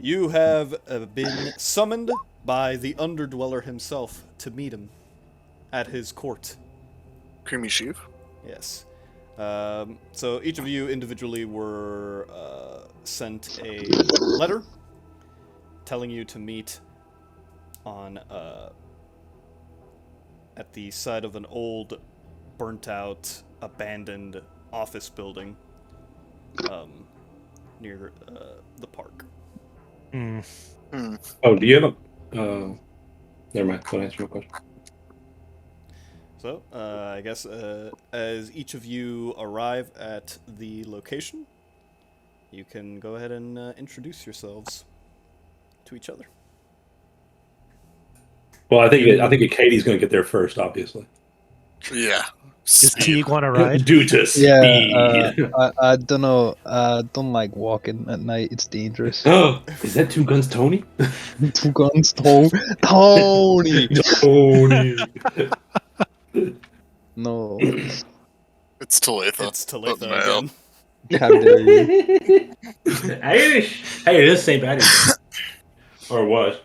You have been summoned by the Underdweller himself to meet him at his court. Creamy sheep. Yes. So each of you individually were sent a letter telling you to meet on at the side of an old, burnt-out, abandoned office building near the park. Oh, do you have a... never mind. Don't answer my question. So, I guess as each of you arrive at the location, you can go ahead and introduce yourselves to each other. Well, I think Katie's going to get there first, obviously. Yeah. Does Teague want to ride? Due to speed. I don't know. I don't like walking at night. It's dangerous. Oh, is that Two Guns Tony? Two guns, Tony. Tony. No. It's Talitha. It's Talitha Male. again. How dare you? Irish. Hey, it is St. Patty's Day. Or was.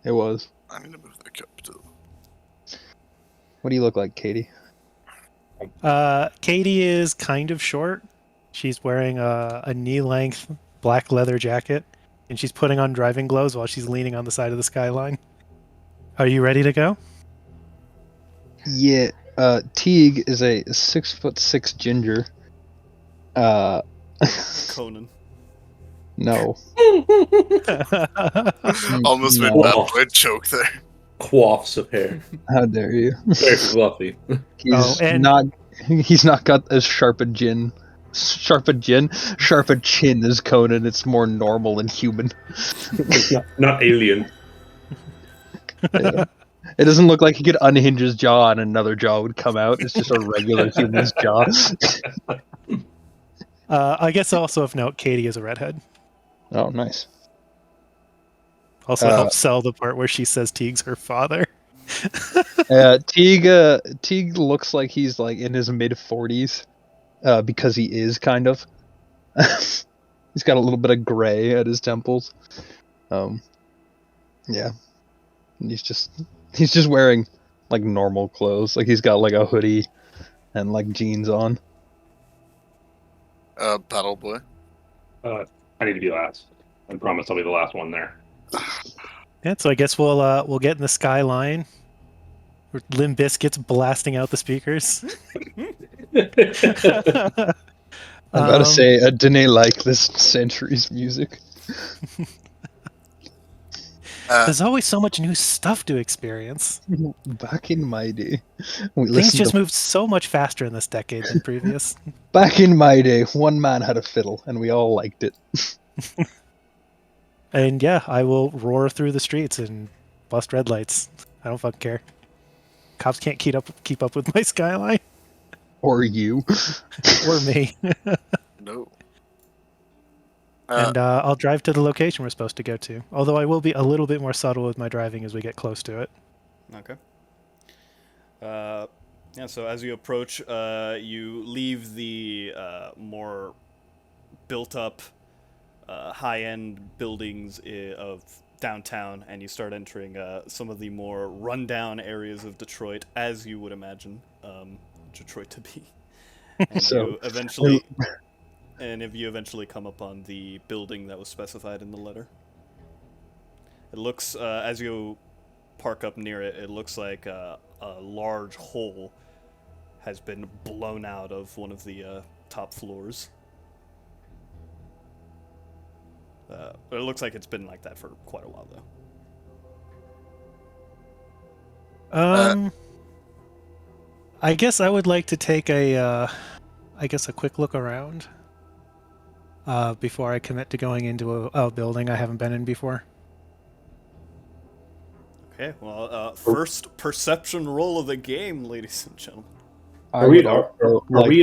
It was. I need to move that cup to. What do you look like, Katie? Katie is kind of short. She's wearing a knee-length black leather jacket, and she's putting on driving gloves while she's leaning on the side of the skyline. Are you ready to go? Yeah. Teague is a 6'6" ginger. Conan. No. Almost made No. that point choke there. Quaffs of hair. How dare you? Very fluffy. He's and- not. He's not got as sharp a chin as Conan. It's more normal and human. Not alien. Yeah. It doesn't look like he could unhinge his jaw and another jaw would come out. It's just a regular human's jaw. I guess also of note, Katie is a redhead. Oh, nice. Also helps sell the part where she says Teague's her father. Teague looks like he's like in his mid-40s, because he is kind of. He's got a little bit of gray at his temples. Yeah, and he's just wearing like normal clothes. Like he's got like a hoodie and like jeans on. Paddle boy. I need to be last. I promise I'll be the last one there. Yeah, so I guess we'll get in the skyline. Limp Bizkit's blasting out the speakers. I'm about to say, I didn't like this century's music. There's always so much new stuff to experience. Back in my day, we Things listened just to... moved so much faster in this decade than previous. Back in my day, one man had a fiddle, and we all liked it. And yeah, I will roar through the streets and bust red lights. I don't fucking care. Cops can't keep up with my skyline. Or you. Or me. No. And I'll drive to the location we're supposed to go to. Although I will be a little bit more subtle with my driving as we get close to it. Okay. Yeah, so as you approach, you leave the more built-up, high-end buildings of downtown, and you start entering some of the more rundown areas of Detroit, as you would imagine Detroit to be. And So- if you eventually come upon the building that was specified in the letter. It looks, as you park up near it, it looks like a large hole has been blown out of one of the top floors. But it looks like it's been like that for quite a while, though. I guess I would like to take a quick look around before I commit to going into a building I haven't been in before. Okay, well, first perception roll of the game, ladies and gentlemen. Are we at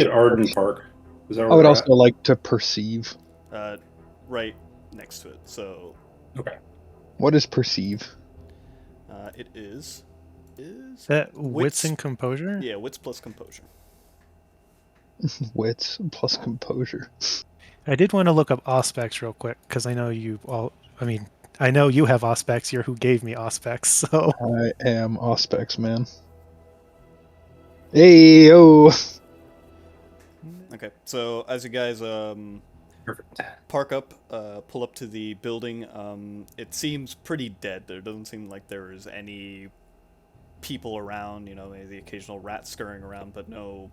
Arden Park? Is that where I would we're also like to perceive. Right next to it. So, at? Okay. What is perceive? it is Is that wits and composure? yeah, wits plus composure. Wits plus composure. I did want to look up Auspex real quick because I know you all. I mean, I know you have Auspex. You're who gave me Auspex. So I am Auspex, man. Hey yo. Okay, so as you guys Perfect. park up, pull up to the building, it seems pretty dead. There doesn't seem like there is any people around. You know, maybe the occasional rat scurrying around, but no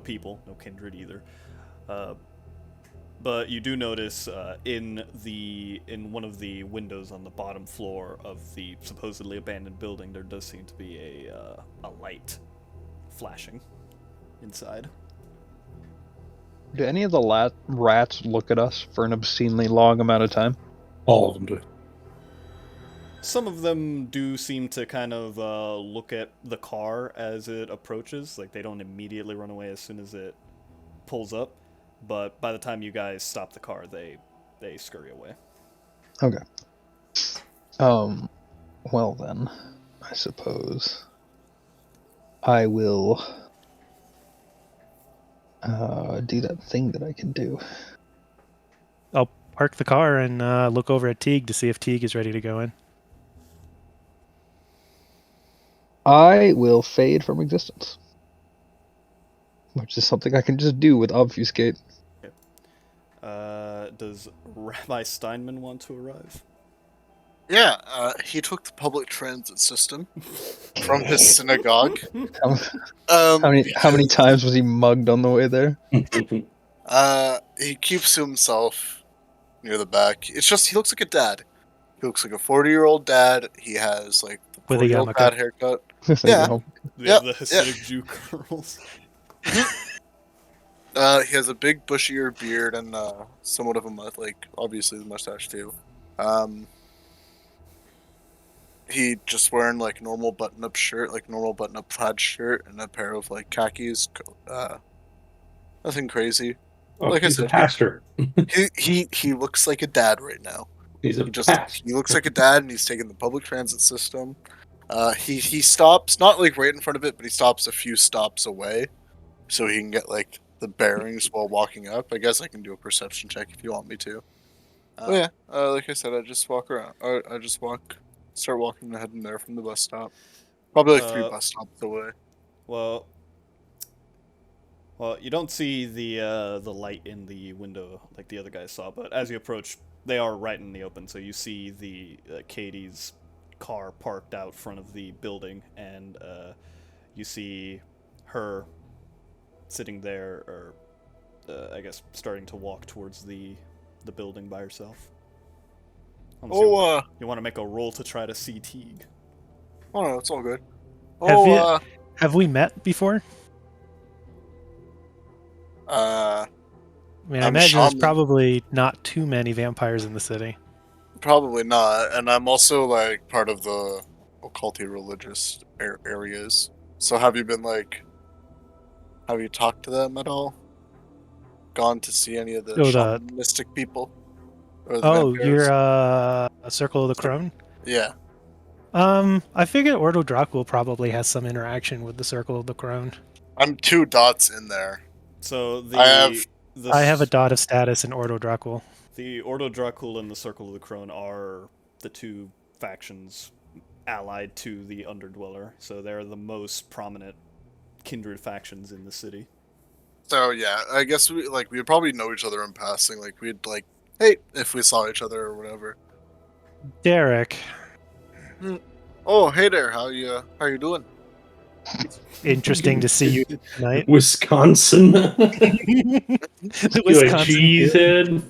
people, no kindred either. But you do notice in one of the windows on the bottom floor of the supposedly abandoned building, there does seem to be a light flashing inside. Do any of the rats look at us for an obscenely long amount of time? All of them do. Some of them do seem to kind of look at the car as it approaches. Like, they don't immediately run away as soon as it pulls up. But by the time you guys stop the car, they scurry away. Okay. Well then, I suppose I will do that thing that I can do. I'll park the car and look over at Teague to see if Teague is ready to go in. I will fade from existence, which is something I can just do with obfuscate. Does Rabbi Steinman want to arrive? Yeah, he took the public transit system from his synagogue. How many times was he mugged on the way there? He keeps to himself near the back. It's just he looks like a dad. He looks like a 40-year-old dad. He has like the With a 40-year-old yarmulke. dad haircut. You Yeah. know? The Hasidic Jew curls. He has a big bushier beard and somewhat of a like obviously the mustache too. He just wearing like normal button-up shirt, like normal button-up plaid shirt, and a pair of like khakis. Nothing crazy. Oh, Like I he's a said, pastor. He looks like a dad right now. He's a He pastor. looks like a dad, and he's taking the public transit system. He stops not like right in front of it, but he stops a few stops away, so he can get like the bearings while walking up. I guess I can do a perception check if you want me to. Yeah, like I said, I just walk around. I just start walking ahead and there from the bus stop. Probably like 3 bus stops away. Well, you don't see the light in the window like the other guys saw, but as you approach, they are right in the open. So you see the Katie's car parked out front of the building, and you see her sitting there, or I guess starting to walk towards the building by herself. Oh, you want to make a roll to try to see Teague? Oh no, it's all good. Oh, Have we met before? I mean, I I'm imagine there's shaman. probably not too many vampires in the city. Probably not, and I'm also like part of the occulty religious areas. So have you talked to them at all? Gone to see any of the shamanistic people? Or the vampires? You're a Circle of the Crone? Yeah. I figured Ordo Dracul probably has some interaction with the Circle of the Crone. I'm 2 dots in there. So I have a dot of status in Ordo Dracul. The Ordo Dracul and the Circle of the Crone are the 2 factions allied to the Underdweller, so they're the most prominent kindred factions in the city. So yeah, I guess we'd probably know each other in passing. Like we'd like, hey, if we saw each other or whatever. Derek. Oh, hey there. How you doing? Interesting to see you tonight. Wisconsin. The You a Wisconsin cheesehead?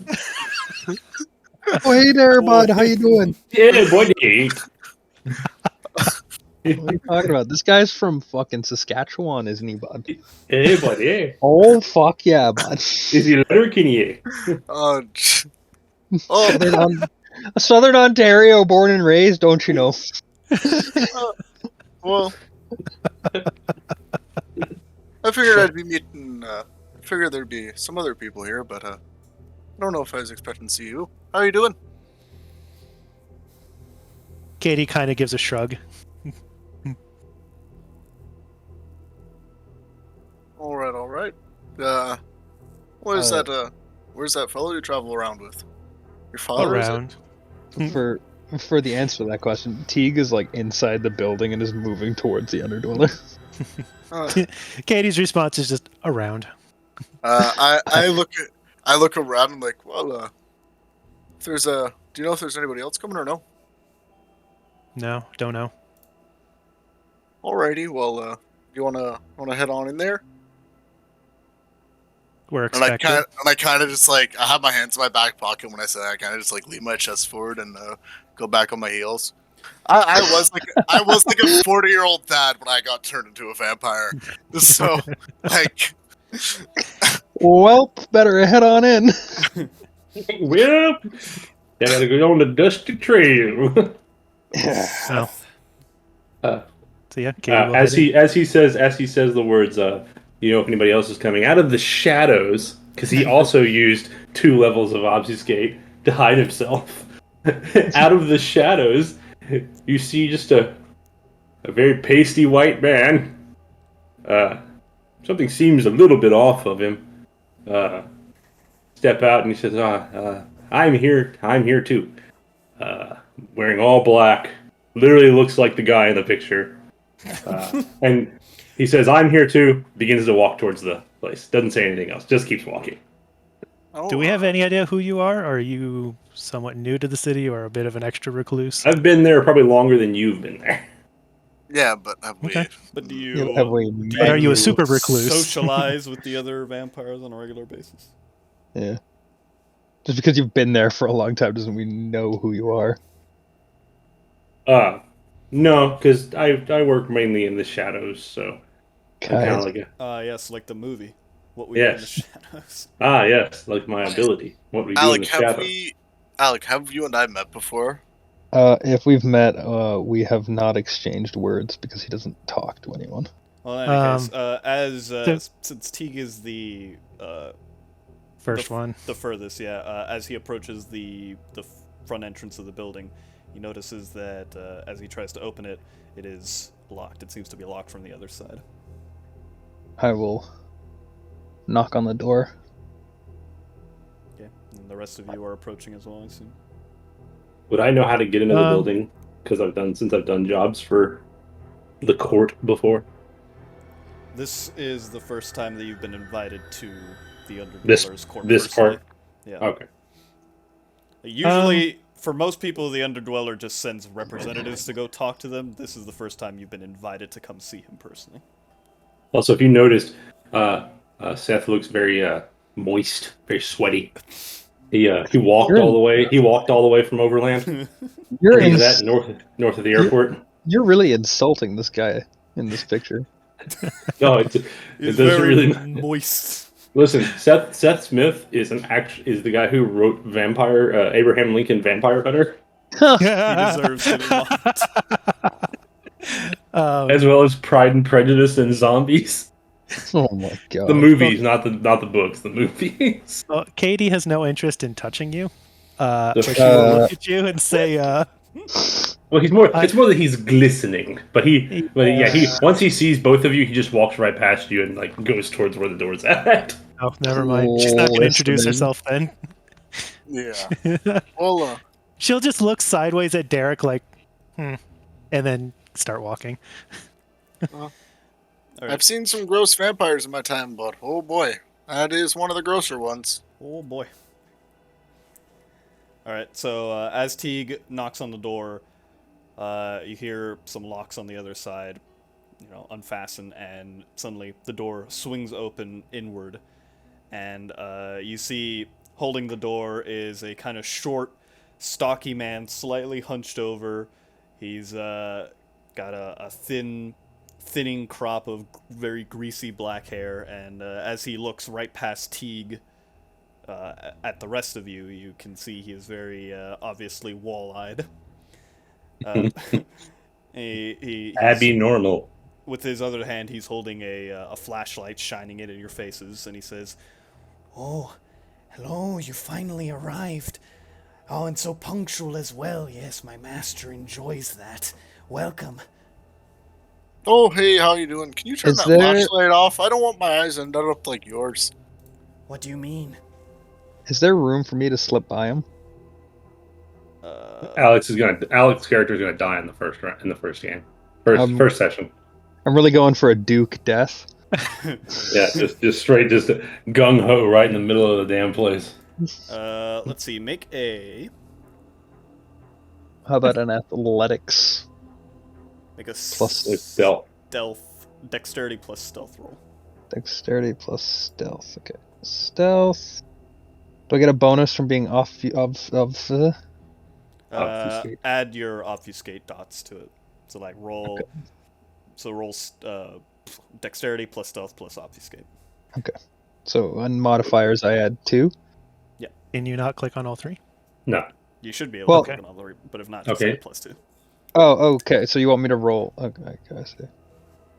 Oh, hey there, bud. How you doing? Yeah, buddy. What are you talking about? This guy's from fucking Saskatchewan, isn't he, bud? Hey, buddy. Oh, fuck yeah, bud. Is he Letterkenny? Oh, Southern Ontario, born and raised, don't you know? Well, I figured I'd be meeting. I figured there'd be some other people here, but I don't know if I was expecting to see you. How are you doing? Katie kind of gives a shrug. All right. Where's Uh, where's that fellow you travel around with? Your father is it? Around. for the answer to that question, Teague is like inside the building and is moving towards the Underdweller. Uh, Katie's response is just around. I look around and like, well, if there's a, do you know if there's anybody else coming or no? No, don't know. Alrighty, well, you wanna head on in there? We're And expected. I kind of just like, I have my hands in my back pocket when I say that. I kind of just like lean my chest forward and go back on my heels. I was like a 40-year-old dad when I got turned into a vampire. So like, Well, better head on in. Well, I gotta go on the dusty trail. Oh. Uh, So yeah, Katie will head as he says the words, you know if anybody else is coming out of the shadows, because he also used 2 levels of obfuscate to hide himself. Out of the shadows, you see just a very pasty white man. Something seems a little bit off of him. Step out and he says, I'm here too. Wearing all black. Literally looks like the guy in the picture. And he says, I'm here too. Begins to walk towards the place. Doesn't say anything else. Just keeps walking. oh, Do we have any idea who you are? Or are you somewhat new to the city or a bit of an extra recluse? I've been there probably longer than you've been there. Yeah, but have we? Okay. But do Yeah, you, have we do But are you a you super recluse? socialize with the other vampires on a regular basis? Yeah. Just because you've been there for a long time doesn't mean we know who you are. No, because I work mainly in the shadows, so I'm kind Guys, of like a Yes, like the movie. What we do in the yes. shadows. Yes, like my ability. What we do in the shadows. Alec, have you and I met before? if we've met, we have not exchanged words because he doesn't talk to anyone. Well, in any case, so- since Teague is the First one. the furthest, as he approaches the front entrance of the building, he notices that as he tries to open it, it is locked. It seems to be locked from the other side. I will knock on the door. Okay, and the rest of you are approaching as well, I assume. Would I know how to get into the Um, building? Because I've done jobs for the court before. This is the first time that you've been invited to the This Underdweller's court this personally. part. Yeah. Okay. Usually, for most people, the Underdweller just sends representatives to go talk to them. This is the first time you've been invited to come see him personally. Also, if you noticed, Seth looks very moist, very sweaty. He walked You're all the in- way. He walked all the way from Overland. You're He's ins- at north of the airport. You're really insulting this guy in this picture. No, it He's doesn't very really. moist. Listen, Seth Smith is is the guy who wrote Abraham Lincoln Vampire Hunter, He deserves to be mocked. as well as Pride and Prejudice and Zombies. Oh my god. The movies, not the books. The movies. Well, Katie has no interest in touching you. The- But she will look at you and say, Well, he's more. It's more that he's glistening, but he once he sees both of you, he just walks right past you and like goes towards where the door's at. oh, never mind. She's not going to introduce Listening. herself then. Yeah. Well, She'll just look sideways at Derek like, and then start walking. All I've right. seen some gross vampires in my time, but oh boy, that is one of the grosser ones. Oh boy. All right. So as Teague knocks on the door, you hear some locks on the other side, unfasten, and suddenly the door swings open inward, and you see holding the door is a kind of short, stocky man, slightly hunched over. He's got a thinning crop of very greasy black hair, and as he looks right past Teague at the rest of you, you can see he is very obviously wall-eyed. He's, Abby normal. with his other hand, he's holding a flashlight, shining it in your faces, and he says, "Oh, hello, you finally arrived. Oh, and so punctual as well. Yes, my master enjoys that. Welcome." Oh, hey, how you doing? Can you turn Is that there- flashlight off? I don't want my eyes ended up like yours. What do you mean? Is there room for me to slip by him? Alex's character is gonna die in the first round, in the first game, first session. I'm really going for a Duke death. Yeah, just straight, just gung ho right in the middle of the damn place. Let's see. Make a How about an athletics? plus It's stealth. stealth, dexterity plus stealth roll. Dexterity plus stealth. Okay. Stealth. Do I get a bonus from being off of Obfuscate. Add your obfuscate dots to it. So like roll. Okay. So roll dexterity plus stealth plus obfuscate. So on modifiers I add 2. Can you not click on all three? No. You should be able Well- to click on all the, but if not, just Okay. add +2. Oh, okay. So you want me to roll? Okay, I see.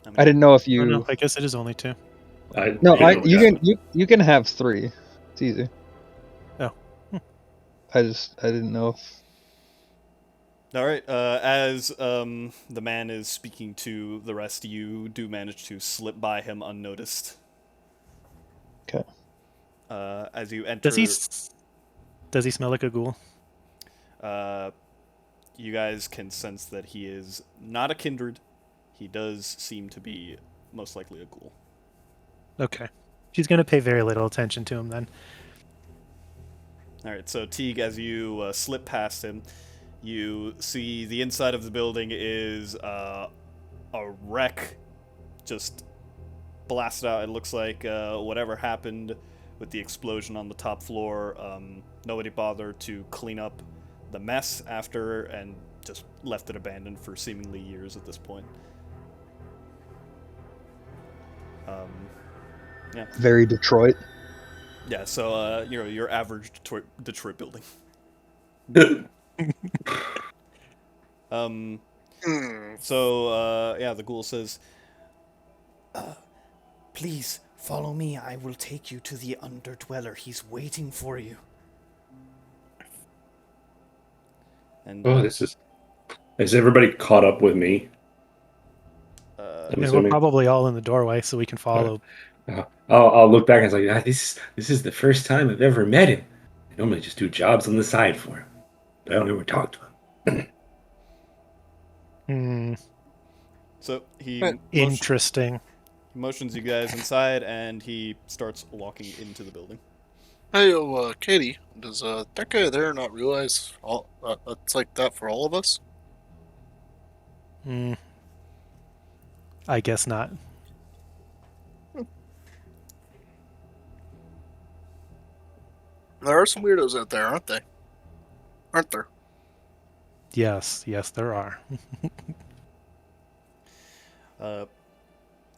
I mean, I didn't know if Oh, you. no, I guess it is only 2. No, you you can have 3. It's easy. Oh. I didn't know if. All right. As the man is speaking to the rest, you do manage to slip by him unnoticed. Okay. As you enter, Does he smell like a ghoul? you guys can sense that he is not a kindred. He does seem to be most likely a ghoul. Okay. She's gonna pay very little attention to him then. All right. So Teague, as you slip past him, you see the inside of the building is a wreck, just blasted out. It looks like whatever happened with the explosion on the top floor, nobody bothered to clean up the mess after and just left it abandoned for seemingly years at this point. Very Detroit. Yeah, so your average Detroit building. So the ghoul says, "Please follow me. I will take you to the Underdweller. He's waiting for you." And Oh, is everybody caught up with me? I'm And we're assuming. probably all in the doorway, so we can follow. I'll look back and say, this is the first time I've ever met him. I normally just do jobs on the side for him, but I don't ever talk to him. Hmm. so he Interesting. motions you guys inside, and he starts walking into the building. Hey, Katie, does that guy there not realize it's like that for all of us? Hmm. I guess not. There are some weirdos out there, aren't they? Aren't there? Yes, there are.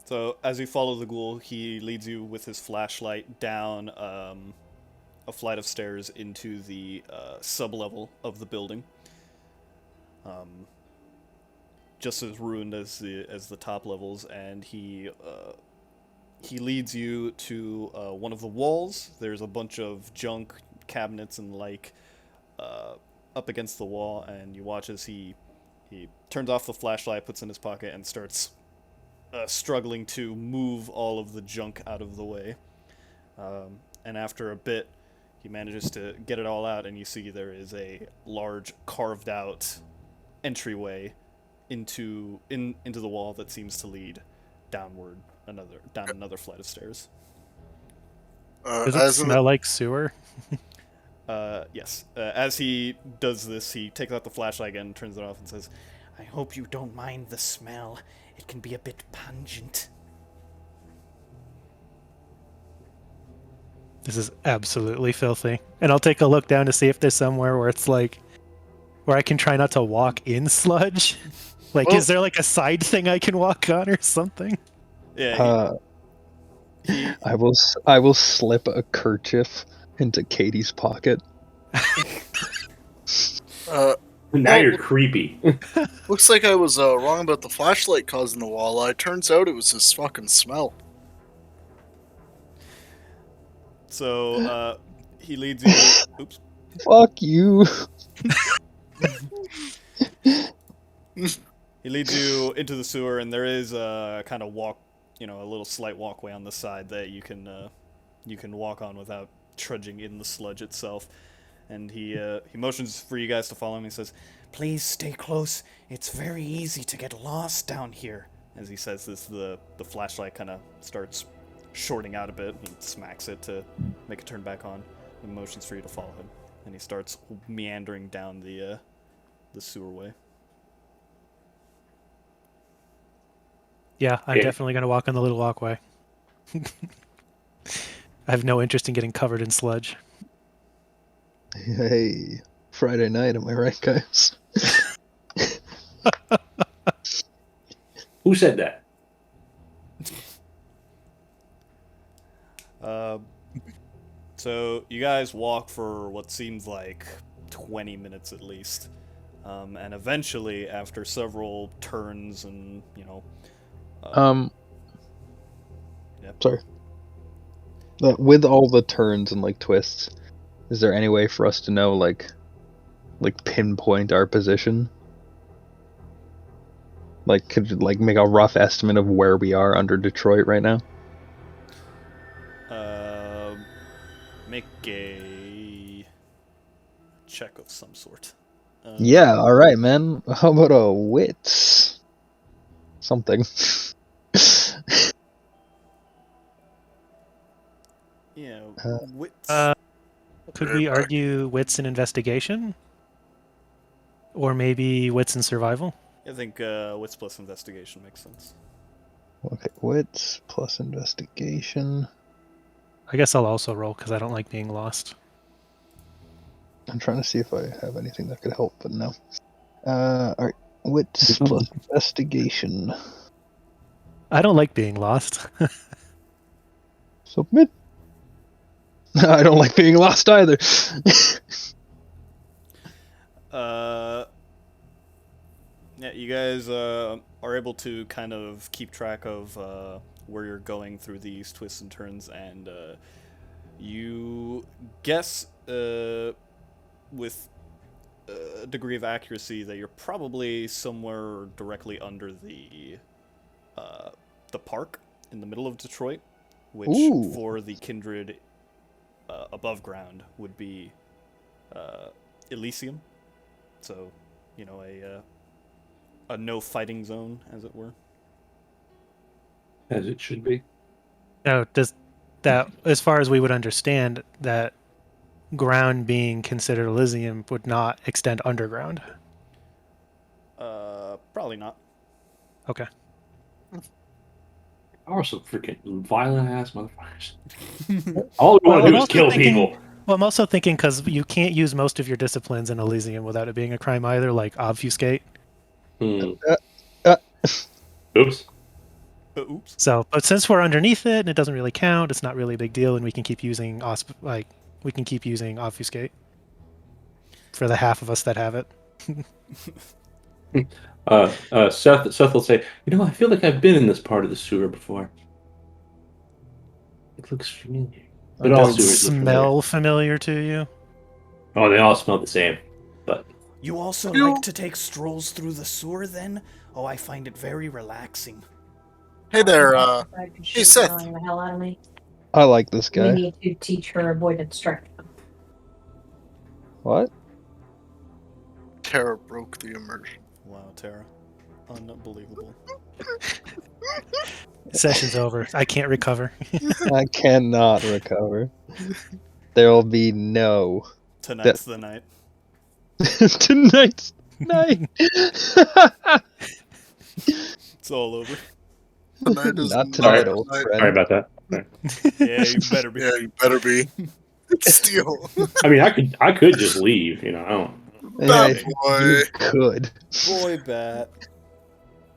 So as you follow the ghoul, he leads you with his flashlight down a flight of stairs into the sub-level of the building. Just as ruined as the top levels, and he leads you to one of the walls. There's a bunch of junk, cabinets, and like up against the wall, and you watch as he turns off the flashlight, puts it in his pocket, and starts struggling to move all of the junk out of the way. And after a bit, he manages to get it all out, and you see there is a large carved-out entryway into the wall that seems to lead downward down another flight of stairs. Does it As in smell like sewer? Yes. As he does this, he takes out the flashlight again, turns it off, and says, "I hope you don't mind the smell. It can be a bit pungent." This is absolutely filthy. And I'll take a look down to see if there's somewhere where it's like, where I can try not to walk in sludge. Like, Well- is there like a side thing I can walk on or something? Yeah. He I will slip a kerchief into Katie's pocket. Now Well, you're creepy. looks like I was wrong about the flashlight causing the walleye. Turns out it was this fucking smell. so he leads you. Oops. Fuck you. He leads you into the sewer, and there is a kind of walk, a little slight walkway on the side that you can walk on without trudging in the sludge itself. And he motions for you guys to follow him. He says, "Please stay close. It's very easy to get lost down here." As he says this, the flashlight kind of starts shorting out a bit. He smacks it to make it turn back on. He motions for you to follow him, and he starts meandering down the sewerway. Yeah, I'm Okay. definitely going to walk on the little walkway. I have no interest in getting covered in sludge. Hey, Friday night, am I right, guys? Who said that? So you guys walk for what seems like 20 minutes at least. And eventually, after several turns and, Yep. Sorry. With all the turns and like twists, is there any way for us to know like pinpoint our position? Like, could you, like make a rough estimate of where we are under Detroit right now? Make a check of some sort. Yeah, all right, man. How about a wits? Something. Yeah, wits. Could we argue wits and investigation? Or maybe wits and survival? I think wits plus investigation makes sense. Okay, wits plus investigation. I guess I'll also roll because I don't like being lost. I'm trying to see if I have anything that could help, but no. Alright. Wits plus investigation. I don't like being lost. Submit. I don't like being lost either. Yeah, you guys are able to kind of keep track of where you're going through these twists and turns, and you guess with a degree of accuracy that you're probably somewhere directly under the park in the middle of Detroit, which Ooh. for the kindred above ground would be Elysium. So, a no fighting zone, as it were. As it should be. Now, does that, as far as we would understand, that ground being considered Elysium would not extend underground? Probably not. Okay. Are some freaking violent ass motherfuckers. All we want to I'm do is also kill thinking- people. Well, I'm also thinking because you can't use most of your disciplines in Elysium without it being a crime either, like obfuscate. Oops. Oops. So, but since we're underneath it and it doesn't really count, it's not really a big deal, and we can keep using obfuscate for the half of us that have it. Seth will say, I feel like I've been in this part of the sewer before. It looks familiar. But all Does it sewers look familiar. smell familiar to you? Oh, they all smell the same. But You also like to take strolls through the sewer, then? Oh, I find it very relaxing. Hey there, She's Seth. annoying the hell out of me. I like this We guy. need to teach her avoidance strategy. What? Tara broke the immersion. Wow, Tara. Unbelievable. Session's over. I can't recover. I cannot recover. There will be no Tonight's the night. tonight's night. It's all over. Tonight is Not tonight, old night. friend. sorry about that. Yeah, you better be. Yeah, you better be. Steal. I mean, I could just leave. I don't. Yeah, That boy. you could. Boy, bat.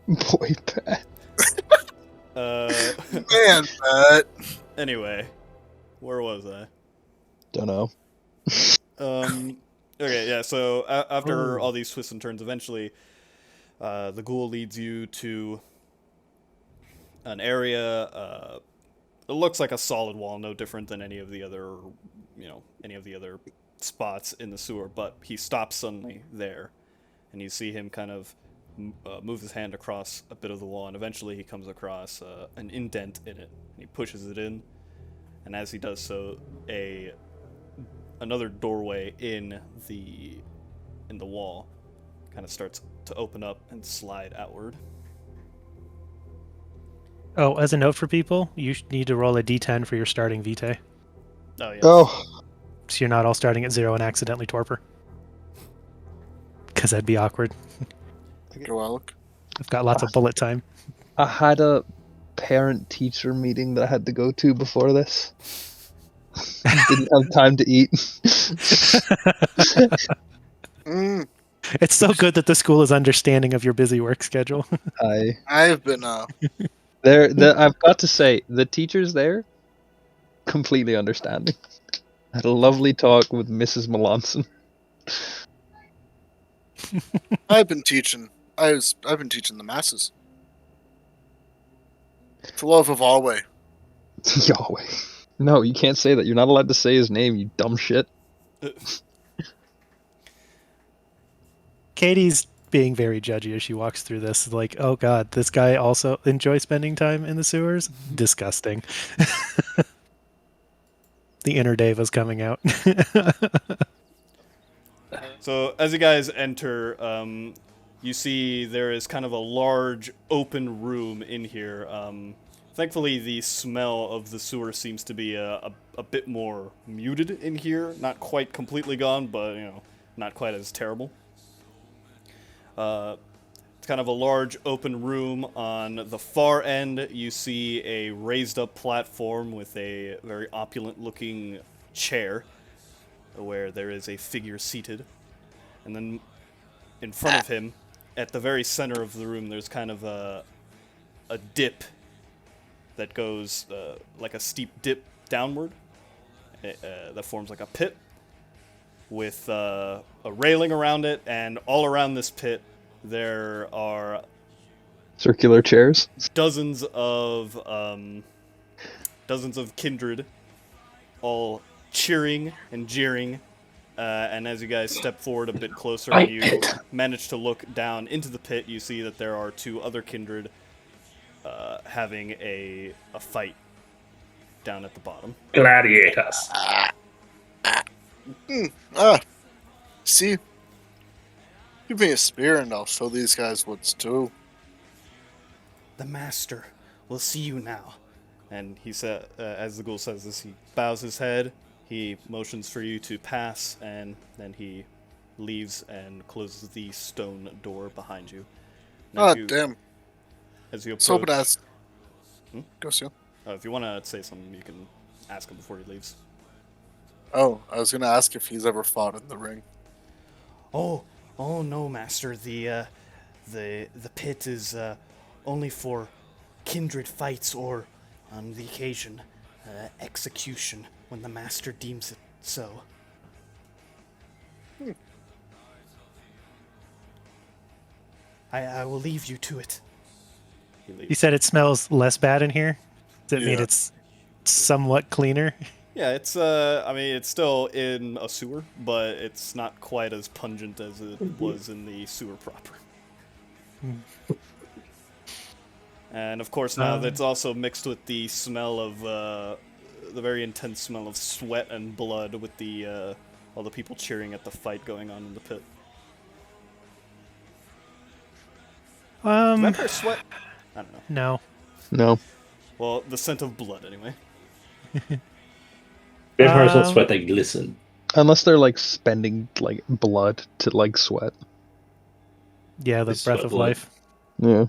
Boy, Pat. Man, Matt. Anyway, where was I? Don't know. Okay, yeah, so after all these twists and turns, eventually the ghoul leads you to an area. It looks like a solid wall, no different than any of the other spots in the sewer, but he stops suddenly there, and you see him kind of moves his hand across a bit of the wall, and eventually he comes across an indent in it. And he pushes it in, and as he does so, another doorway in the wall kind of starts to open up and slide outward. Oh, as a note for people, you need to roll a d10 for your starting vitae, Oh yes. Oh, so you're not all starting at 0 and accidentally torpor. Because that'd be awkward. Go Alec. I've got lots of bullet time. I had a parent-teacher meeting that I had to go to before this. Didn't have time to eat. Mm, It's so good that the school is understanding of your busy work schedule. I've been I've got to say, the teachers there, completely understanding. I had a lovely talk with Mrs. Melanson. I've been teaching. I've been teaching the masses. The love of Alway. Yahweh. No, you can't say that. You're not allowed to say his name, you dumb shit. Katie's being very judgy as she walks through this. Like, oh god, this guy also enjoys spending time in the sewers? Disgusting. The inner Deva's coming out. So as you guys enter, you see there is kind of a large open room in here. Thankfully, the smell of the sewer seems to be a bit more muted in here. Not quite completely gone, but not quite as terrible. It's kind of a large open room. On the far end, you see a raised up platform with a very opulent looking chair where there is a figure seated. And then in front of him, at the very center of the room, there's kind of a dip that goes like a steep dip downward that forms like a pit with a railing around it, and all around this pit there are Circular chairs. dozens of kindred, all cheering and jeering. And as you guys step forward a bit closer, and you manage to look down into the pit, you see that there are two other kindred having a fight down at the bottom. Gladiators. See? Give me a spear and I'll show these guys what's due. The master will see you now. And he said, as the ghoul says this, he bows his head, he motions for you to pass, and then he leaves and closes the stone door behind you. Now, Damn. As you So approach, badass. Go, Seal. if you want to say something, you can ask him before he leaves. Oh, I was gonna ask if he's ever fought in the ring. Oh no, master. The pit is only for kindred fights or, on the occasion, execution when the master deems it so. I will leave you to it. He leaves. You said it smells less bad in here? Does it mean Yeah. it's somewhat cleaner? Yeah, it's it's still in a sewer, but it's not quite as pungent as it was in the sewer proper. And of course now that's also mixed with the smell of the very intense smell of sweat and blood with the all the people cheering at the fight going on in the pit. Vampire sweat? I don't know. No. No. Well, the scent of blood anyway. Vampires don't sweat, they glisten. Unless they're like spending like blood to like sweat. Yeah, the They breath sweat of blood. life. Yeah.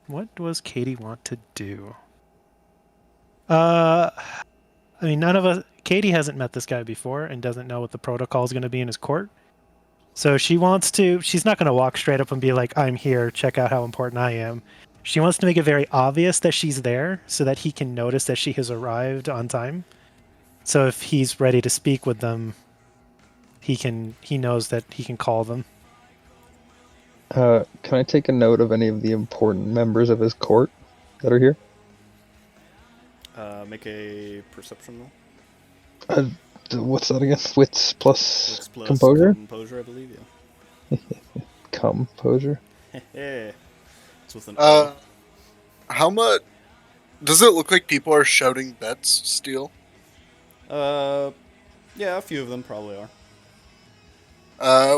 What does Katie want to do? I mean, none of us. Katie hasn't met this guy before and doesn't know what the protocol is going to be in his court. So she wants to. She's not going to walk straight up and be like, "I'm here. Check out how important I am." She wants to make it very obvious that she's there, so that he can notice that she has arrived on time. So if he's ready to speak with them, he knows that he can call them. Can I take a note of any of the important members of his court that are here? Make a perception roll. What's that again? Wits plus Wits plus composure? Composure, I believe, yeah. composure. It's with an O. How much does it look like people are shouting bets still? Yeah, a few of them probably are.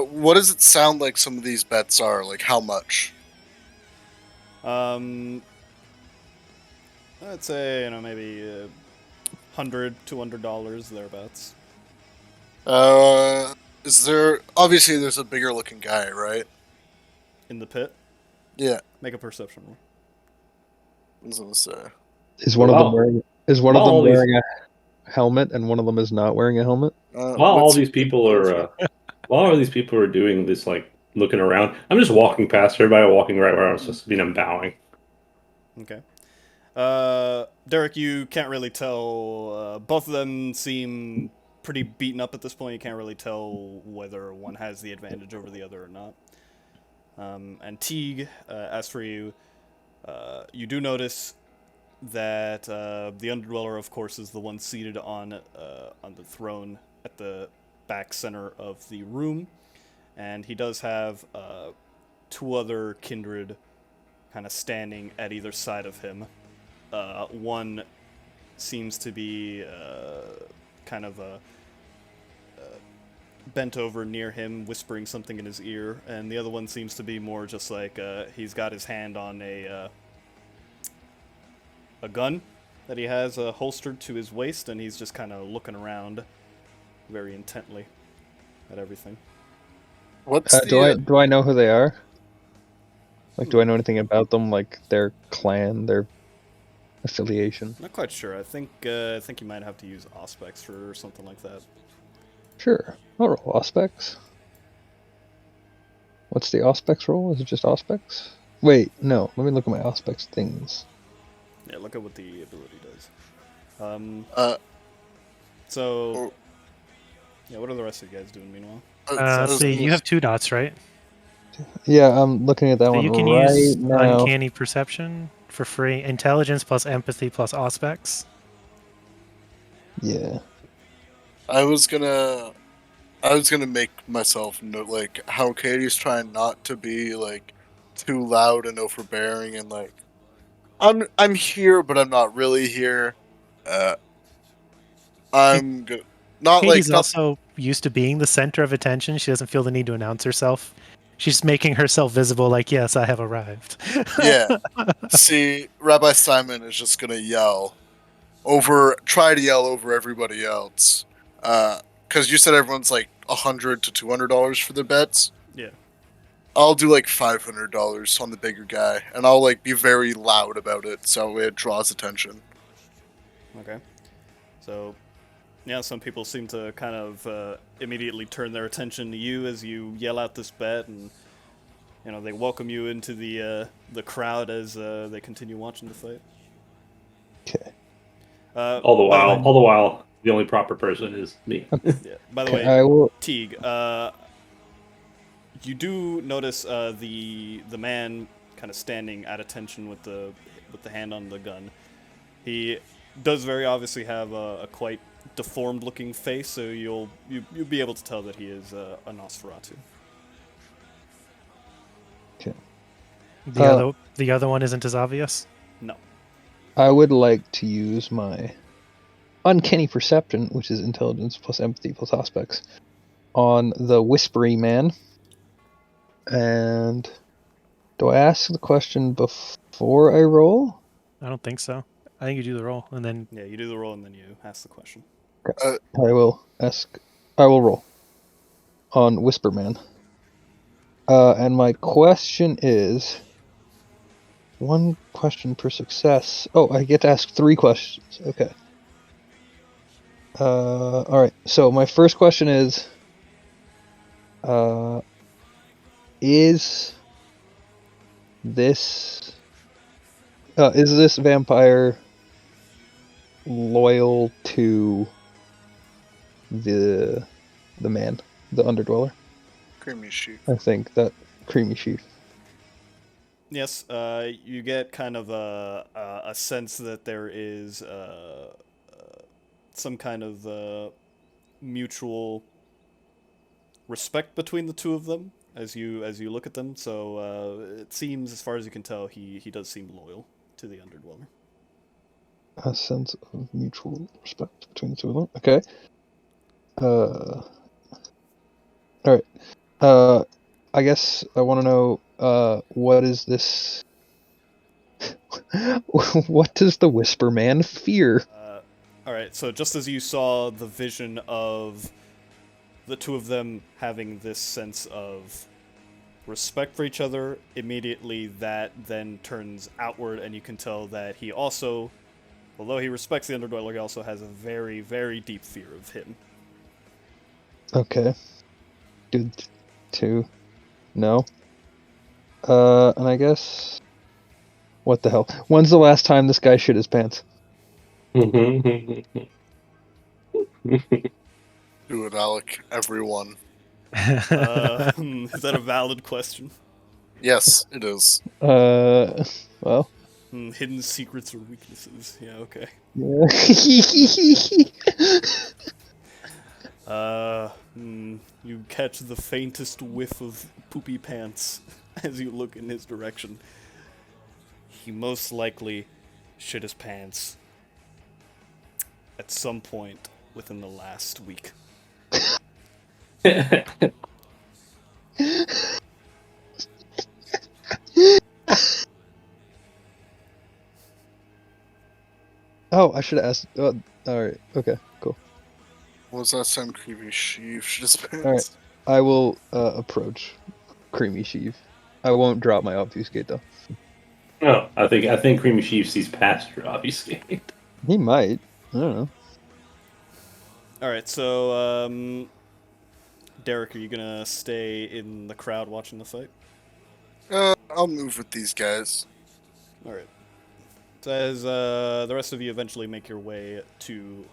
What does it sound like some of these bets are? Like how much? I'd say maybe $100, $200 thereabouts. Is there obviously there's a bigger looking guy, right? In the pit, Yeah, make a perception roll. I was gonna say. Is one of them Wow. wearing? Is one of Wow, them all these- wearing a helmet, and one of them is not wearing a helmet? While all what's these people are, while all these people are doing this, like looking around, I'm just walking past everybody, walking right where I was supposed to be. And I'm bowing. Okay. Derek, you can't really tell. Both of them seem pretty beaten up at this point. You can't really tell whether one has the advantage over the other or not. And Teague, as for you, you do notice that the Underdweller, of course, is the one seated on the throne at the back center of the room, and he does have two other kindred kind of standing at either side of him. One seems to be kind of bent over near him, whispering something in his ear, and the other one seems to be more just like he's got his hand on a gun that he has holstered to his waist, and he's just kind of looking around very intently at everything. What's Do I know who they are? Like, do I know anything about them? Like their clan, their affiliation? Not quite sure. I think you might have to use Auspex for something like that. Sure. I'll roll Auspex. What's the Auspex roll? Is it just Auspex? Wait, no. Let me look at my Auspex things. Yeah, look at what the ability does. Oh. Yeah, what are the rest of you guys doing meanwhile? Let's see. You have 2 dots, right? Yeah, I'm looking at that So one you can right use now. Uncanny Perception for free. Intelligence plus Empathy plus Auspex. Yeah. I was gonna make myself note like how Katie's trying not to be like too loud and overbearing and like I'm here but I'm not really here. I'm good. Not Katie's like not also used to being the center of attention. She doesn't feel the need to announce herself. She's making herself visible, like, yes, I have arrived. yeah. See, Rabbi Simon is just gonna try to yell over everybody else. Because you said everyone's like $100 to $200 for their bets. Yeah. I'll do like $500 on the bigger guy, and I'll like be very loud about it so it draws attention. Okay. So, yeah, some people seem to kind of immediately turn their attention to you as you yell out this bet, and they welcome you into the crowd as they continue watching the fight. Okay. All the while, the only proper person is me. Yeah. By the Okay, way, I will. Teague, you do notice the man kind of standing at attention with the hand on the gun. He does very obviously have a quite deformed-looking face, so you'll be able to tell that he is a Nosferatu. Okay. The other one isn't as obvious. No. I would like to use my Uncanny Perception, which is Intelligence plus Empathy plus Aspects, on the Whispery Man. And do I ask the question before I roll? I don't think so. I think you do the roll, and then Yeah, you do the roll and then you ask the question. I will ask. I will roll on Whisper Man. And my question is 1 question per success. Oh, I get to ask 3 questions. Okay. All right. So my first question is this vampire loyal to the man, the Underdweller? Creamy sheep. I think that Creamy Sheaf. Yes, you get kind of a sense that there is some kind of mutual respect between the two of them. as you look at them. So it seems, as far as you can tell, he does seem loyal to the Underdweller. A sense of mutual respect between the two of them. Okay. All right. I guess I want to know. What is this? What does the Whisper Man fear? All right. So just as you saw the vision of the two of them having this sense of respect for each other, immediately that then turns outward, and you can tell that he also, although he respects the Underdweller, he also has a very, very deep fear of him. Okay. Good to know. And I guess. What the hell? When's the last time this guy shit his pants? Do it, Alec. Everyone. Is that a valid question? Yes, it is. Well. Hidden secrets or weaknesses? Yeah, okay. Yeah. You catch the faintest whiff of poopy pants as you look in his direction. He most likely shit his pants at some point within the last week. Oh, I should have asked. Alright, okay, cool. What was that time Creepy Sheev just pants? Alright. I will approach Creamy Sheev. I won't drop my obfuscate though. No, I think Creamy Sheep sees past her, obviously. He might. I don't know. Alright, so, Derek, are you gonna stay in the crowd watching the fight? I'll move with these guys. Alright. So as the rest of you eventually make your way to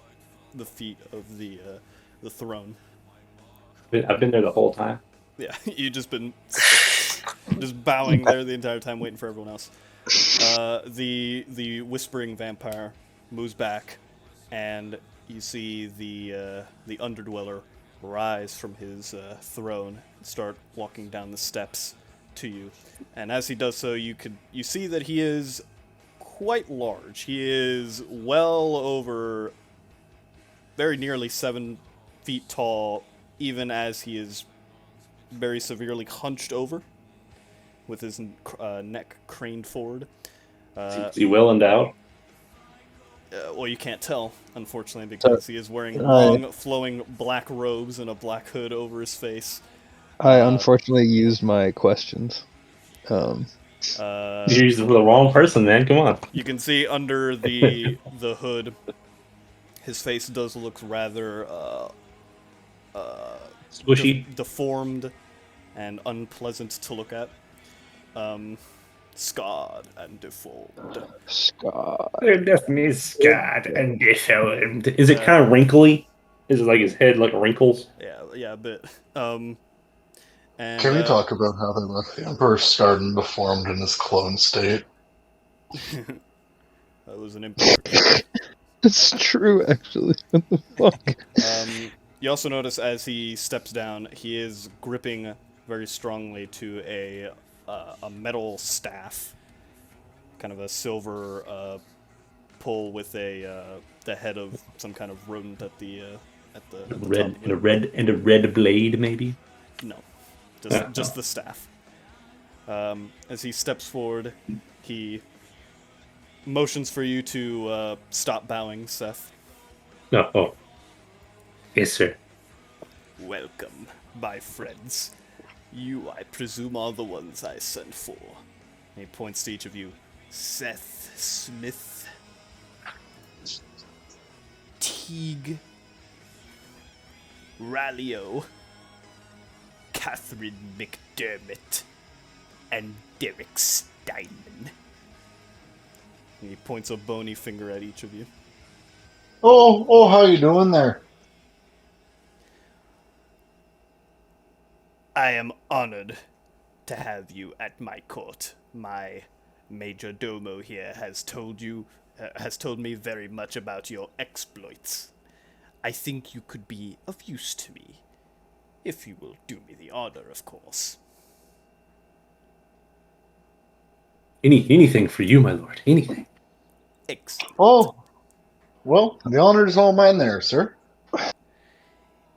the feet of the throne. I've been there the whole time. Yeah, you've just been just bowing there the entire time, waiting for everyone else. The whispering vampire moves back, and you see the Underdweller rise from his throne and start walking down the steps to you. And as he does so, you see that he is quite large. He is well over, very nearly 7 feet tall, even as he is very severely hunched over, with his neck craned forward. Is he well endowed? Well, you can't tell, unfortunately, because he is wearing long, flowing black robes and a black hood over his face. I unfortunately used my questions. You used it for the wrong person, man. Come on. You can see under the hood, his face does look rather Squishy. deformed and unpleasant to look at. Scarred and deformed. Scott. Definitely scarred and deformed. Is it kind of wrinkly? Is it like his head like wrinkles? Yeah, a bit. And, Can we talk about how they left the Emperor scarred and deformed in his clone state? That was an imperfect. It's true, actually. What the fuck? You also notice as he steps down, he is gripping very strongly to a metal staff, kind of a silver pole with the head of some kind of rodent at the Red top. and a red blade, maybe. No, just the staff. As he steps forward, he motions for you to stop bowing, Seth. No. Oh. Yes, sir. Welcome, my friends. You, I presume, are the ones I sent for. And he points to each of you. Seth Smith, Teague, Rallio, Catherine McDermott, and Derek Steinman. And he points a bony finger at each of you. Oh, how you doing there? I am honored to have you at my court. My major domo here has told me very much about your exploits. I think you could be of use to me, if you will do me the honor, of course. Anything for you, my lord. Anything. Excellent. Oh, well, the honor is all mine there, sir.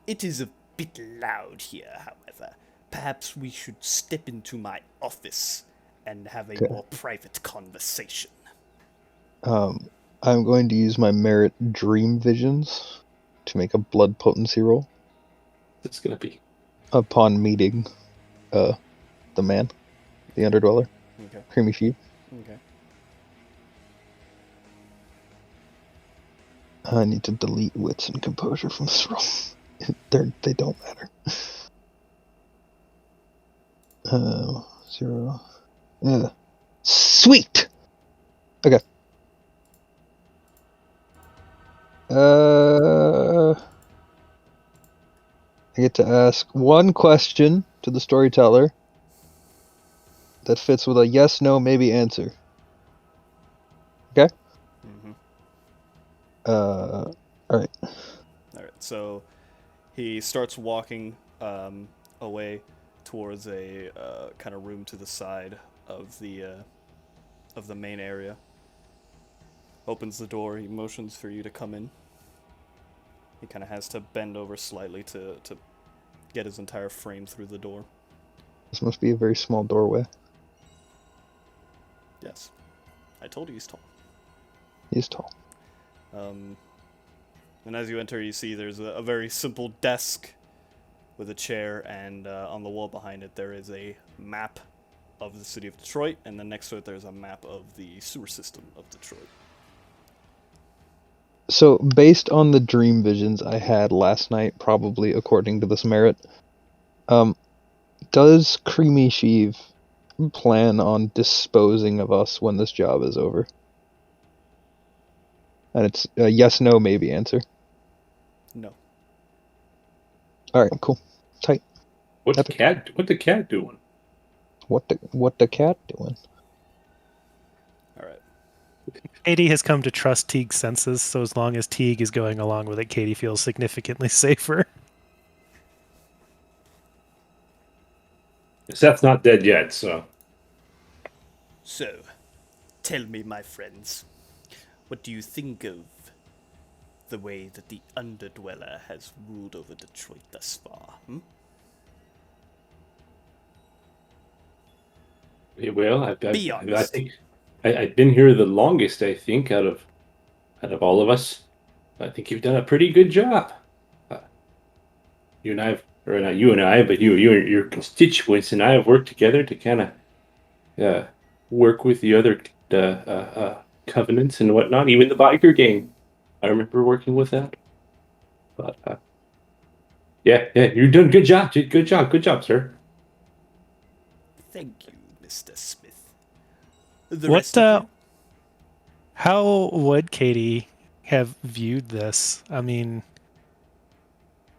It is a bit loud here, however. Perhaps we should step into my office and have a Okay. more private conversation. I'm going to use my merit Dream Visions to make a blood potency roll It's gonna be. upon meeting the man, the Underdweller, Okay. Creamy Sheep. Okay. I need to delete wits and composure from this roll. They don't matter. 0. Sweet. Okay. I get to ask one question to the storyteller that fits with a yes, no, maybe answer. Okay? Mm-hmm. All right. All right. So he starts walking away towards a kind of room to the side of the main area. Opens the door. He motions for you to come in. He kind of has to bend over slightly to get his entire frame through the door. This must be a very small doorway. Yes. I told you he's tall. He's tall. And as you enter, you see there's a very simple desk with a chair, and on the wall behind it there is a map of the city of Detroit, and then next to it there's a map of the sewer system of Detroit. So, based on the dream visions I had last night, probably according to this merit, does Creamy Sheev plan on disposing of us when this job is over? And it's a yes, no, maybe answer. No. All right, cool, tight. What Epic. the cat doing? What the cat doing? All right. Katie has come to trust Teague's senses, so as long as Teague is going along with it, Katie feels significantly safer. Seth's not dead yet, so. So, tell me, my friends, what do you think of the way that the Underdweller has ruled over Detroit thus far? Yeah, well, Be I honest. think I've been here the longest. I think out of all of us, I think you've done a pretty good job. You and I, or not you and I, but you and your constituents and I have worked together to kind of work with the other covenants and whatnot. Even the biker gang, I remember working with that. But yeah, you're doing good job. Good job, sir. Thank you, Mr. Smith. How would Katie have viewed this? I mean,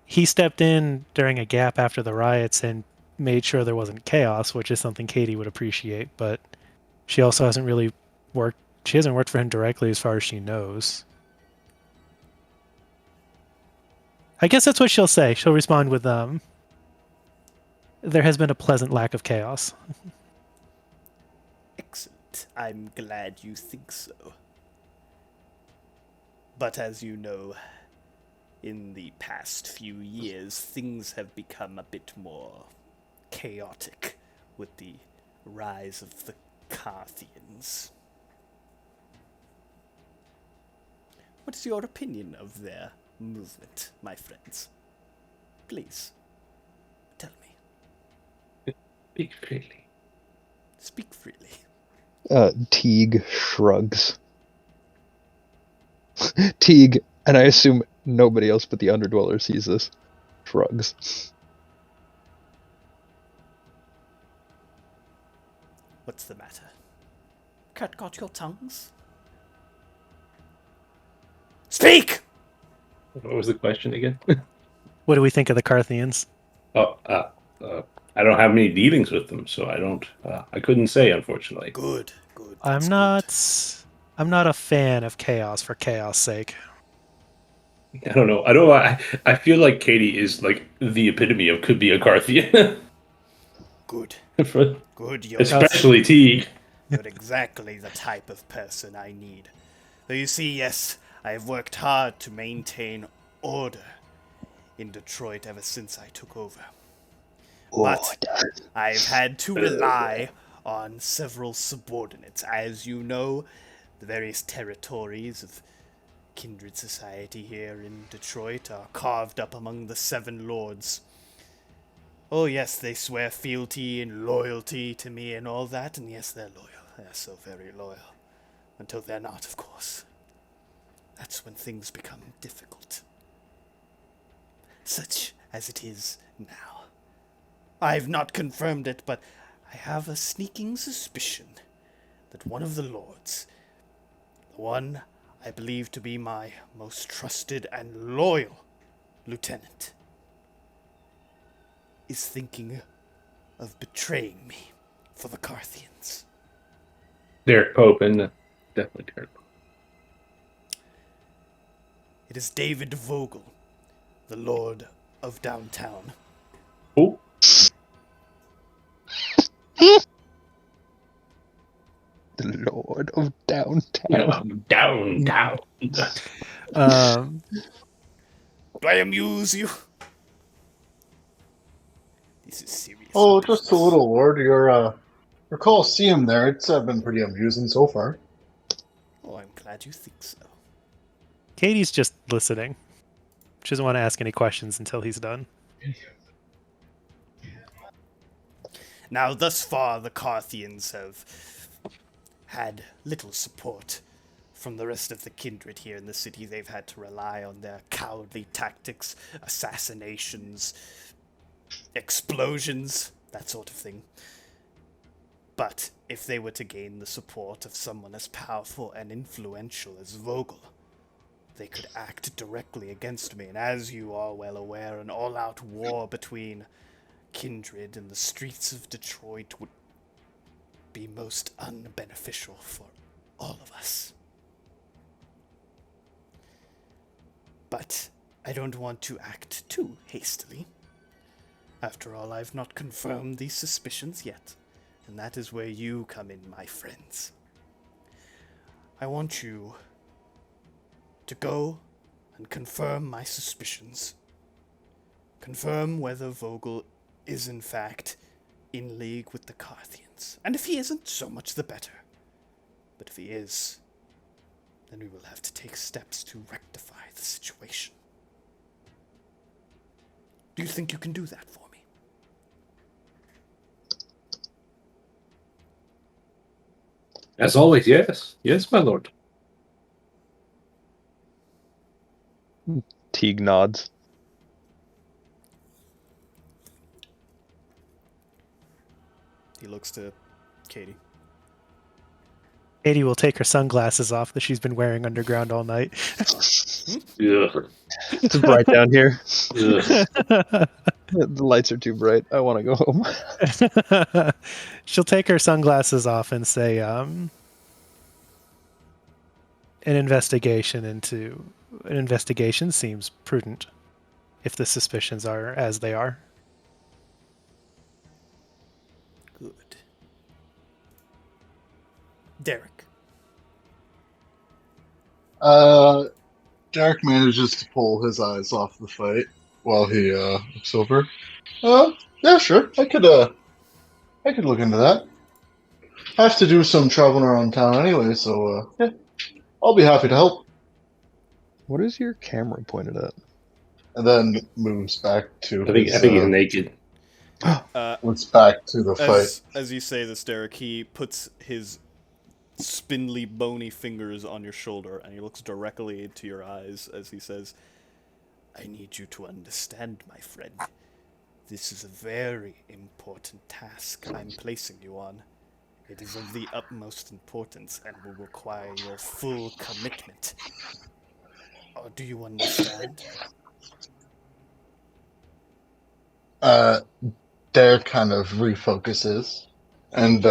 he stepped in during a gap after the riots and made sure there wasn't chaos, which is something Katie would appreciate, but she also hasn't really worked. She hasn't worked for him directly as far as she knows. I guess that's what she'll say. She'll respond with, there has been a pleasant lack of chaos. Excellent. I'm glad you think so. But as you know, in the past few years, things have become a bit more chaotic with the rise of the Carthians. What is your opinion of their movement, my friends? Please, tell me. Speak freely. Speak freely. Teague shrugs. Teague, and I assume nobody else but the Underdweller sees this, shrugs. What's the matter? Cat got your tongues? Speak! What was the question again? What do we think of the Carthians? I don't have many dealings with them, so I don't. I couldn't say, unfortunately. Good. I'm not a fan of chaos for chaos' sake. I don't know. I feel like Katie is like the epitome of could be a Carthian. Good. For- Good. You're especially Teague. You're exactly the type of person I need. Though you see, yes, I have worked hard to maintain order in Detroit ever since I took over. But I've had to rely on several subordinates. As you know, the various territories of kindred society here in Detroit are carved up among the seven lords. Oh, yes, they swear fealty and loyalty to me and all that, and yes, they're loyal. They're so very loyal. Until they're not, of course. That's when things become difficult. Such as it is now. I've not confirmed it, but I have a sneaking suspicion that one of the lords, the one I believe to be my most trusted and loyal lieutenant, is thinking of betraying me for the Carthians. Derek Pope, and definitely Derek Pope. It is David Vogel, the Lord of Downtown. Oh, The Lord of Downtown. down. Do I amuse you? This is serious. Oh, just a little, Lord. Your Coliseum there, it's been pretty amusing so far. Oh, I'm glad you think so. Katie's just listening. She doesn't want to ask any questions until he's done. Now, thus far, the Carthians have had little support from the rest of the kindred here in the city. They've had to rely on their cowardly tactics, assassinations, explosions, that sort of thing. But if they were to gain the support of someone as powerful and influential as Vogel, they could act directly against me. And as you are well aware, an all-out war between kindred and the streets of Detroit would be most unbeneficial for all of us. But I don't want to act too hastily. After all, I've not confirmed these suspicions yet, and that is where you come in, my friends. I want you to go and confirm my suspicions. Confirm whether Vogel is in fact in league with the Carthians. And if he isn't, so much the better. But if he is, then we will have to take steps to rectify the situation. Do you think you can do that for me? As always, yes. Yes, my lord. Teague nods. He looks to Katie. Katie will take her sunglasses off that she's been wearing underground all night. Yeah. It's bright down here. Yeah. The lights are too bright. I want to go home. She'll take her sunglasses off and say, an investigation seems prudent if the suspicions are as they are. Good. Derek. Derek manages to pull his eyes off the fight while he looks over. Yeah, sure. I could look into that. I have to do some traveling around town anyway, so yeah, I'll be happy to help. What is your camera pointed at? And then moves back to. I think he's naked. Moves back to the fight. As you say this, Derek, he puts his spindly, bony fingers on your shoulder, and he looks directly into your eyes as he says, I need you to understand, my friend. This is a very important task I'm placing you on. It is of the utmost importance and will require your full commitment. Oh, do you understand? Derek kind of refocuses and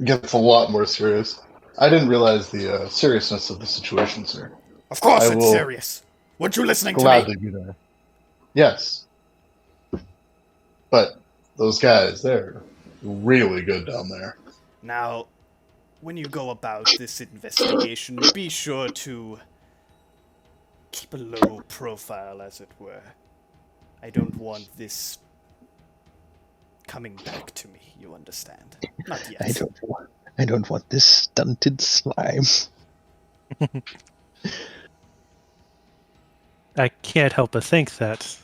gets a lot more serious. I didn't realize the seriousness of the situation, sir. Of course I it's will serious. Weren't you listening to gladly me? be there. Yes. But those guys, they're really good down there. Now, when you go about this investigation, be sure to keep a low profile, as it were. I don't want this coming back to me, you understand? Not yet. I don't want this stunted slime. I can't help but think that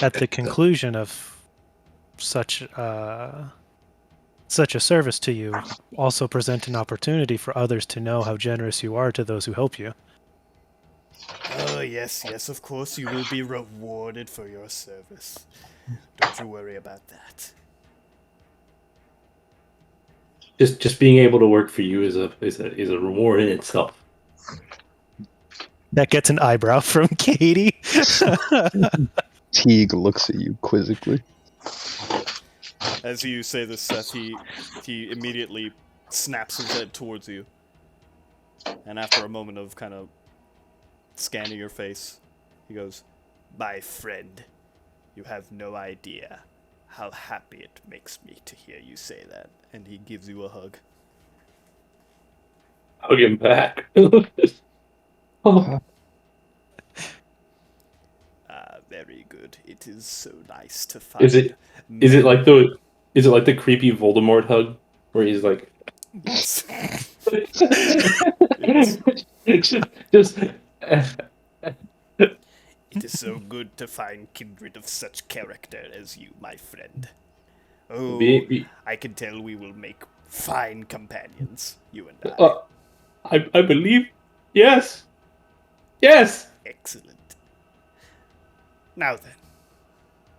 at the conclusion of such a service to you, also present an opportunity for others to know how generous you are to those who help you. Oh, yes, of course you will be rewarded for your service. Don't you worry about that. Just being able to work for you is a reward in itself. That gets an eyebrow from Katie. Teague looks at you quizzically. As you say this, Seth, he immediately snaps his head towards you. And after a moment of kind of scanning your face, he goes, "My friend, you have no idea how happy it makes me to hear you say that." And he gives you a hug. Hug him back. Oh. Very good. It is so nice to find. Is it like the creepy Voldemort hug where he's like Yes. Yes. just It is so good to find kindred of such character as you, my friend. Oh, I can tell we will make fine companions, you and I. I believe. Yes. Yes. Excellent. Now then.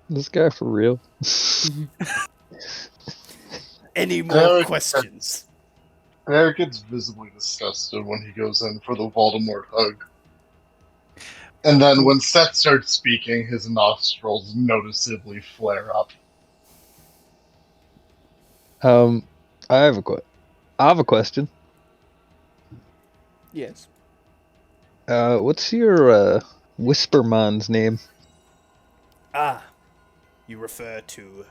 This guy for real? Any more questions? Eric gets visibly disgusted when he goes in for the Voldemort hug. And then when Seth starts speaking, his nostrils noticeably flare up. I have a question. Yes. What's your Whisperman's name? Ah, you refer to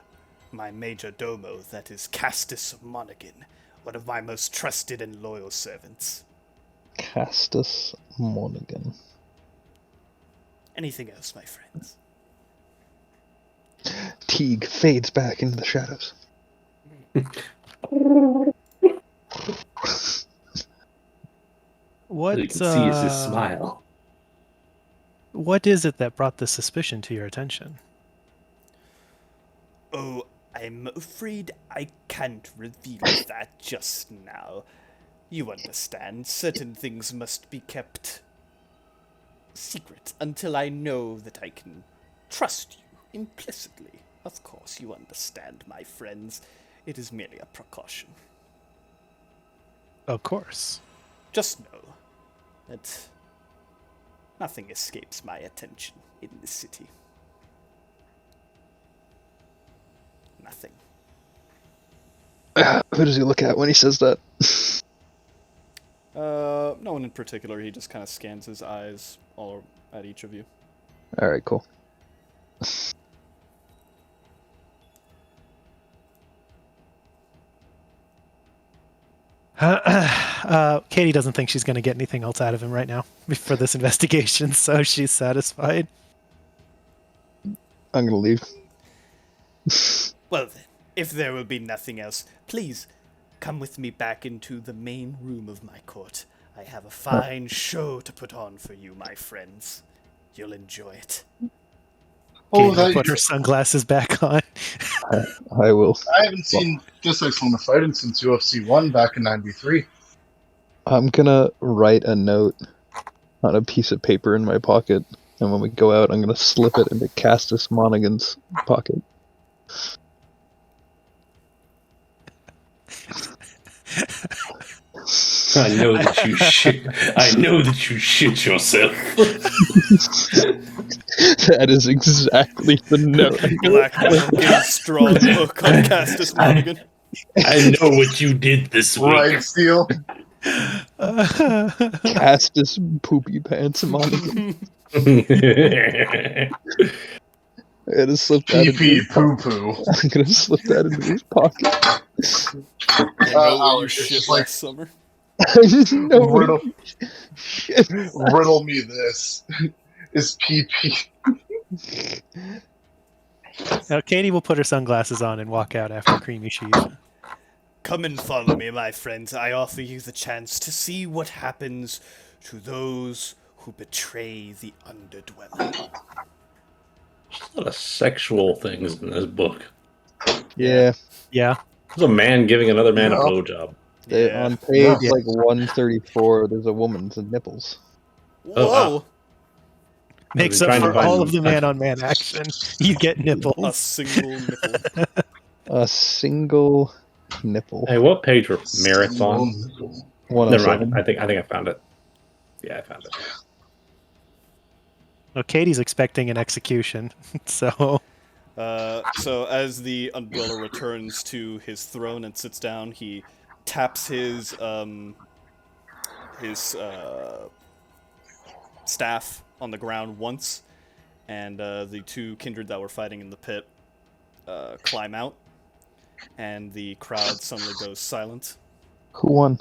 my major domo, that is Castus Monaghan, one of my most trusted and loyal servants. Castus Monaghan. Anything else, my friends? Teague fades back into the shadows. What you can see is his smile. What is it that brought the suspicion to your attention? Oh, I'm afraid I can't reveal that just now. You understand, certain things must be kept secret until I know that I can trust you implicitly. Of course, you understand, my friends. It is merely a precaution. Of course. Just know that nothing escapes my attention in this city. Nothing. Who does he look at when he says that? No one in particular. He just kind of scans his eyes all at each of you. All right, cool. Katie doesn't think she's going to get anything else out of him right now for this investigation, so she's satisfied. I'm gonna leave. Well then, if there will be nothing else, please come with me back into the main room of my court. I have a fine show to put on for you, my friends. You'll enjoy it. Oh, Katie will put her sunglasses back on. I will. I haven't seen this excellent fighting since UFC 1 back in '93. I'm gonna write a note on a piece of paper in my pocket, and when we go out, I'm gonna slip it into Castus Monaghan's pocket. I know that you shit. I know that you shit yourself. That is exactly the note. Black Metal gives strong look on Castus Monaghan. I know what you did this week. Right, Steel? Castus Poopy Pants Monaghan. I'm gonna slip that Pee into pee his poo poo. I'm gonna slip that into his pocket. I know where you Alex, it's shit just like last summer. I didn't know where riddle, shit. riddle me this. Is pee pee? Now, Katie will put her sunglasses on and walk out after Creamy Sheave. Come and follow me, my friends. I offer you the chance to see what happens to those who betray the Underdweller. A lot of sexual things in this book. Yeah, Yeah. There's a man giving another man a Yeah. blowjob. Yeah. on page Yeah. like 134, there's a woman's nipples. Oh, wow. Whoa! Makes he up trying to for find all them? of the man-on-man action. You get A nipples. single nipple. A single nipple. Hey, what page were merits on? Never mind. 107. I think I found it. Yeah, I found it. Well, Katie's expecting an execution, so So as the Underdweller returns to his throne and sits down, he taps his staff on the ground once, and the two kindred that were fighting in the pit climb out, and the crowd suddenly goes silent. Who won?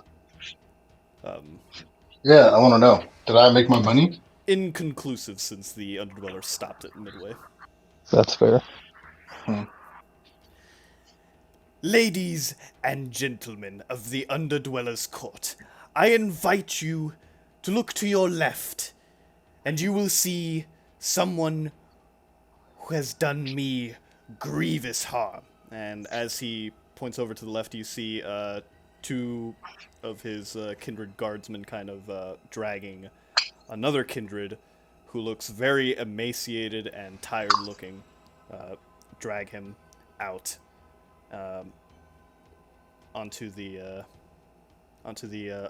Yeah, I want to know. Did I make my money? Inconclusive, since the Underdweller stopped it midway. That's fair. Ladies and gentlemen of the Underdweller's court, I invite you to look to your left, and you will see someone who has done me grievous harm. And as he points over to the left, you see two of his kindred guardsmen kind of dragging another kindred who looks very emaciated and tired looking, drag him out onto the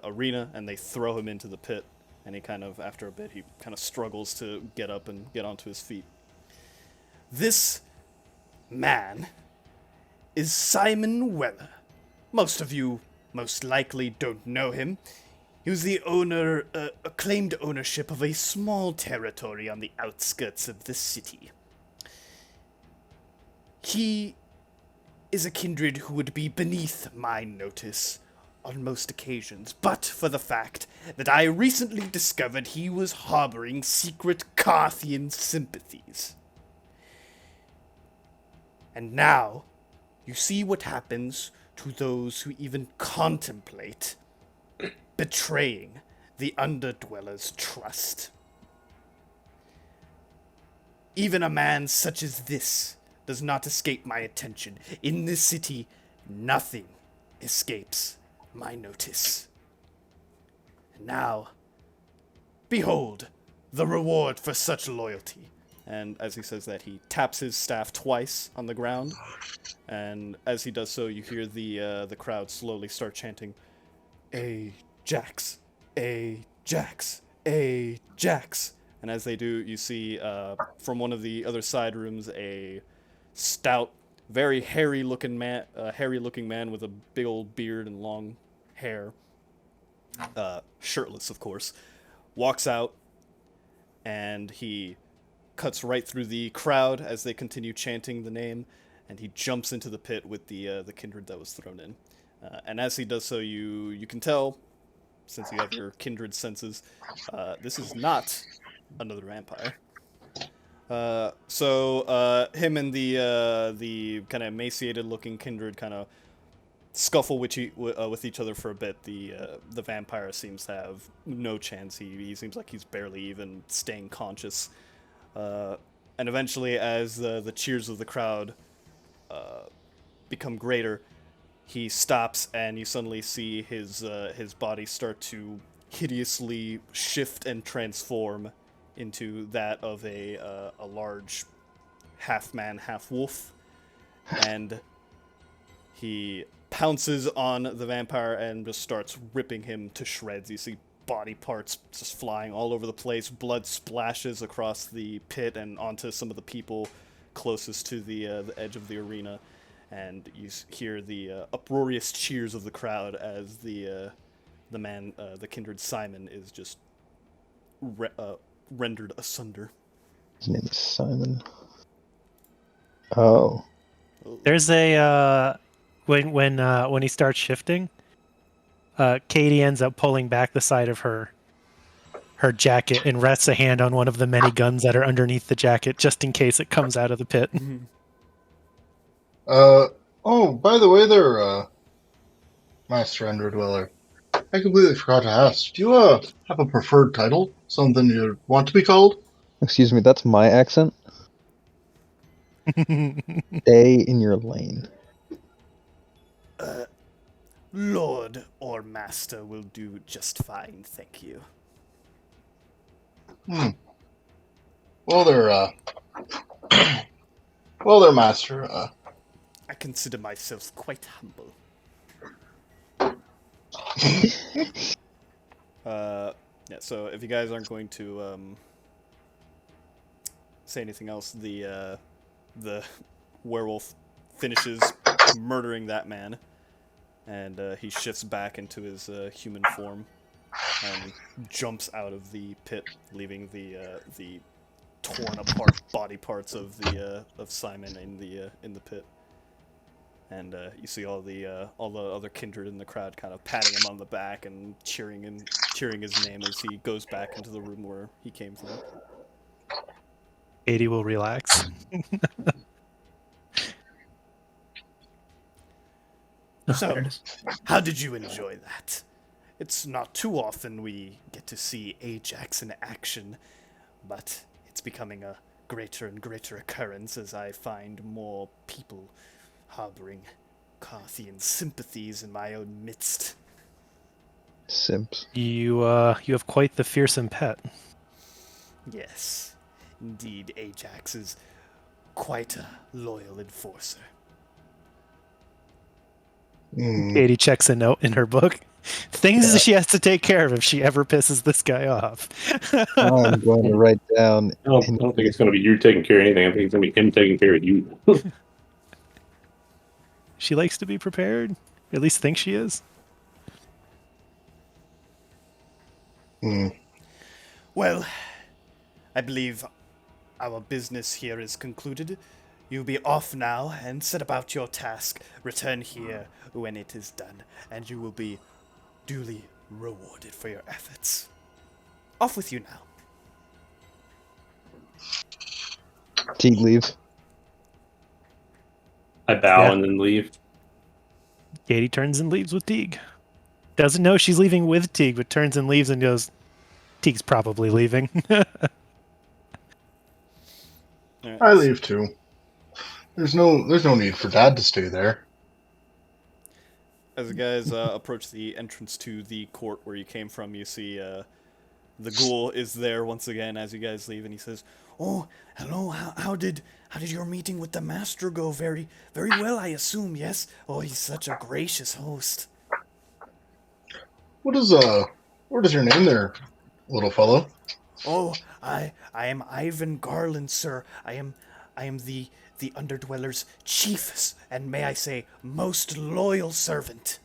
arena, and they throw him into the pit. And he kind of, after a bit, he kind of struggles to get up and get onto his feet. This man is Simon Weller. Most of you most likely don't know him. He was the owner, claimed ownership of a small territory on the outskirts of the city. He is a kindred who would be beneath my notice on most occasions, but for the fact that I recently discovered he was harboring secret Carthian sympathies. And now, you see what happens to those who even contemplate betraying the Underdweller's trust. Even a man such as this does not escape my attention. In this city, nothing escapes my notice. And now, behold, the reward for such loyalty. And as he says that, he taps his staff twice on the ground. And as he does so, you hear the crowd slowly start chanting, Ajax, Ajax, Ajax. And as they do, you see from one of the other side rooms a stout, very hairy-looking man with a big old beard and long hair, shirtless, of course, walks out, and he cuts right through the crowd as they continue chanting the name, and he jumps into the pit with the kindred that was thrown in. And as he does so, you can tell, since you have your kindred senses, this is not another vampire. So him and the kind of emaciated-looking kindred kind of scuffle with each other for a bit. The vampire seems to have no chance. He seems like he's barely even staying conscious. And eventually, as the cheers of the crowd become greater, he stops, and you suddenly see his body start to hideously shift and transform into that of a large half-man, half-wolf, and he pounces on the vampire and just starts ripping him to shreds. You see body parts just flying all over the place. Blood splashes across the pit and onto some of the people closest to the edge of the arena, and you hear the uproarious cheers of the crowd as the kindred Simon is just rendered asunder. His name is Simon. Oh. There's a when he starts shifting, Katie ends up pulling back the side of her jacket and rests a hand on one of the many guns that are underneath the jacket, just in case it comes out of the pit. Oh, by the way there, Master Underdweller. I completely forgot to ask. Do you, have a preferred title? Something you want to be called? Excuse me, that's my accent. Stay in your lane. Lord or Master will do just fine, thank you. Well, there, well, there, Master. I consider myself quite humble. Yeah, so if you guys aren't going to say anything else, the werewolf finishes murdering that man, and he shifts back into his human form and jumps out of the pit, leaving the torn apart body parts of Simon in the pit. And you see all the other kindred in the crowd kind of patting him on the back and cheering his name as he goes back into the room where he came from. Katie will relax. So, how did you enjoy that? It's not too often we get to see Ajax in action, but it's becoming a greater and greater occurrence as I find more people harboring Carthian sympathies in my own midst. Simps. You have quite the fearsome pet. Yes, indeed, Ajax is quite a loyal enforcer. Katie checks a note in her book. Things that she has to take care of if she ever pisses this guy off. I'm going to write down. I don't think it's going to be you taking care of anything. I think it's going to be him taking care of you. She likes to be prepared. At least thinks she is. Well, I believe our business here is concluded. You'll be off now and set about your task. Return here when it is done, and you will be duly rewarded for your efforts. Off with you now. Teague leaves. I bow Yeah. and then leave. Katie turns and leaves with Teague. Doesn't know she's leaving with Teague, but turns and leaves and goes, Teague's probably leaving. I leave too. There's no need for Dad to stay there. As the guys approach the entrance to the court where you came from, you see the ghoul is there once again as you guys leave, and he says, "Oh, hello. How did your meeting with the master go? Very well, I assume. Yes. Oh, he's such a gracious host." What is your name there, little fellow? Oh, I am Ivan Garland, sir. I am the Underdweller's chief, and may I say, most loyal servant.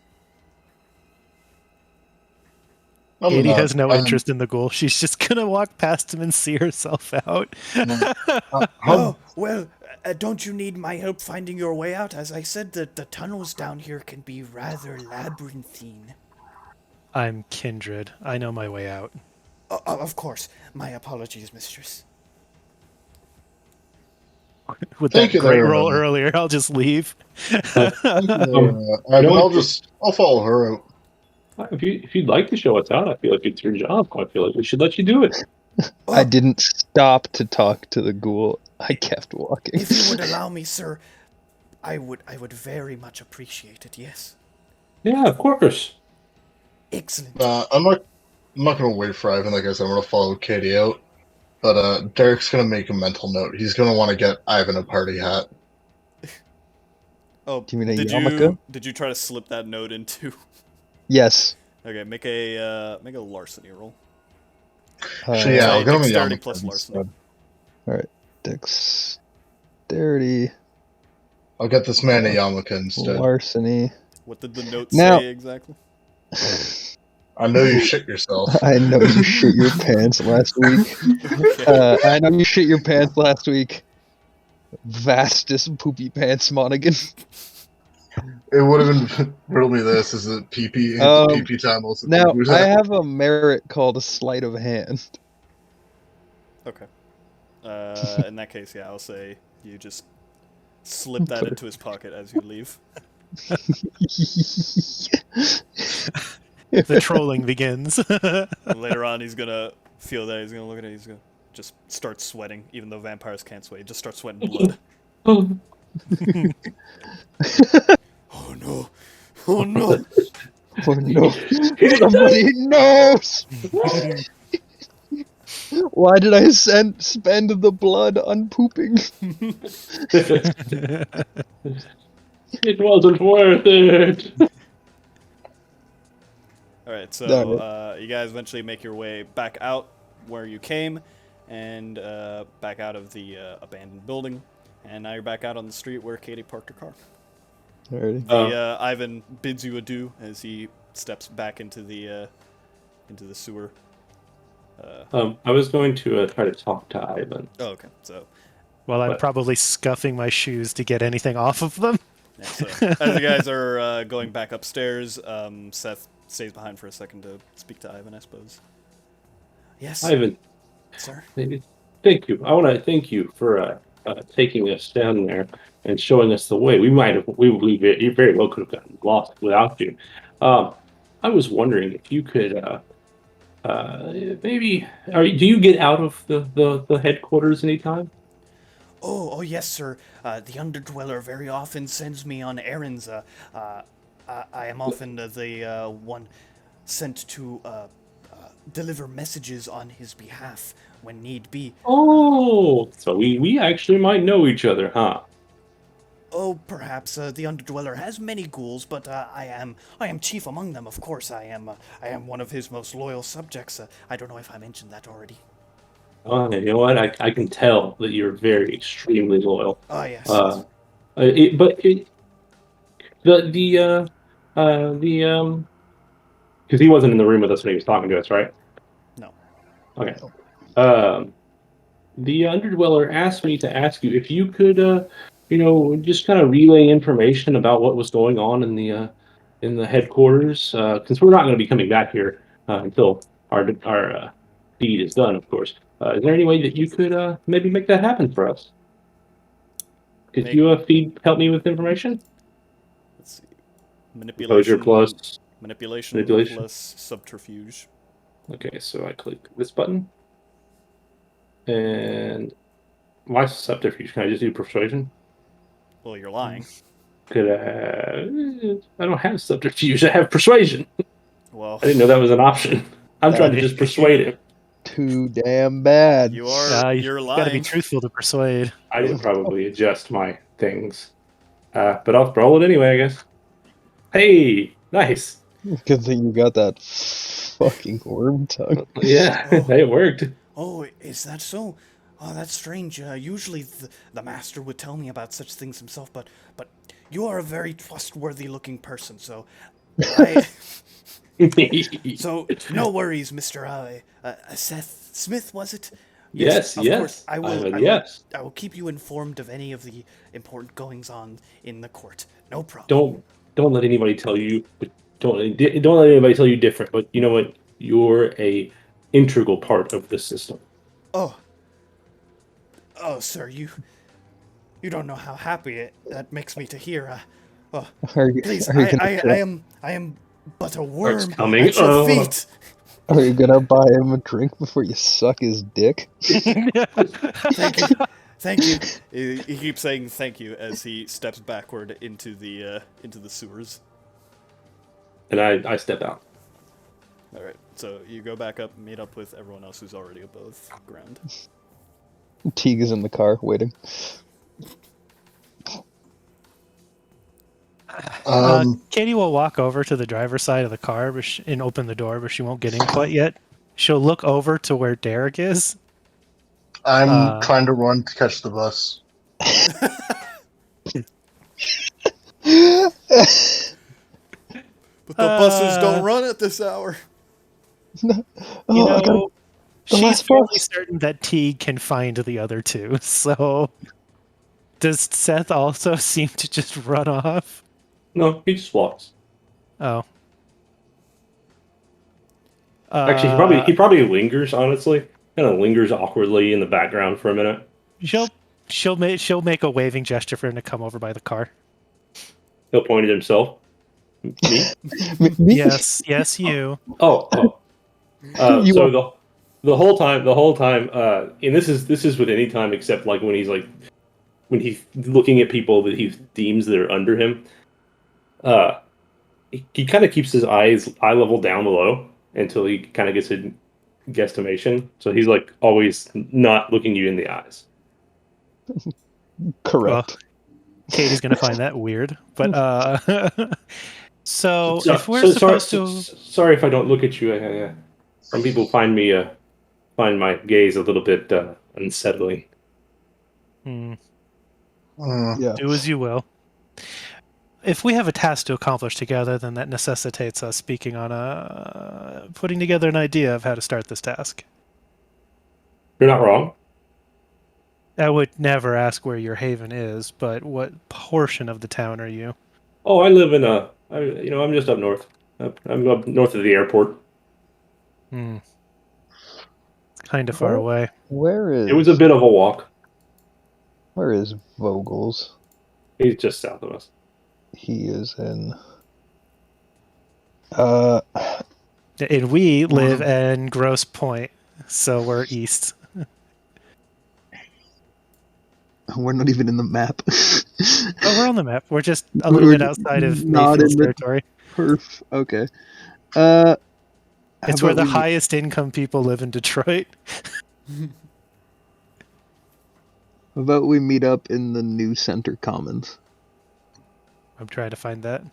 Katie has no interest in the ghoul. She's just gonna walk past him and see herself out. Oh, well, don't you need my help finding your way out? As I said, the tunnels down here can be rather labyrinthine. I'm Kindred. I know my way out. Of course. My apologies, mistress. With Thank that you great there, roll earlier, I'll just leave. I'll follow her out. If you'd like to show us out, I feel like it's your job. I feel like we should let you do it. I didn't stop to talk to the ghoul. I kept walking. If you would allow me, sir, I would very much appreciate it, yes. Yeah, of course. Excellent. I'm not gonna wait for Ivan. Like I said, I'm gonna follow Katie out. But Derek's gonna make a mental note. He's gonna want to get Ivan a party hat. Oh, Do you mean a did yarmulke? did you try to slip that note into? Yes. Okay, make a larceny roll. So yeah, I'll give him a Dexterity yarmulke plus larceny. instead. Alright. Dexterity. I'll get this man a yarmulke instead. Larceny. What did the note Now- say exactly? I know you shit yourself. I know you shit your pants last week. Okay. I know you shit your pants last week. Vastest poopy pants Monaghan. It would have been riddle me this. Is it PP Um, PP time also Now, poo-poo I time? have a merit called a sleight of hand. Okay. In that case, yeah, I'll say you just slip that into his pocket as you leave. The trolling begins. And later on, he's gonna feel that he's gonna look at it. He's gonna just start sweating, even though vampires can't sweat. He just starts sweating blood. Oh no! Oh no! Oh no. Somebody knows! Why did I spend the blood on pooping? It wasn't worth it. All right, so Alright. you guys eventually make your way back out where you came, and back out of the abandoned building, and now you're back out on the street where Katie parked her car. Alrighty. Ivan bids you adieu as he steps back into the sewer. I was going to try to talk to Ivan. Oh, okay. So, Well, I'm But- probably scuffing my shoes to get anything off of them. yeah, so as you guys are going back upstairs, Seth stays behind for a second to speak to Ivan, I suppose. Yes, Ivan, sir. maybe. Thank you. I want to thank you for taking us down there and showing us the way. We very well could have gotten lost without you. I was wondering if you could maybe. Do you get out of the headquarters anytime? Oh, yes, sir. The Underdweller very often sends me on errands. I am often the one sent to deliver messages on his behalf when need be. Oh, so we actually might know each other, huh? Oh, perhaps the Underdweller has many ghouls, but I am chief among them. Of course, I am one of his most loyal subjects. I don't know if I mentioned that already. You know what? I can tell that you're very extremely loyal. Oh, yes. Uh, the because he wasn't in the room with us when he was talking to us, right? No. Okay. The Underdweller asked me to ask you if you could, just kind of relay information about what was going on in the headquarters, since we're not going to be coming back here until our deed is done, of course. Is there any way that you could maybe make that happen for us? Could Make- you help me with information? Let's see. Composure plus. Manipulation Manipulation. plus subterfuge. Okay, so I click this button. And why subterfuge? Can I just do persuasion? Well, you're lying. Could I don't have subterfuge. I have persuasion. Well, I didn't know that was an option. I'm trying to just persuade him. Too damn bad. you are. You You're gotta be lying. truthful to persuade. I didn't probably adjust my things. But I'll roll it anyway, I guess. Hey, nice. Good thing you got that fucking worm tongue. Yeah, Oh. it worked. Oh, is that so? Oh, that's strange. Usually the master would tell me about such things himself, but you are a very trustworthy-looking person, so so no worries, Mr. Seth Smith, was it? Yes, of yes. course. I will. Ivan, I yes. will. I will keep you informed of any of the important goings on in the court. No problem. Don't let anybody tell you. Don't let anybody tell you different. But you know what? You're a integral part of the system. Oh, sir, you don't know how happy that makes me to hear. Are you, Please, are you gonna, I am but a worm coming. at your Oh. feet. are you gonna buy him a drink before you suck his dick? Thank you, thank you. He keeps saying thank you as he steps backward into the sewers. And I step out. All right, so you go back up, meet up with everyone else who's already above ground. Teague is in the car waiting. Katie will walk over to the driver's side of the car and open the door, but she won't get in quite yet. She'll look over to where Derek is. I'm trying to run to catch the bus. But the buses don't run at this hour. You Oh, I know, gotta- the she's last fairly bus. certain that Teague can find the other two, so Does Seth also seem to just run off? No, he just walks. Oh. Actually, he probably lingers. Honestly, kind of lingers awkwardly in the background for a minute. She'll make a waving gesture for him to come over by the car. He'll point at himself. Me? Me? Yes, you. Oh. You So are- the whole time, and this is with any time except like when he's looking at people that he deems that are under him. He kind of keeps his eye level down below until he kind of gets a guesstimation. So he's like always not looking you in the eyes. Correct. Katie's gonna find that weird, but so if we're So supposed to, sorry if I don't look at you. Some people find my gaze a little bit unsettling. Yeah. do as you will. If we have a task to accomplish together, then that necessitates us speaking on putting together an idea of how to start this task. You're not wrong. I would never ask where your haven is, but what portion of the town are you? Oh, I live in I'm just up north. I'm up north of the airport. It's kind of far away. Where is? It was a bit of a walk. Where is Vogel's? He's just south of us. He is in. And we live in Grosse Pointe, so we're east. We're not even in the map. Oh, we're on the map. We're just a little bit outside of not Mayfield's in the territory. Perf. Okay. It's where the highest income people live in Detroit. How about we meet up in the New Center Commons? I'm trying to find that.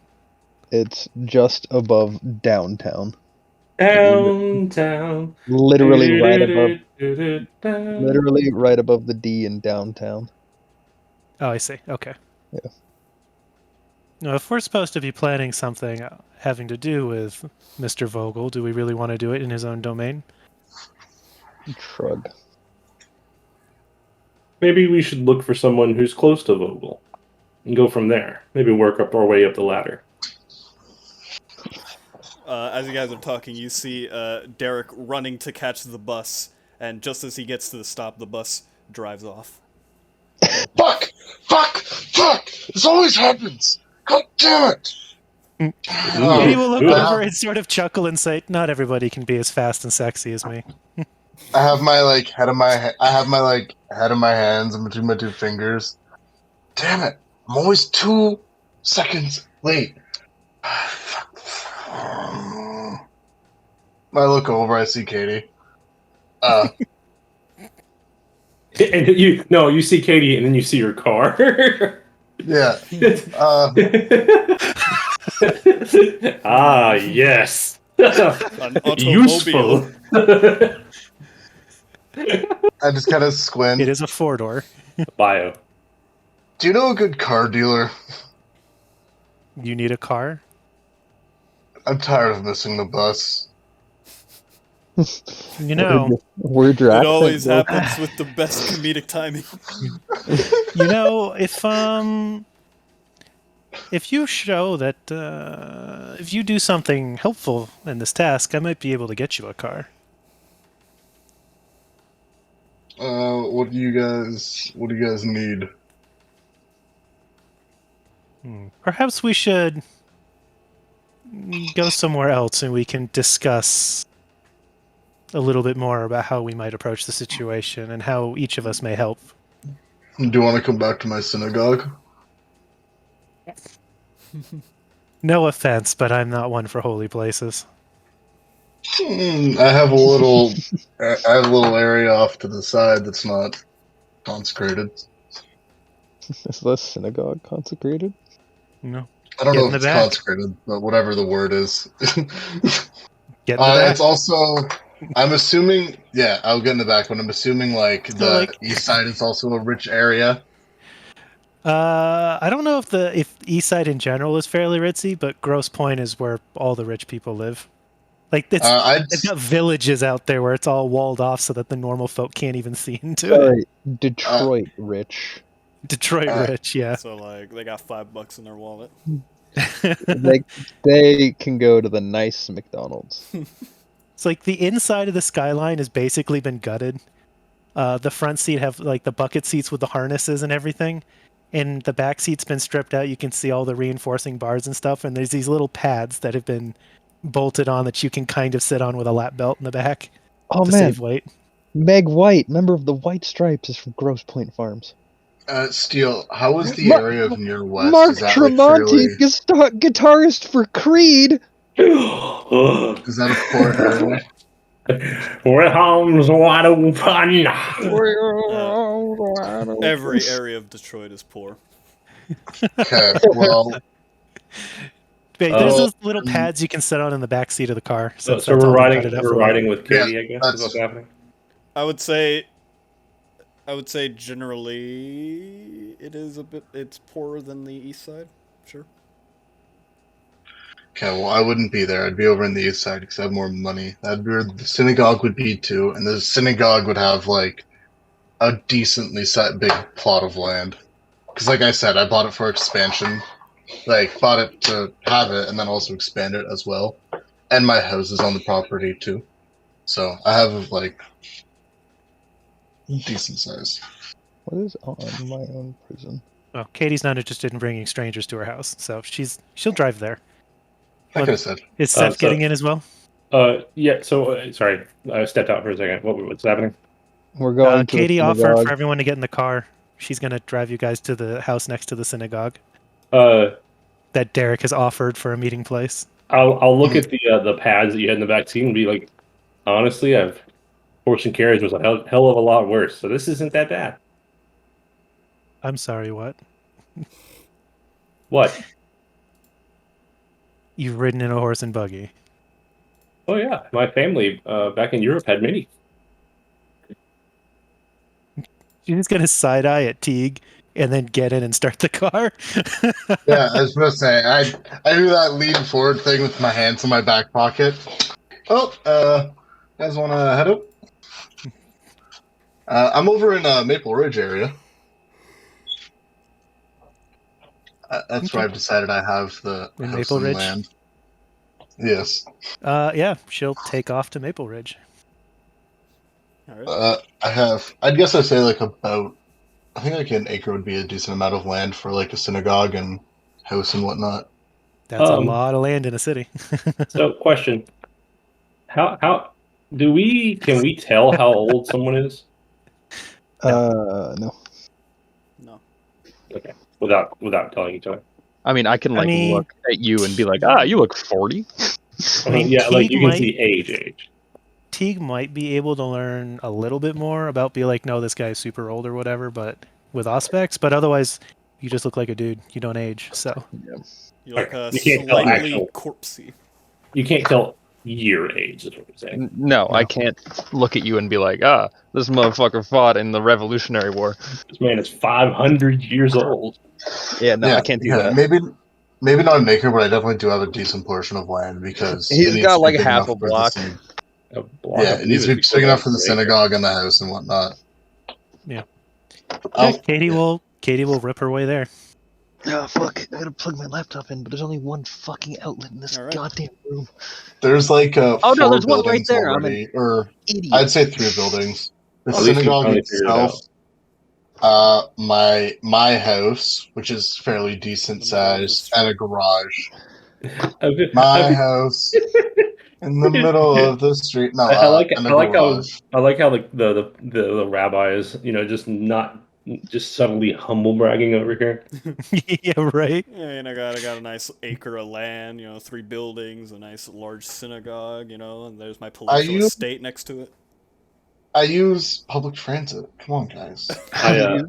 It's just above downtown. Downtown. Literally right above. Literally right above the D in downtown. Oh, I see. Okay. Yeah. Now, if we're supposed to be planning something having to do with Mr. Vogel, do we really want to do it in his own domain? Shrug. Maybe we should look for someone who's close to Vogel and go from there. Maybe work up our way up the ladder. As you guys are talking, you see Derek running to catch the bus, and just as he gets to the stop, the bus drives off. Fuck! This always happens! God damn it! Katie will look Ooh. over and sort of chuckle and say, "Not everybody can be as fast and sexy as me." I have my head of my hands in between my two fingers. Damn it! I'm always 2 seconds late. I look over. I see Katie. And you see Katie, and then you see her car. Yeah. Ah, yes. An automobile. Useful. I just kind of squint. It is a 4-door. Bio. Do you know a good car dealer? You need a car? I'm tired of missing the bus. You know, Where'd your It accent always go? happens with the best comedic timing. if you show that if you do something helpful in this task, I might be able to get you a car. What do you guys need? Perhaps we should go somewhere else and we can discuss a little bit more about how we might approach the situation and how each of us may help. Do you want to come back to my synagogue? No offense, but I'm not one for holy places. I have a little area off to the side that's not consecrated. Is the synagogue consecrated? No. I don't Get know in if the it's back. consecrated, but whatever the word is. Get in the back. It's also, I'm assuming, yeah, I'll get in the back, but I'm assuming the east side is also a rich area. I don't know if East Side in general is fairly ritzy, but Grosse Pointe is where all the rich people live. Like they've got villages out there where it's all walled off so that the normal folk can't even see into it. Sorry, Detroit rich. Detroit rich, yeah. So like they got $5 in their wallet. They can go to the nice McDonald's. It's like the inside of the Skyline has basically been gutted. The front seat have like the bucket seats with the harnesses and everything, and the back seat's been stripped out. You can see all the reinforcing bars and stuff, and there's these little pads that have been bolted on that you can kind of sit on with a lap belt in the back Oh to man, save weight. Meg White, member of the White Stripes, is from Grosse Pointe Farms. Steele, how is the Ma- area of near west? Mark Is that Tremonti, like fairly? guitarist for Creed. Is that a poor area? With arms wide open. Every area of Detroit is poor. Okay, well, But there's Oh. those little pads you can sit on in the back seat of the car. So Since that's we're all been riding. gutted out We're for weight. riding with Katie. Yeah, I guess is that's- what's happening. I would say generally it's poorer than the east side. Sure. okay, well, I wouldn't be there. I'd be over in the east side because I have more money. That'd be where the synagogue would be too, and the synagogue would have like a decently set big plot of land. Because, like I said, I bought it for expansion. Like, bought it to have it and then also expand it as well. And my house is on the property too. So I have like decent size. What is on my own prison? Well, Katie's not interested in bringing strangers to her house, so she'll drive there. I could have said. Is Seth getting in as well? Yeah. So sorry, I stepped out for a second. What's happening? We're going to Katie the offered synagogue. for everyone to get in the car. She's going to drive you guys to the house next to the synagogue that Derek has offered for a meeting place. I'll look at the pads that you had in the back seat and be like, honestly, horse and carriage was a hell of a lot worse. So this isn't that bad. I'm sorry, what? What? You've ridden in a horse and buggy. Oh yeah, my family back in Europe had many. She's just going to side eye at Teague and then get in and start the car. Yeah, I was supposed to say, I do that lean forward thing with my hands in my back pocket. Oh, guys want to head up? I'm over in Maple Ridge area. That's where I've decided I have the In house Maple and Ridge? land. Yes. Yeah, she'll take off to Maple Ridge. All right. I'd guess I'd say like about, I think like an acre would be a decent amount of land for like a synagogue and house and whatnot. That's a lot of land in a city. So question: How can we tell how old someone is? No. No. Okay, without telling each other. I mean, I can I mean- look at you and be like, you look 40. I mean, yeah, like Teague you can might- see age. Teague might be able to learn a little bit more about be like, no, this guy's super old or whatever, but with Auspex, but otherwise you just look like a dude. You don't age, so You look You can't tell slightly actual- corpsey. You can't tell year age. Is what I'm saying. No, I can't look at you and be like, this motherfucker fought in the Revolutionary War. This man is 500 years old. Yeah, no, I can't do that. Maybe not an acre, but I definitely do have a decent portion of land because He's it needs got, to be like, big half enough a for the block. A block, I Yeah, it believe, needs to is be big enough for the equivalent to an acre. synagogue and the house and whatnot. Yeah. Um, Katie will rip her way there. Oh, fuck. I gotta plug my laptop in, but there's only one fucking outlet in this All right. goddamn room. There's like no, 4 there's one right buildings there. I'm already, or Idiot. I'd say 3 buildings. The At least you synagogue finally figured it itself, my house, which is fairly decent The middle of the size, street. and a garage. I've been- My I've been- house in the middle of the street. No, I like and a how garage. the rabbi is just subtly humble bragging over here. Yeah, right. Yeah, I got a nice acre of land, 3 buildings, a nice large synagogue, and there's my palatial you- estate next to it. I use public transit. Come on, guys. I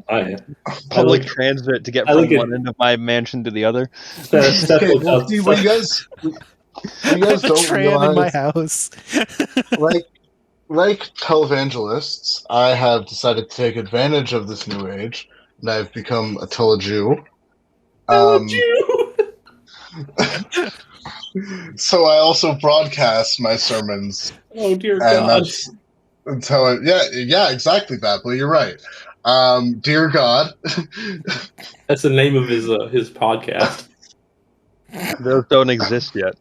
Public like- transit to get I from like it. one end of my mansion to the other. Steph Okay, looks well, up- see, what you guys I have a don't tram in my realize, house. like televangelists, I have decided to take advantage of this new age, and I've become a telejew. So I also broadcast my sermons, Oh dear and God! that's how yeah, exactly, Bapley, you're right. Dear God. That's the name of his podcast. Those don't exist yet.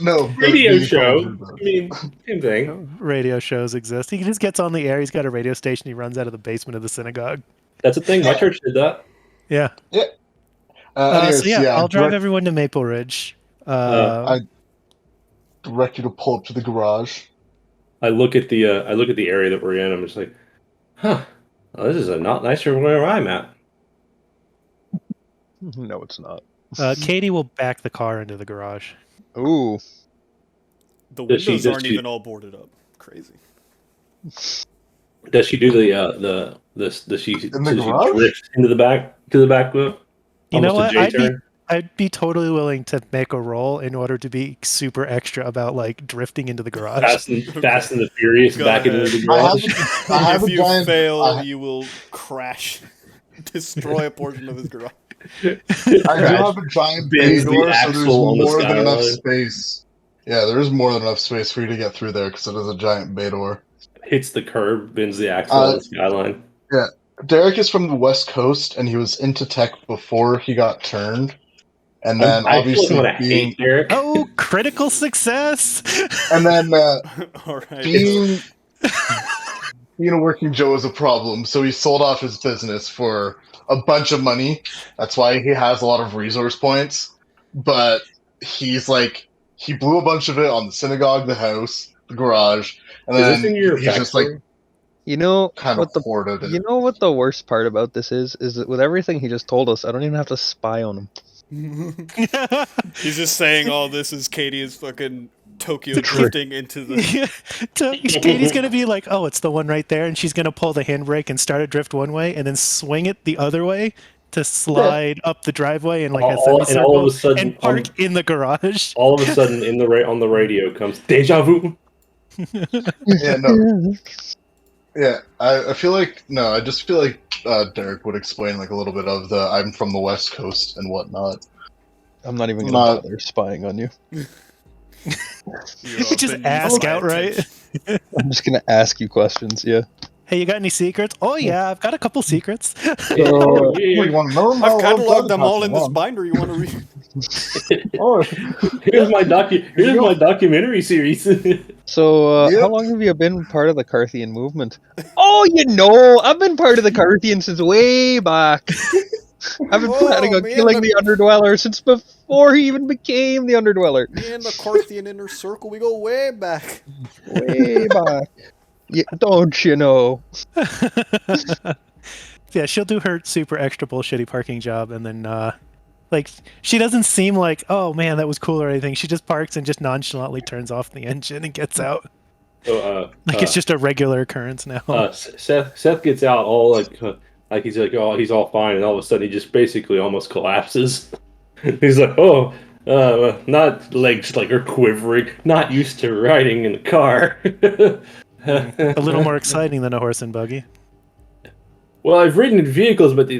No, but Radio being show. told I mean, same thing. Radio shows exist. He just gets on the air. He's got a radio station. He runs out of the basement of the synagogue. That's a thing. My church did that. Yeah. anyways, So yeah, I'll drive direct, everyone to Maple Ridge. I direct you to pull up to the garage. I look at the area that we're in. I'm just like, huh. Well, this is a lot nicer than where I'm at. No, it's not. Katie will back the car into the garage. Ooh. The Does she- windows does aren't she- even all boarded up. Crazy. Does she do does she garage? drift into the back wheel? You know Almost a what? J-turn? I'd be totally willing to make a roll in order to be super extra about like drifting into the garage. Fast and the Furious Go back into ahead. the I have, garage. I have If a you giant. fail, I, you will crash, destroy a portion of his garage. I do have a giant bay Bends the door, so axle there's on the more than enough skyline. space. Yeah, there's more than enough space for you to get through there because it is a giant bay door. Hits the curb, bends the axle on the skyline. Derek is from the West Coast, and he was into tech before he got turned. And then I feel like I'm obviously gonna hate Derek. Oh, critical success! and then All right. being being a working Joe is a problem, so he sold off his business for a bunch of money. That's why he has a lot of resource points. But he's like, he blew a bunch of it on the synagogue, the house, the garage, and Is then this in your he's just like backstory? You know kind what of the hoarded it. you know what the worst part about this is that with everything he just told us, I don't even have to spy on him. He's just saying all this is Katie is fucking Tokyo The trick. drifting into the. Katie's gonna be like, "Oh, it's the one right there," and she's gonna pull the handbrake and start it drift one way, and then swing it the other way to slide up the driveway in like a All semicircle of a sudden, and park in the garage. all of a sudden, on the radio comes deja vu. Yeah, no. Yeah, I feel like no. I just feel like Derek would explain like a little bit of the I'm from the West Coast and whatnot. I'm not even gonna Not- bother spying on you. You're up Just and ask you outright. attention. I'm just gonna ask you questions. Yeah. Hey, you got any secrets? Oh yeah, I've got a couple secrets. So, You want to know them? I've I'll cataloged them pass all in this on. binder. You want to read? Oh, Here's my documentary series. so Yep. how long have you been part of the Carthian movement? Oh, you know, I've been part of the Carthian since way back. I've been planning on me killing and the Underdweller since before he even became the Underdweller. Me and the Carthian inner circle, we go way back. Way back. Yeah, don't you know? Yeah, she'll do her super extra bullshitty parking job, and then like she doesn't seem like, oh man, that was cool or anything. She just parks and just nonchalantly turns off the engine and gets out. So, Like it's just a regular occurrence now. Seth gets out all like he's like, oh, he's all fine, and all of a sudden he just basically almost collapses. He's like, oh, not legs like are quivering, not used to riding in a car. A little more exciting than a horse and buggy. Well, I've ridden in vehicles, but they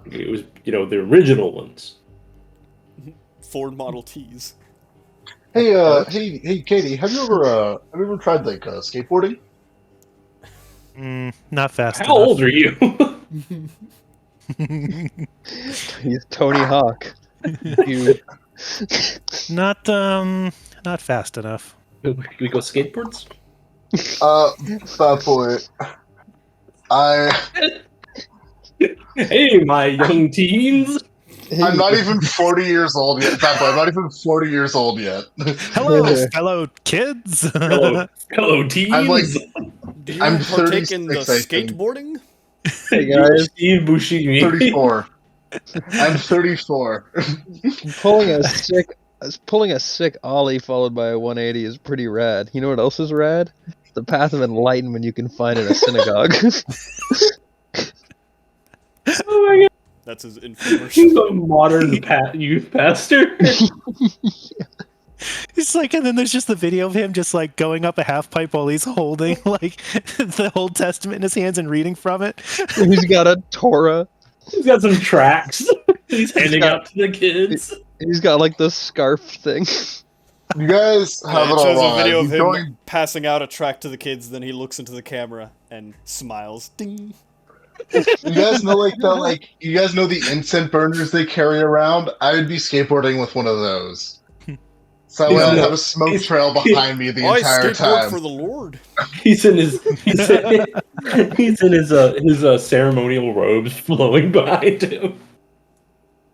it was, you know, the original ones. Ford Model Ts. hey, hey, Katie, have you ever tried like skateboarding? Not fast How enough. old are you? He's Tony Hawk. You, Not fast enough. We go skateboards? Fat boy. Hey, my young teens. I'm not even 40 years old yet. Fat boy, I'm not even 40 years old yet. Hello, fellow kids. Hello, teens. I'm like, Do you I'm partake in the 36, I think. skateboarding? Hey guys, Steve Buscemi. 34. I'm 34. pulling a sick ollie followed by a 180 is pretty rad. You know what else is rad? The path of enlightenment you can find in a synagogue. Oh my god. That's his He's infomercial. a modern youth pastor. It's like, and then there's just the video of him just like going up a half pipe while he's holding like the Old Testament in his hands and reading from it. He's got a Torah. He's got some tracks. He's handing out to the kids. He's got like the scarf thing. You guys have It it all shows a wrong. video of He's him going- passing out a track to the kids. Then he looks into the camera and smiles. Ding. You guys know you guys know the incense burners they carry around? I would be skateboarding with one of those. So I would have a smoke trail behind me the I entire skateboard time. for the Lord. He's in his he's in his ceremonial robes flowing behind him.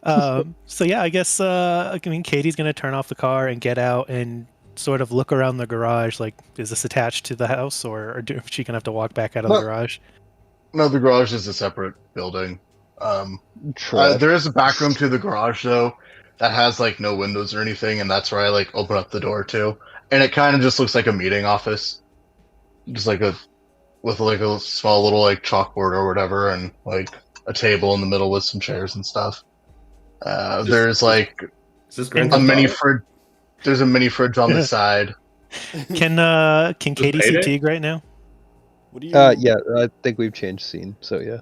So yeah, I guess Katie's gonna turn off the car and get out and sort of look around the garage. Like, is this attached to the house, or is she gonna have to walk back out of the garage? No, the garage is a separate building. Trash. There is a back room to the garage though that has like no windows or anything, and that's where I like open up the door to. And it kind of just looks like a meeting office, just like with like a small little like chalkboard or whatever, and like a table in the middle with some chairs and stuff. There's like Is this Grand a Theft mini Auto? fridge. There's a mini fridge on the side. Can Katie see payday? Teague right now? What do you? Yeah, I think we've changed scene, so yeah.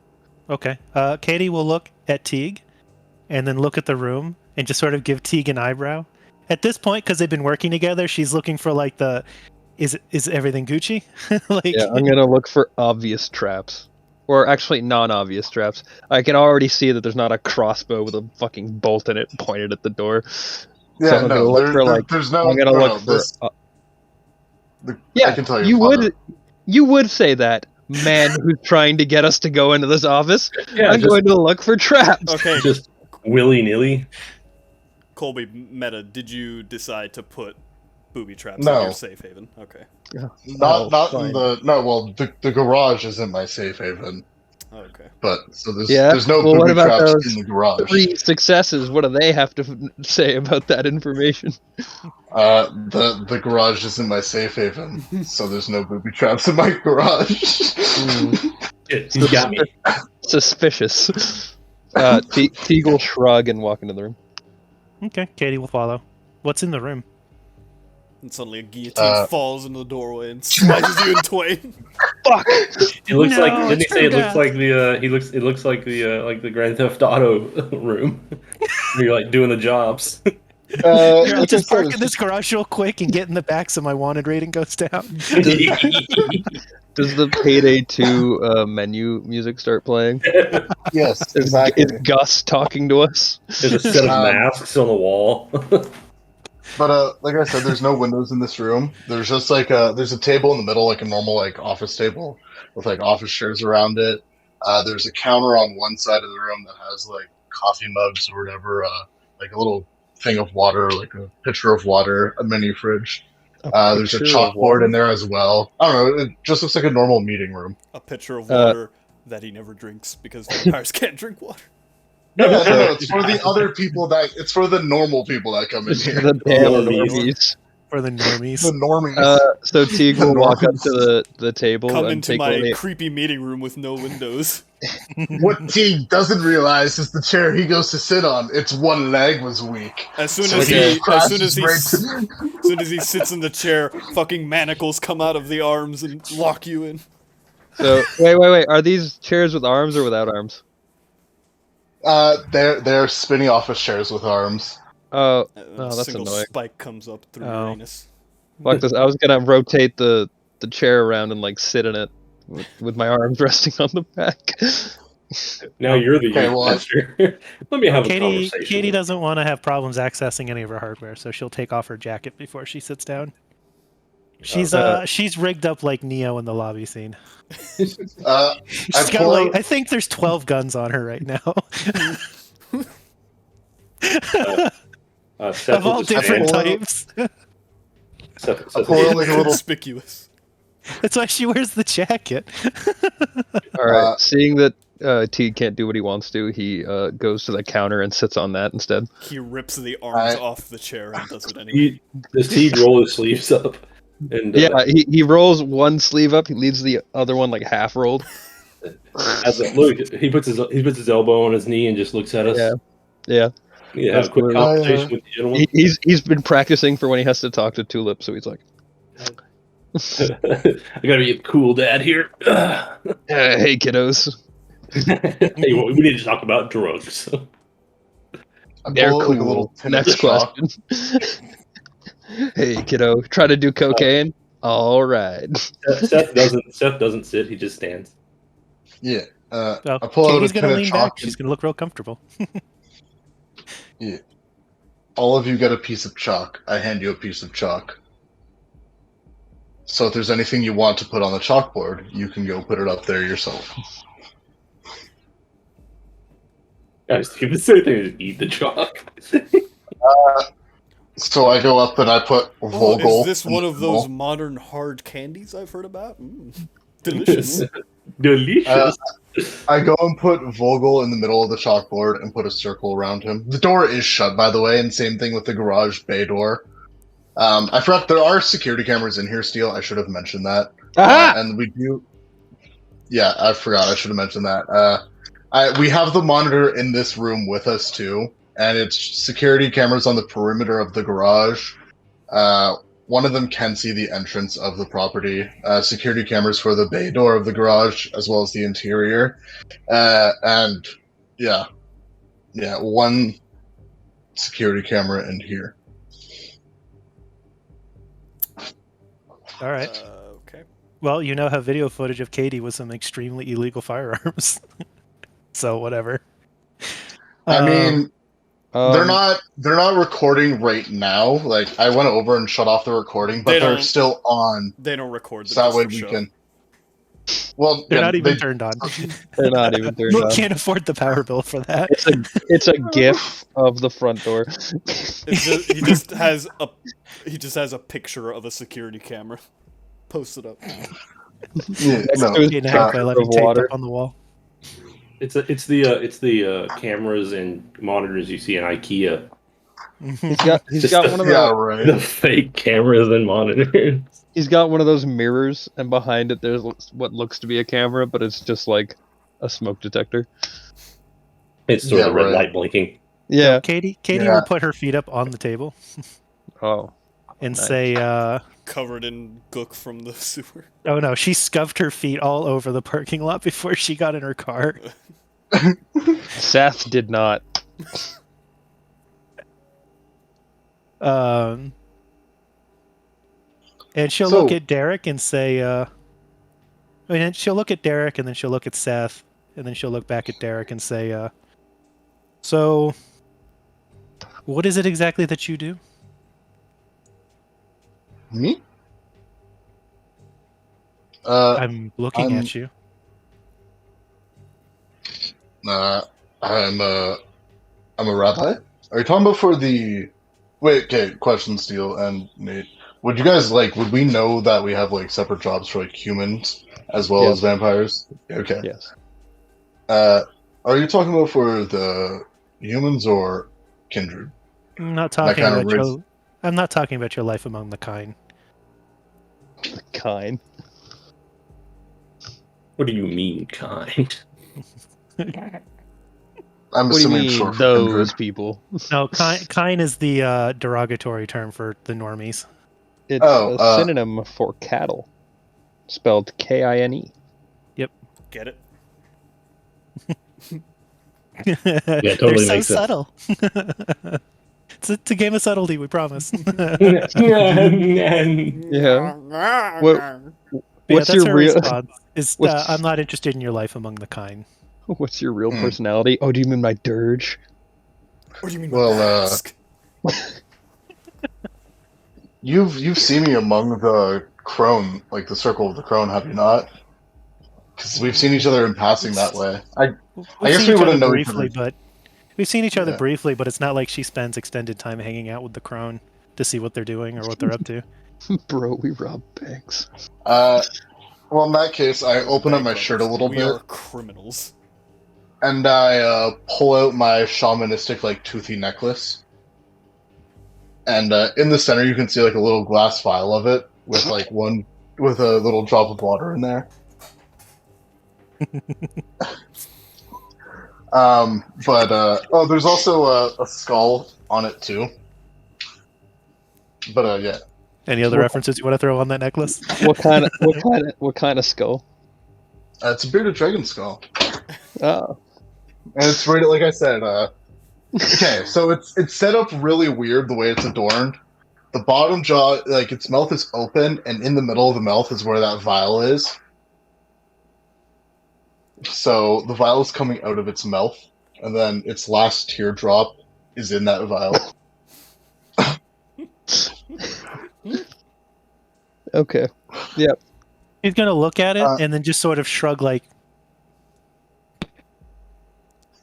Okay. Katie will look at Teague, and then look at the room, and just sort of give Teague an eyebrow. At this point, because they've been working together, she's looking for like is everything Gucci? Like, Yeah, I'm gonna look for obvious traps. Or actually non-obvious traps. I can already see that there's not a crossbow with a fucking bolt in it pointed at the door. Yeah, I'm gonna look for, like, there's no. I'm gonna no, look no, for. I Yeah, can tell you father. would say that, man who's trying to get us to go into this office. Yeah, I'm just, going to look for traps. Okay, just willy-nilly. Colby Meta, did you decide to put booby traps No. in your safe haven? Okay. Not fine. in the no. Well, the garage isn't my safe haven, Okay. but so there's Yeah, there's no well, what booby about traps those in the garage. 3 successes. What do they have to say about that information? The garage isn't my safe haven, so there's no booby traps in my garage. Shit, he's got me. Suspicious. Teague will shrug and walk into the room. okay, Katie will follow. What's in the room? And suddenly a guillotine falls into the doorway and slices you in twain. Fuck! It looks No, like. Didn't he it's say it too looks bad. like the? It looks like the Grand Theft Auto room. Where you're like doing the jobs. Here, I'll like I just said, park it's in this garage real quick and get in the back so my wanted rating goes down. Does the Payday 2 menu music start playing? yes, Is exactly. Gus talking to us? There's a set of masks on the wall. But like I said, there's no windows in this room. There's just like there's a table in the middle, like a normal like office table with like office chairs around it. There's a counter on one side of the room that has like coffee mugs or whatever, like a little thing of water, like a pitcher of water, a mini fridge. There's a pitcher of chalkboard water? in there as well. I don't know. It just looks like a normal meeting room. A pitcher of water that he never drinks because vampires can't drink water. No, it's for the other people it's for the normal people that come in It's here. the damn normies. normies. For the normies. The normies. So Teague will walk up to the table Come and into take one of my the... creepy meeting room with no windows. What Teague doesn't realize is the chair he goes to sit on, its one leg was weak. As soon So as he he, as crashes soon right as soon as he sits in the chair, fucking manacles come out of the arms and lock you in. So wait. Are these chairs with arms or without arms? They're spinning office chairs with arms. Oh, A that's single annoying. spike comes up through Oh. your anus. Fuck this. I was gonna rotate the chair around and like sit in it with my arms resting on the back. Now you're the Okay, youth well, master. Let me have a Katie conversation. doesn't want to have problems accessing any of her hardware, so she'll take off her jacket before she sits down. She's rigged up like Neo in the lobby scene. She's I got pull like out- I think there's 12 guns on her right now. Seth Of will all just different stand- types. Seth I pull out like a little. Conspicuous. That's why she wears the jacket. All right. Seeing that Teague can't do what he wants to, he goes to the counter and sits on that instead. He rips the arms I- off the chair and does it anyway. Does Teague roll his sleeves up? And Yeah, he rolls one sleeve up. He leaves the other one like half rolled. look, he puts his elbow on his knee and just looks at us. Yeah. Yeah, have a quick Absolutely. conversation with the gentleman. He's been practicing for when he has to talk to Tulip, so he's like, I gotta be a cool dad here. "Hey kiddos, Hey, we need to talk about drugs. I they're pull out, cool." like a little tin of Next chalk. question. Hey, kiddo, try to do cocaine? All right. Seth doesn't sit. He just stands. Yeah. Well, I pull out Katie's a gonna tin of lean chalk. back. She's gonna look real comfortable. Yeah. All of you get a piece of chalk. I hand you a piece of chalk. So if there's anything you want to put on the chalkboard, you can go put it up there yourself. Guys, you the same thing as eat the chalk. So I go up and I put Oh, Vogel. is this in one the of those middle. modern hard candies I've heard about? Delicious. Delicious. I go and put Vogel in the middle of the chalkboard and put a circle around him. The door is shut, by the way, and same thing with the garage bay door. I forgot there are security cameras in here, Steel. I should have mentioned that. Aha! And we do. Yeah, I forgot. I should have mentioned that. We have the monitor in this room with us too, and it's security cameras on the perimeter of the garage. One of them can see the entrance of the property. Security cameras for the bay door of the garage as well as the interior. And yeah, one security camera in here. All right. Okay. Well, you now have video footage of Katie with some extremely illegal firearms. So whatever. I mean, Um, they're not recording right now. Like I went over and shut off the recording, but They they're don't- still on. They don't record them So that just way for we show. can. Well, they're yeah, not even they- turned on. they're not even turned We on. can't afford the power bill for that. It's a GIF of the front door. He just has a picture of a security camera posted up. Yeah, no, Eight and a half by 11 of taped water. up on the wall. It's the cameras and monitors you see in IKEA. He's Just got the- one of yeah, the right. The fake cameras and monitors. he's got one of those mirrors, and behind it there's what looks to be a camera, but it's just like a smoke detector. It's sort of Yeah, the red right. light blinking. Yeah. No, Katie Yeah. will put her feet up on the table Oh. and Nice. say, Covered in gook from the sewer. oh no, she scuffed her feet all over the parking lot before she got in her car. Seth did not. And she'll So- look at Derek and say, she'll look at Derek and then she'll look at Seth and then she'll look back at Derek and say, so what is it exactly that you do? Me? I'm looking at you. I'm a rabbi. Are you talking about for the? Wait, okay. Question, Steel and Nate. Would you guys would we know that we have separate jobs for humans as well Yes. as vampires? Okay. Yes. Are you talking about for the humans or kindred? I'm not That talking kind of about race- your. I'm not talking about your life among the kind. Kind. What do you mean, kind? I'm What do you assuming mean, short for those kindred. people? No, kind is the derogatory term for the normies. It's Oh, a synonym for cattle, spelled Kine. Get it? They're totally so makes sense. subtle. It's a game of subtlety, we promise. Yeah. What, Yeah, what's that's your her real? response. Is what's- I'm not interested in your life among the kind. What's your real Hmm. personality? Oh, do you mean my dirge? What do you mean? Well, mask? You've seen me among the crone, the circle of the crone, have you not? Because we've seen each other in passing that way. I We've guess seen we each wouldn't other know each briefly, other. but we've seen each other Yeah. briefly, but it's not like she spends extended time hanging out with the crone to see what they're doing or what they're up to. Bro, we rob banks. Well, in that case, I open up Bank my shirt a robbers. little We bit, are criminals. and I pull out my shamanistic toothy necklace. And in the center, you can see a little glass vial of it with one with a little drop of water in there. But there's also a skull on it too. But yeah, Any other What- references you want to throw on that necklace? What kind of skull? it's a bearded dragon skull, Oh, and it's rated like I said. Okay, so it's set up really weird the way it's adorned. the bottom jaw, like its mouth is open, and in the middle of the mouth is where that vial is. So the vial is coming out of its mouth, and then its last teardrop is in that vial. Okay. Yep. He's gonna look at it Uh, and then just sort of shrug, like,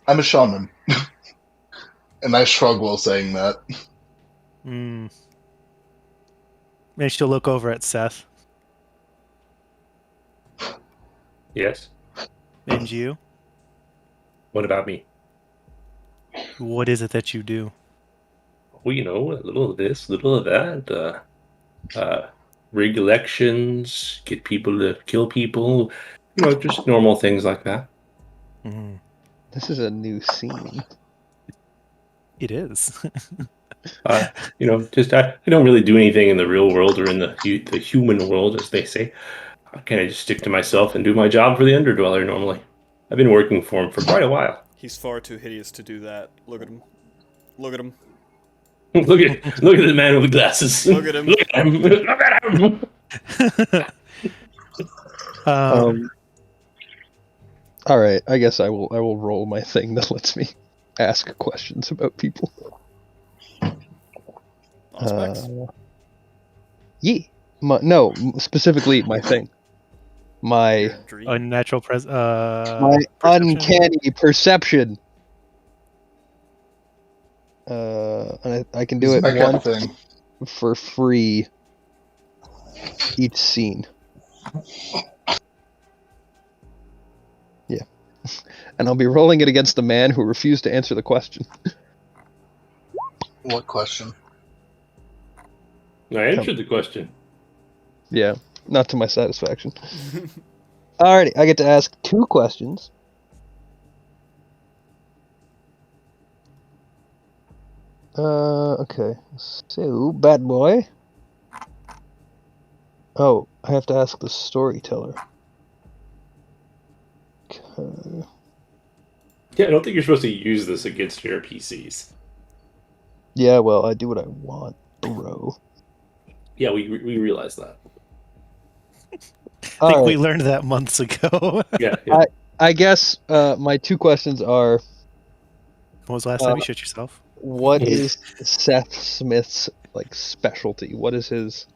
I'm a shaman. And I shrug while saying that. hmm. Maybe she'll look over at Seth. Yes. And you? What about me? What is it that you do? Well, you know, a little of this, a little of that. Rig elections, get people to kill people. You know, just normal things like that. Hmm. This is a new scene. It is. You know, just I don't really do anything in the real world or in the human world, as they say. I kind of just stick to myself and do my job for the Underdweller normally. I've been working for him for quite a while. He's far too hideous to do that. Look at him. Look at him. look at the man with the glasses. Look at him. Look at him. Look at him. All right. I guess I will roll my thing that lets me ask questions about people. On specs. Yeah. No, specifically my thing. My Your dream. Unnatural my perception? uncanny perception. And I can do His it mech once thing. for free each scene. Yeah. And I'll be rolling it against the man who refused to answer the question. What question? I answered the question. Yeah, not to my satisfaction. Alrighty, I get to ask 2 questions. Okay. So, bad boy. Oh, I have to ask the storyteller. Okay. Yeah, I don't think you're supposed to use this against your PCs. Yeah, well, I do what I want, bro. Yeah, we realize that. I think we Alright, learned that months ago. Yeah. I guess my 2 questions are, When was the last time you shit yourself? what is Seth Smith's, like, specialty? What is his...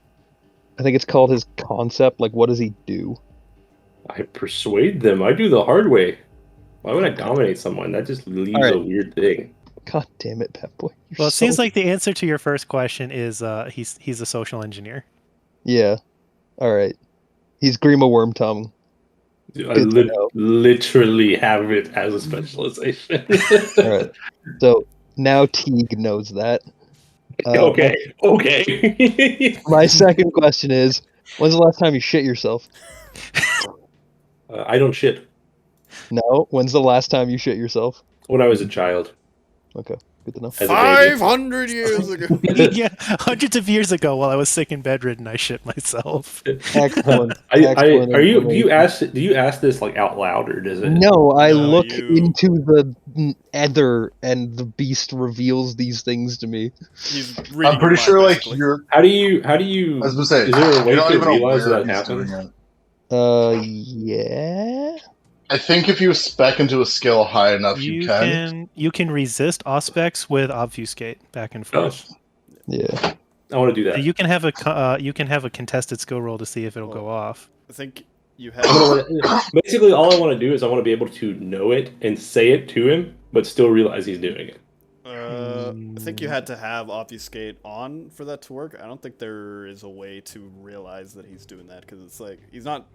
I think it's called his concept. Like, what does he do? I persuade them. I do the hard way. Why would I dominate someone? That just leaves Alright. a weird thing. God damn it, Pep Boy. You're Well, it so- seems like the answer to your first question is he's a social engineer. Yeah. Alright. He's Grima Wormtongue. I Good to know. literally have it as a specialization. Alright. So, now Teague knows that. Okay. Okay. My second question is, when's the last time you shit yourself? I don't shit. No. When's the last time you shit yourself? When I was a child. Okay. Good to know. As a baby. 500 years ago. Yeah, hundreds of years ago, while I was sick and bedridden, I shit myself. Excellent. Do you information. ask this like out loud, or does it? No, I No, look you- into the ether and the beast reveals these things to me. He's reading I'm pretty your sure, mind, like, basically. you're. How do you I was gonna say, is there a way you're not to even realize aware that he's happens? doing it. Yeah. I think if you spec into a skill high enough, you can. You can resist auspex with obfuscate back and Oh, forth. Yeah. I want to do So that. you can have a contested skill roll to see if it'll go off. I think you I'm have. gonna basically, all I want to do is I want to be able to know it and say it to him, but still realize he's doing it. I think you had to have obfuscate on for that to work. I don't think there is a way to realize that he's doing that because it's like he's not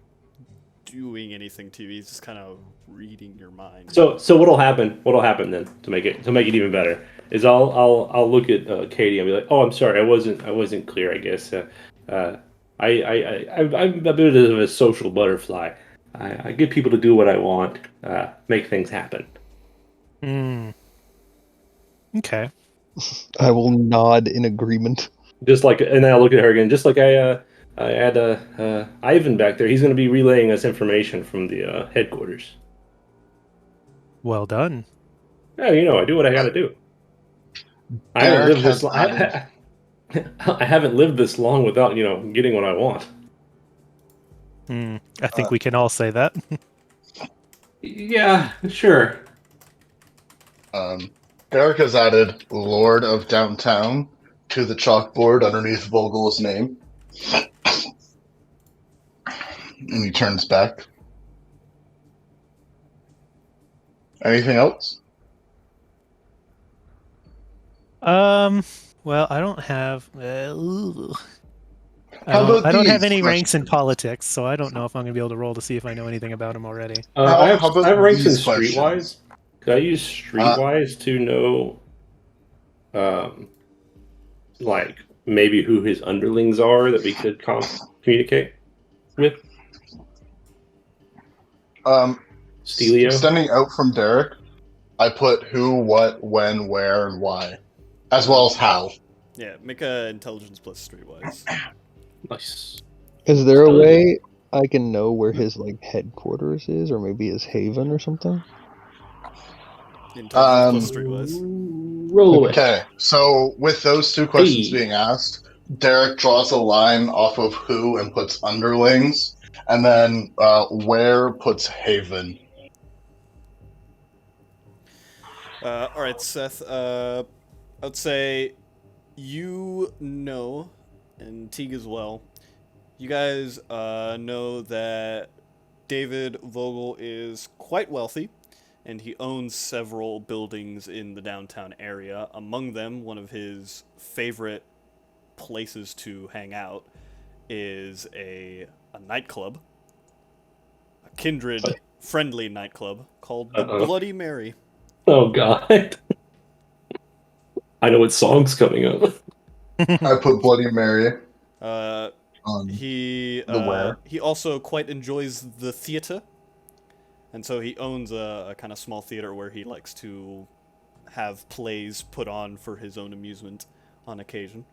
doing anything to you. He's just kind of reading your mind. So what'll happen? What'll happen then to make it even better is I'll look at Katie and be like, oh, I'm sorry, I wasn't clear. I guess I'm a bit of a social butterfly. I get people to do what I want, make things happen. Hmm. Okay. I will nod in agreement. Just like, and then I'll look at her again, just like I had Ivan back there. He's going to be relaying us information from the headquarters. Well done. Yeah, you know, I do what I got to do. I haven't Derek lived this has added- life. I haven't lived this long without, getting what I want. I think we can all say that. Yeah, sure. Derek has added Lord of Downtown to the chalkboard underneath Vogel's name. And he turns back. Anything else? Well, I don't have. How about I don't have these any ranks in questions? politics, so I don't know if I'm gonna be able to roll to see if I know anything about him already. I have How about I have ranks in these questions? Streetwise. Could I use Streetwise to know, like maybe who his underlings are that we could communicate with? Stelio. Extending out from Derek, I put who, what, when, where, and why, as well as how. Yeah, make a intelligence plus streetwise. Nice. Is there a Still- way I can know where his like headquarters is, or maybe his haven or something? Intelligence plus streetwise. Roll away. Okay, so with those two questions Hey. being asked, Derek draws a line off of who and puts underlings, and then where puts haven. All right, Seth. I would say you know, and Teague as well. You guys know that David Vogel is quite wealthy, and he owns several buildings in the downtown area. Among them, one of his favorite places to hang out is a nightclub, a kindred-friendly nightclub called the Uh-oh. Bloody Mary. Oh God. I know what song's coming up. I put Bloody Mary Uh, on he the where. he also quite enjoys the theater, and so he owns a kind of small theater where he likes to have plays put on for his own amusement on occasion.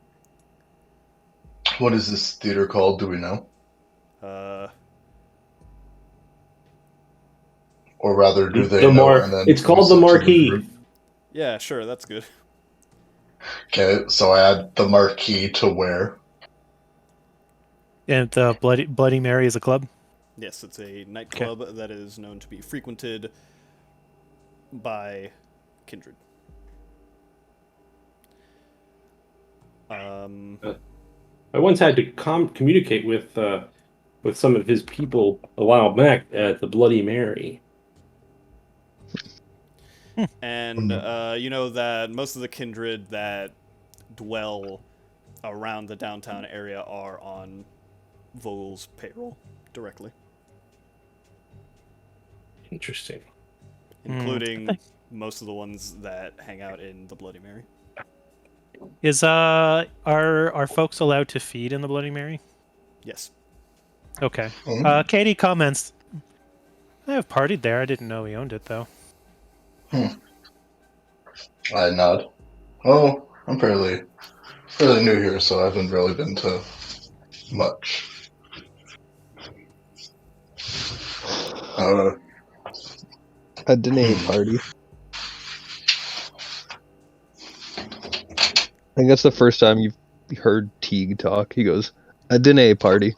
What is this theater called? Do we know? Uh, Or rather, do they The know? And then It's called use the it to Marquee. group? yeah, sure, that's good. Okay, so I add the marquee to where. And the Bloody Mary is a club. Yes, it's a nightclub that is known to be frequented by kindred. I once had to communicate with some of his people a while back at the Bloody Mary. And you know that most of the kindred that dwell around the downtown area are on Vogel's payroll directly, Interesting. including most of the ones that hang out in the Bloody Mary. Is are folks allowed to feed in the Bloody Mary? Yes. Okay. Mhm. Katie comments. I have partied there. I didn't know he owned it though. I nod. Oh, I'm fairly new here, so I haven't really been to much. A dinner party. I think that's the first time you've heard Teague talk. He goes, a dinner party.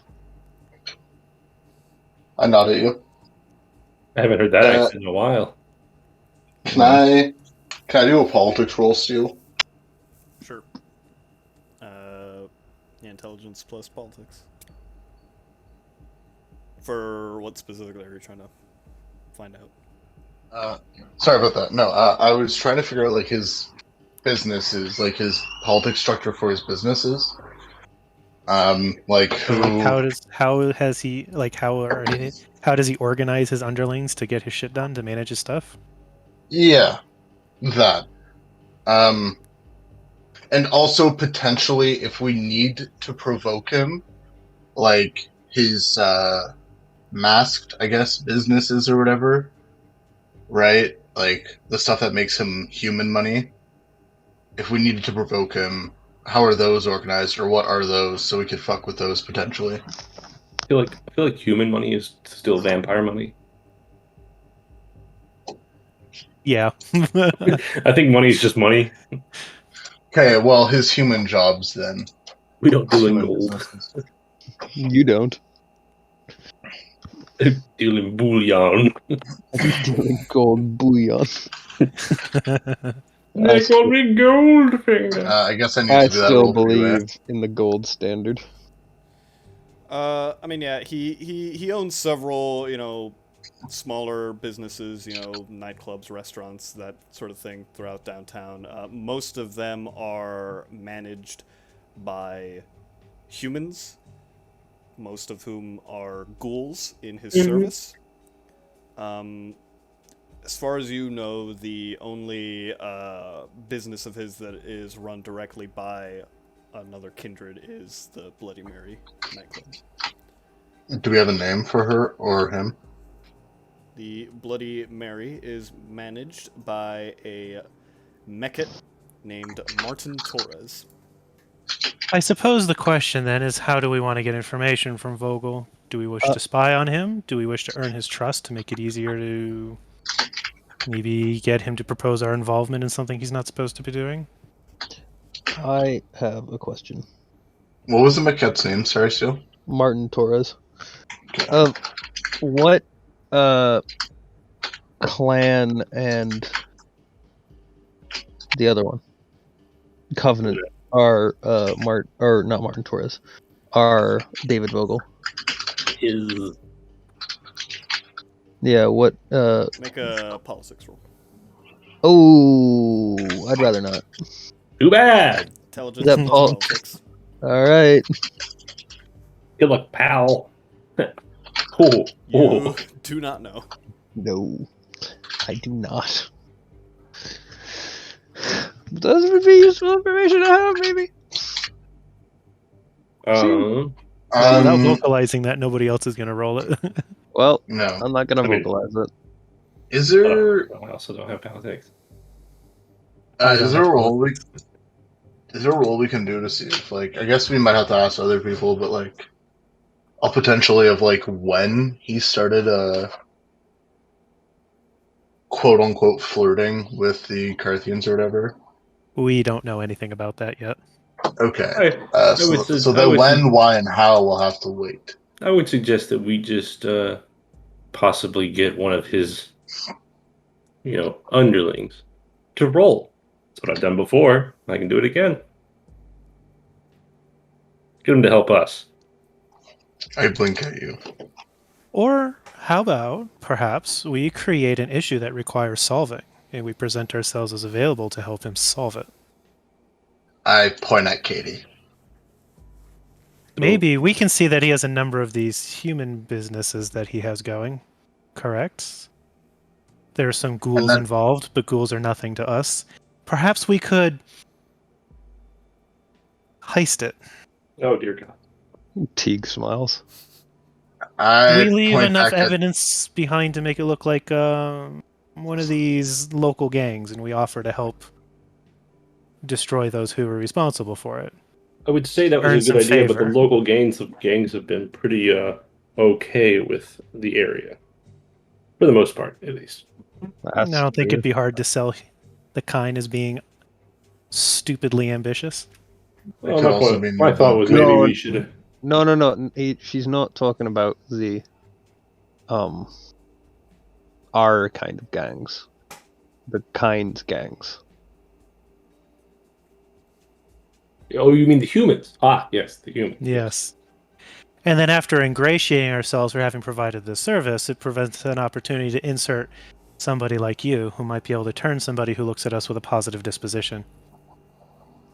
I nod at you. I haven't heard that accent in a while. Can I do a politics roll, Steele? Sure. Intelligence plus politics. For what specifically are you trying to find out? Sorry about that. No, I was trying to figure out like his businesses, like his politics structure for his businesses. Like who? How does he how does he organize his underlings to get his shit done to manage his stuff? Yeah, that. And also potentially if we need to provoke him, like his masked, I guess, businesses or whatever, right? Like the stuff that makes him human money. If we needed to provoke him, how are those organized, or what are those, so we could fuck with those potentially? I feel like human money is still vampire money. Yeah. I think money is just money. Okay, well, his human jobs then. We don't deal in Human gold. businesses. You don't. Deal in bullion. Doing gold bullion. They call me Goldfinger. I guess I need I to do that still roll for you, eh? believe in the gold standard. I mean, yeah, he owns several, smaller businesses, nightclubs, restaurants, that sort of thing throughout downtown. Most of them are managed by humans, most of whom are ghouls in his service. As far as you know, the only business of his that is run directly by another kindred is the Bloody Mary nightclub. Do we have a name for her or him? The Bloody Mary is managed by a Mekket named Martin Torres. I suppose the question then is, how do we want to get information from Vogel? Do we wish to spy on him? Do we wish to earn his trust to make it easier to maybe get him to propose our involvement in something he's not supposed to be doing? I have a question. What was the Maquette's name? Sorry, Stu. Martin Torres. What clan and the other one, Covenant, are not Martin Torres, are David Vogel? Is Yeah. What? Make a politics roll. Oh, I'd rather not. too bad. Intelligence That plus Paul- politics. All right. Good luck, pal. Oh, You do not know. No, I do not. Those would be useful information to have, maybe. Without vocalizing that, nobody else is going to roll it. Well, No. I'm not gonna I mean- vocalize it. Is there I also don't have politics. is there a role we can do to see if, like, I guess we might have to ask other people, but like a potentially of like when he started quote unquote flirting with the Carthians or whatever. We don't know anything about that yet. Okay. I So would su- so I the would when, su- why, and how we'll have to wait. I would suggest that we just possibly get one of his, underlings to roll. That's what I've done before. I can do it again. Get him to help us. I blink at you. Or how about, perhaps, we create an issue that requires solving, and we present ourselves as available to help him solve it. I point at Katie. Maybe we can see that he has a number of these human businesses that he has going, correct? There are some ghouls then- involved, but ghouls are nothing to us. Perhaps we could heist it. Oh dear God. Teague smiles. I We leave point enough back at- evidence behind to make it look like one of these local gangs, and we offer to help destroy those who were responsible for it. I would say that Earn was a good some idea, but the favor. local gangs have been pretty okay with the area, for the most part, at least. I don't think it'd be hard to sell the kind as being stupidly ambitious. Well, could my, also point, be my thought was No, maybe we should. No. She's not talking about the our kind of gangs, the kind gangs. Oh, you mean the humans? Ah, yes, the humans. Yes. And then after ingratiating ourselves for having provided this service, it prevents an opportunity to insert somebody like you who might be able to turn somebody who looks at us with a positive disposition.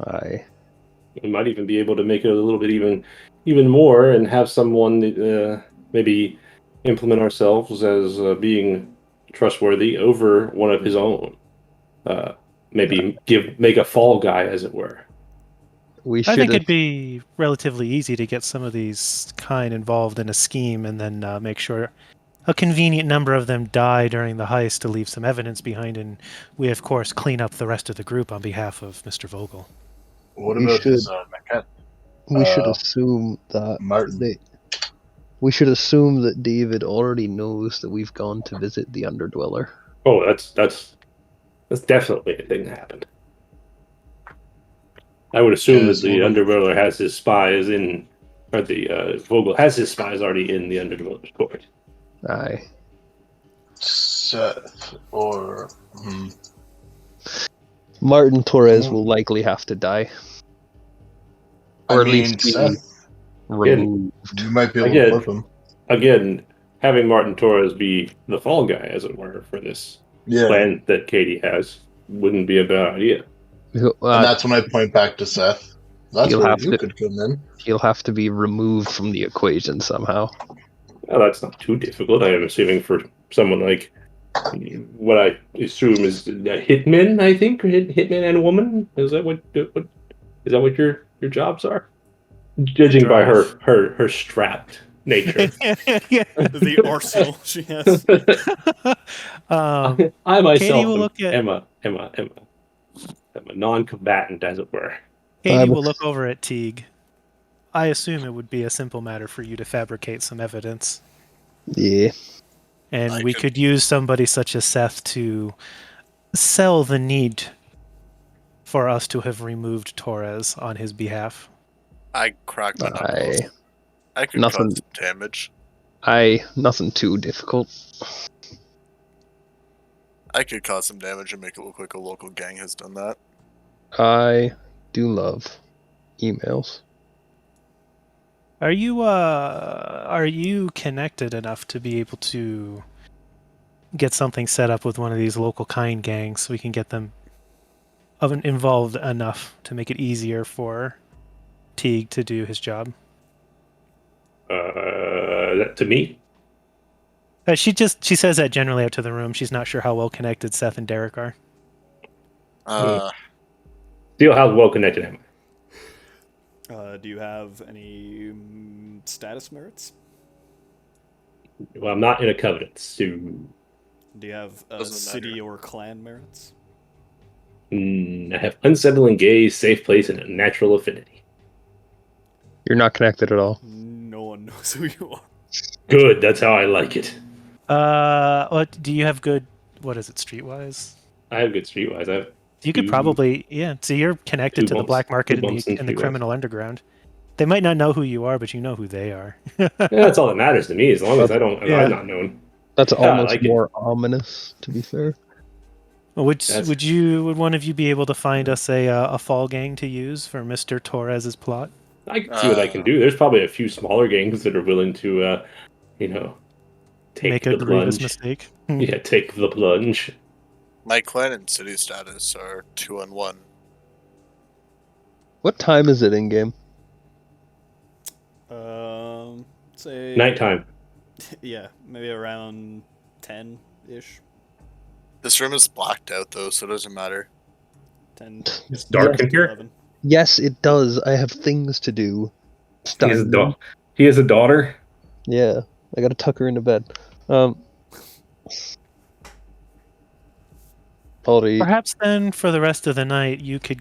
Aye. We might even be able to make it a little bit even more, and have someone maybe implement ourselves as being trustworthy over one of his own. Maybe make a fall guy, as it were. We I should think have it'd be relatively easy to get some of these kind involved in a scheme and then make sure a convenient number of them die during the heist to leave some evidence behind, and we, of course, clean up the rest of the group on behalf of Mr. Vogel. What We about should- his Maquette? we should assume that Martin. we should assume that David already knows that we've gone to visit the Underdweller. Oh, that's definitely a thing that happened. I would assume that Yes, the well, Underdweller has his spies in, or the Vogel has his spies already in the Underdweller's court. Aye. Seth or Martin Torres Mm. will likely have to die. I Or at mean, least be Seth, removed. you might be able Again. to flip him. Again, having Martin Torres be the fall guy, as it were, for this Yeah, plan that Katie has wouldn't be a bad idea. and that's when I point back to Seth. That's You'll where have you to- could come in. He'll have to be removed from the equation somehow. Well, that's not too difficult. I am assuming for someone like what I assume is a hitman, I think, or hitman and a woman. Is that what is that what your jobs are? Judging by drive. her strapped nature. The arsenal she has. I myself will am, look at- am a non-combatant, as it were. Katie I'm- will look over at Teague. I assume it would be a simple matter for you to fabricate some evidence. Yeah. And I we could- could use somebody such as Seth to sell the need for us to have removed Torres on his behalf. I cracked my knuckles. I could Nothing. cause some damage. Nothing too difficult. I could cause some damage and make it look like a local gang has done that. I do love emails. Are you connected enough to be able to get something set up with one of these local kind gangs so we can get them involved enough to make it easier for Teague to do his job? That to me, She says that generally out to the room. She's not sure how well connected Seth and Derek are. still how well connected am I? Do you have any status merits? Well, I'm not in a covenant, so Do you have Doesn't city matter. or clan merits? I have unsettling gaze, safe place, and a natural affinity. You're not connected at all. No one knows who you are. Good, that's how I like it. What do you have good? What is it, streetwise? I have good streetwise. I have You could Two- probably, yeah. So you're connected two to the bumps- black market two bumps in and the streetwise. criminal underground. They might not know who you are, but you know who they are. Yeah, that's all that matters to me. As long as I don't, Yeah. I'm not known. That's Yeah, I almost like it. more ominous, to be fair. Would That's- would one of you be able to find us a fall gang to use for Mr. Torres's plot? I can see what I can do. There's probably a few smaller gangs that are willing to, take Make the a grievous plunge. mistake. Yeah, take the plunge. My clan and city status are 2-1. What time is it in game? Say Nighttime. Yeah, maybe around 10-ish. This room is blacked out though, so it doesn't matter. 10. It's dark in here. 11. Yes, it does. I have things to do. He has a Stein. He has a daughter. Yeah, I gotta tuck her into bed. Already. Perhaps then, for the rest of the night, you could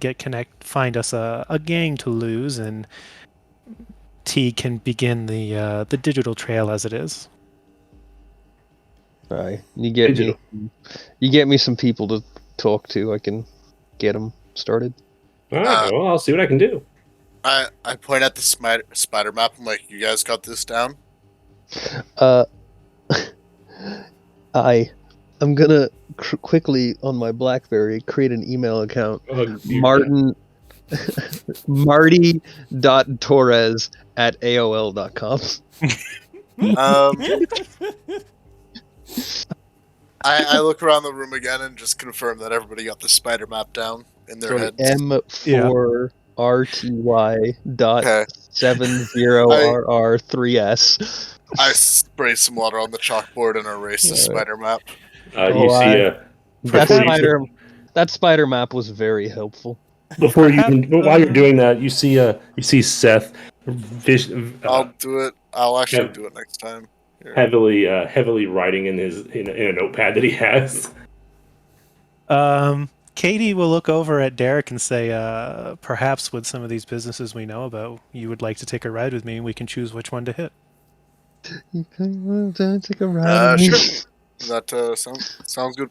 find us a gang to lose, and T can begin the digital trail as it is. Aye, you get Digital. me. You get me some people to talk to. I can get them started. All right, well, I'll see what I can do. I point at the spider map. I'm like, you guys got this down? I'm gonna quickly on my BlackBerry create an email account. You- Marty.torres@aol.com. I look around the room again and just confirm that everybody got the spider map down in their heads. M4RTY dot Okay. 70RR3S. I spray some water on the chalkboard and erase the spider map. You see That spider map was very helpful. before you can, while you're doing that, you see Seth I'll do it. I'll actually yeah. do it next time. Here. heavily writing in a notepad that he has. Katie will look over at Derek and say, perhaps with some of these businesses we know about, you would like to take a ride with me and we can choose which one to hit. You can take a ride. Sure. That sounds good.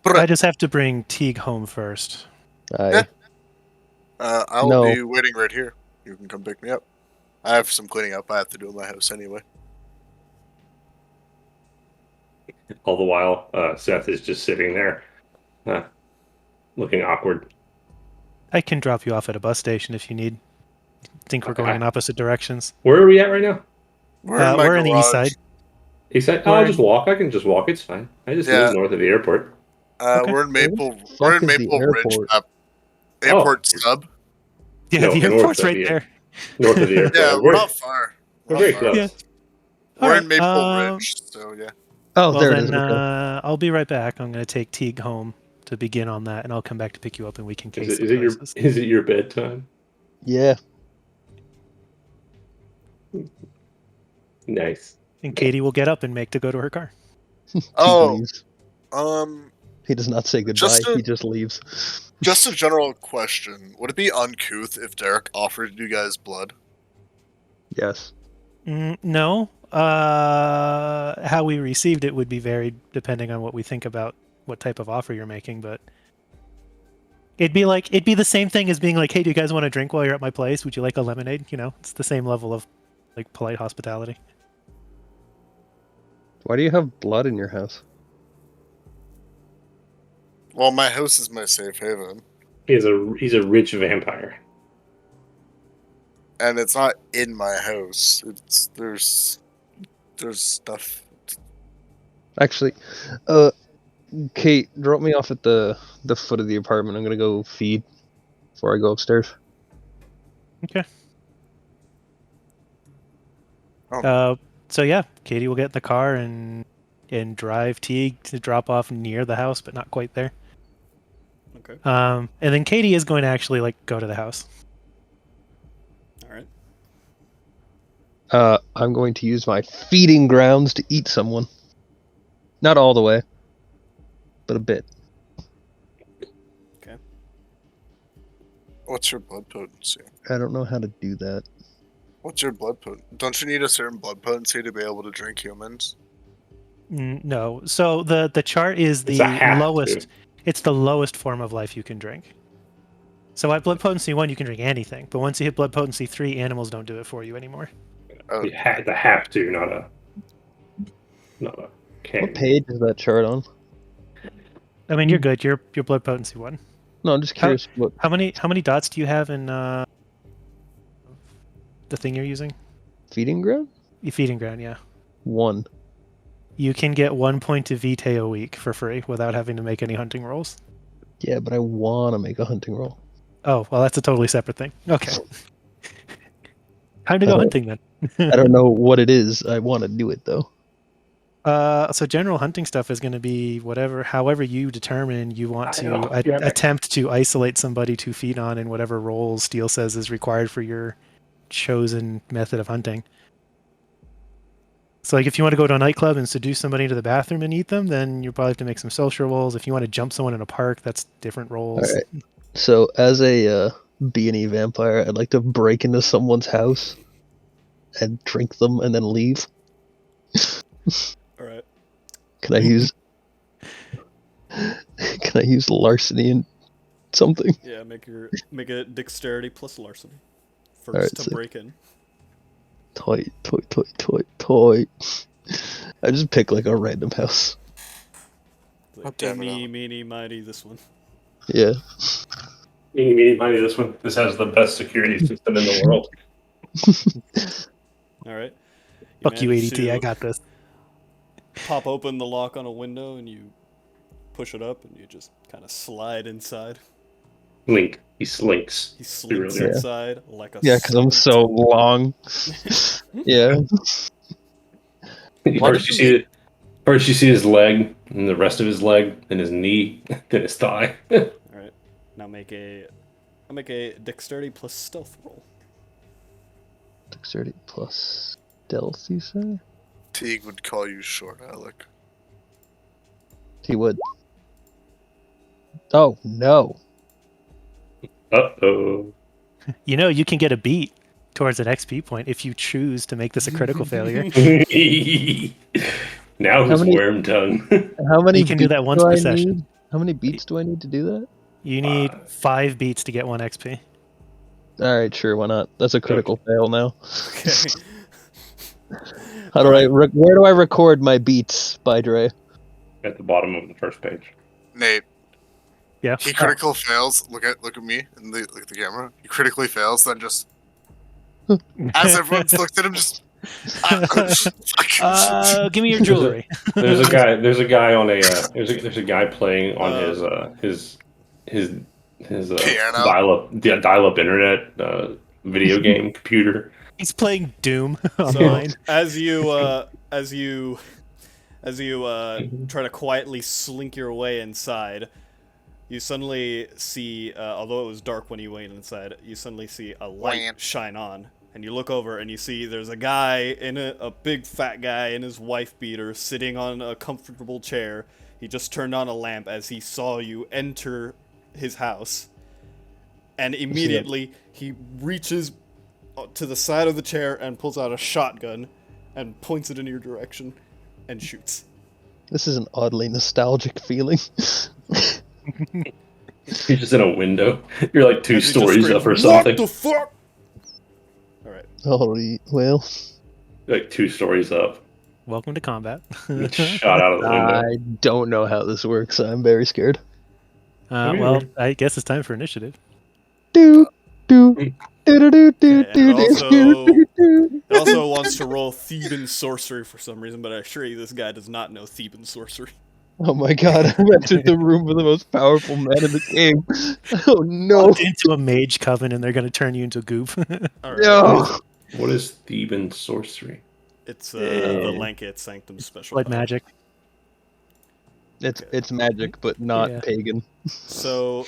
I just have to bring Teague home first. Aye. Yeah. I'll No. be waiting right here. You can come pick me up. I have some cleaning up I have to do in my house anyway. All the while, Seth is just sitting there, looking awkward. I can drop you off at a bus station if you need. Think we're going in opposite directions. Where are we at right now? We're in my We're in the east garage. side. He said, We're I'll in- just walk. I can just walk. It's fine. I just Yeah. live north of the airport. Okay. We're in Maple. Where the We're fuck in is the Maple Ridge. airport? Airport sub. Yeah, No, the north airport's of right the- there. North of the airport. Yeah, We're we're very, not far. we're not very far. close. Yeah. We're Alright, in Maple Ridge, so yeah. Oh, Well there then, it is. Okay. I'll be right back. I'm going to take Teague home to begin on that, and I'll come back to pick you up, and we can case Is some it your prices. is it your bedtime? Yeah. Nice. And Katie will get up and make to go to her car. He Oh, leaves. um, He does not say goodbye. Just a- He just leaves. just a general question. Would it be uncouth if Derek offered you guys blood? Yes. No. How we received it would be varied depending on what we think about what type of offer you're making, but it'd be the same thing as being like, hey, do you guys want a drink while you're at my place? Would you like a lemonade? You know, it's the same level of like polite hospitality. Why do you have blood in your house? Well, my house is my safe haven, He's a rich vampire. and it's not in my house. It's there's stuff. Actually, Kate, drop me off at the foot of the apartment. I'm gonna go feed before I go upstairs. Okay. Oh. So yeah, Katie will get in the car and drive Teague to drop off near the house, but not quite there. Okay. And then Katie is going to actually like go to the house. All right. I'm going to use my feeding grounds to eat someone. Not all the way, but a bit. Okay. What's your blood potency? I don't know how to do that. What's your blood potency? Don't you need a certain blood potency to be able to drink humans? No. So the chart is It's the a have lowest. to. It's the lowest form of life you can drink. So at blood potency 1, you can drink anything, but once you hit blood potency 3, animals don't do it for you anymore. Oh, You have to, not a can. What page is that chart on? I mean, you're good. You're blood potency 1. No, I'm just curious. What? How many dots do you have in the thing you're using? Feeding ground? Your feeding ground, yeah. 1. You can get 1 point of vitae a week for free without having to make any hunting rolls. Yeah, but I want to make a hunting roll. Oh, well, that's a totally separate thing. Okay. Time to go hunting then. I don't know what it is. I want to do it though. So general hunting stuff is going to be however you determine you want to attempt to isolate somebody to feed on in whatever roles Steel says is required for your chosen method of hunting. So like if you want to go to a nightclub and seduce somebody into the bathroom and eat them, then you probably have to make some social rolls. If you want to jump someone in a park, that's different rolls. All right. So as a B&E vampire, I'd like to break into someone's house and drink them and then leave. All right. Can I use? Can I use larceny and something? Yeah, make a dexterity plus larceny. First Alright, to sick. break in. Toy. I just pick like a random house. Like, God damn it, eeny, Alan. meeny, miny, this one. Yeah. Eeny, meeny, miny, this one. This has the best security system in the world. All right. Fuck you, manage ADT. I to got this. Pop open the lock on a window and you push it up and you just kind of slide inside. Link. He slinks. He slinks Yeah. inside like a. Yeah, because I'm so long. Yeah. First you see his leg, and the rest of his leg, and his knee, then his thigh. All right. Now make a dexterity plus stealth roll. Dexterity plus stealth, you say? Teague would call you short, Alec. He would. Oh, no. Uh-oh. You know, you can get a beat towards an XP point if you choose to make this a critical failure. Now How who's many- worm tongue? How many You can do beats that once do per I session. need? How many beats do I need to do that? You need 5 beats to get 1 XP. All right, sure, why not? That's a critical fail now. Okay. How do where do I record my beats by Dre? At the bottom of the first page. Nate, Yeah. he critical fails. Look at me and look at the camera. He critically fails, then just as everyone's looked at him, just Give me your jewelry. There's a guy. There's a guy on a. There's a guy playing on his piano. dial-up internet video game computer. He's playing Doom So online. as you try to quietly slink your way inside, you suddenly see, although it was dark when you went inside, you suddenly see a light shine on, and you look over and you see there's a guy in a big fat guy in his wife beater sitting on a comfortable chair. He just turned on a lamp as he saw you enter his house, and immediately he reaches to the side of the chair and pulls out a shotgun and points it in your direction and shoots. This is an oddly nostalgic feeling. He's just in a window. You're like 2 And he just stories screams, up or something. What the fuck? Alright. Well, Like 2 stories up. Welcome to combat. Shot out of the window. I don't know how this works. I'm very scared. Well, I guess it's time for initiative. Do do Mm. do do do And do it also wants to roll Theban sorcery for some reason, but I assure you this guy does not know Theban sorcery. Oh my god, I entered the room with the most powerful man in the game. Oh no. Walked into a mage coven and they're going to turn you into goop. Alright. No. What is Theban sorcery? It's the Lankit Sanctum special. Like power. magic. It's magic, but not Yeah. pagan. So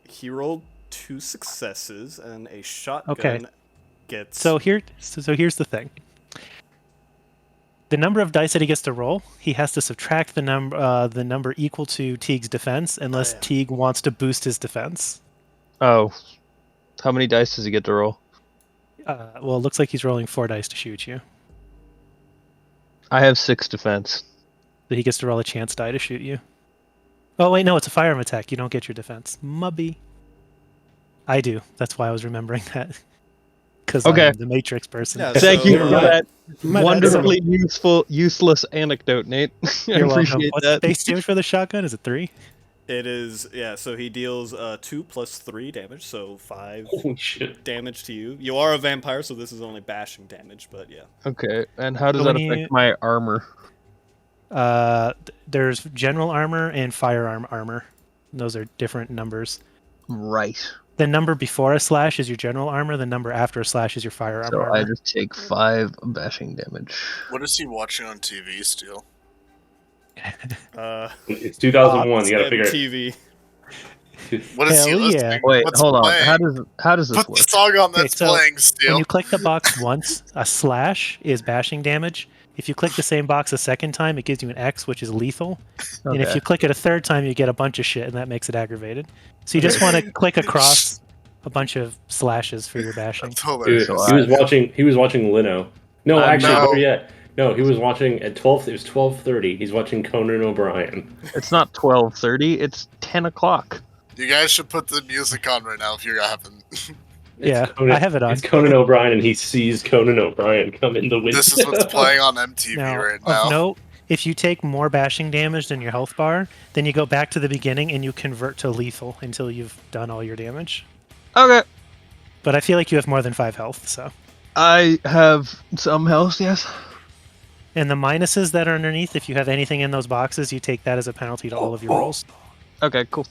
he rolled 2 successes and a shotgun Okay. gets So here's the thing. The number of dice that he gets to roll, he has to subtract the number equal to Teague's defense, unless yeah. Teague wants to boost his defense. Oh. How many dice does he get to roll? Well, it looks like he's rolling 4 dice to shoot you. I have 6 defense. So he gets to roll a chance die to shoot you. Oh wait, no, it's a firearm attack. You don't get your defense. Mubby. I do. That's why I was remembering that. Because Okay. I'm the Matrix person. Yeah, Thank so, you for that My bad, wonderfully useless anecdote, Nate. I You're welcome. appreciate What's the that. base damage for the shotgun? Is it 3? It is, yeah, so he deals 2 plus 3 damage, so 5 Holy shit. damage to you. You are a vampire, so this is only bashing damage, but yeah. Okay, and how does So that when affect you- my armor? There's general armor and firearm armor. Those are different numbers. Right. The number before a slash is your general armor. The number after a slash is your firearm So armor. I just take 5 bashing damage. What is he watching on TV still? It's 2001. You gotta figure it. TV. What is he Hell yeah. listening? Wait, What's hold on. playing? How does this Put work? the song on that's so playing When still. you click the box once, a slash is bashing damage. If you click the same box a second time, it gives you an X, which is lethal. And if Okay. you click it a third time, you get a bunch of shit, and that makes it aggravated. So you just want to click across a bunch of slashes for your bashing. That's Dude, hilarious. So he was watching Lino. No, actually, no. better yet. No, he was watching at 12. It was 12:30. He's watching Conan O'Brien. It's not 12:30. It's 10 o'clock. You guys should put the music on right now if you're having. Yeah, Conan- I have it on. It's Conan O'Brien, and he sees Conan O'Brien come in the window. This is what's playing on MTV Now, right of now. note, if you take more bashing damage than your health bar, then you go back to the beginning and you convert to lethal until you've done all your damage. Okay. But I feel like you have more than 5 health, so. I have some health, yes. And the minuses that are underneath, if you have anything in those boxes, you take that as a penalty to all of your rolls. Okay, cool.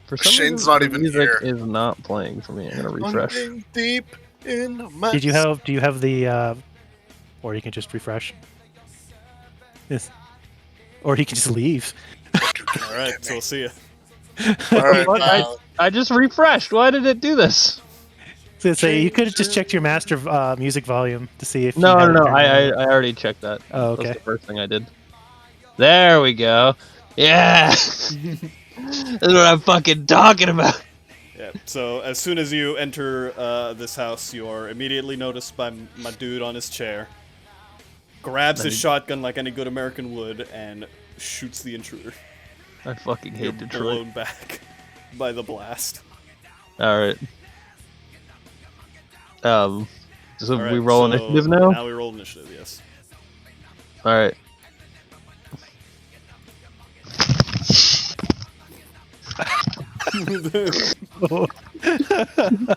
For some Shane's reason, not the even music here. is not playing for me. I'm gonna refresh. Looking deep in my Do you have the, or you can just refresh. Yes. Or you can just leave. Alright, so we'll see you. Alright, What? I just refreshed. Why did it do this? So you could have just checked your master music volume to see if you No, had it turned I on. already checked that. Oh, That's okay. the first thing I did. There we go. Yeah. That's what I'm fucking talking about. Yeah, so as soon as you enter this house, you are immediately noticed by my dude on his chair. Grabs his shotgun like any good American would and shoots the intruder. I fucking You're hate Detroit. blown back by the blast. All right. So All right, we roll so initiative now. Now we roll initiative. Yes. All right.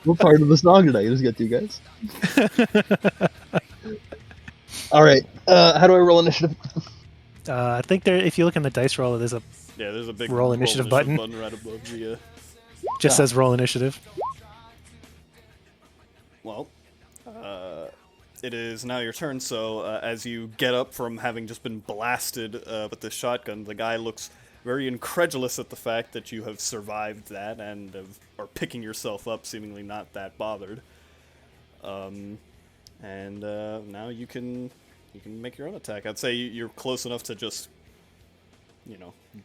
What part of the song did I just get to, guys? All right. How do I roll initiative? I think there. If you look in the dice roller, there's a Yeah, there's a big Roll initiative button. right above the. just says roll initiative. Well, it is now your turn. So as you get up from having just been blasted with this shotgun, the guy looks very incredulous at the fact that you have survived that and are picking yourself up, seemingly not that bothered. And now you can make your own attack. I'd say you're close enough to just,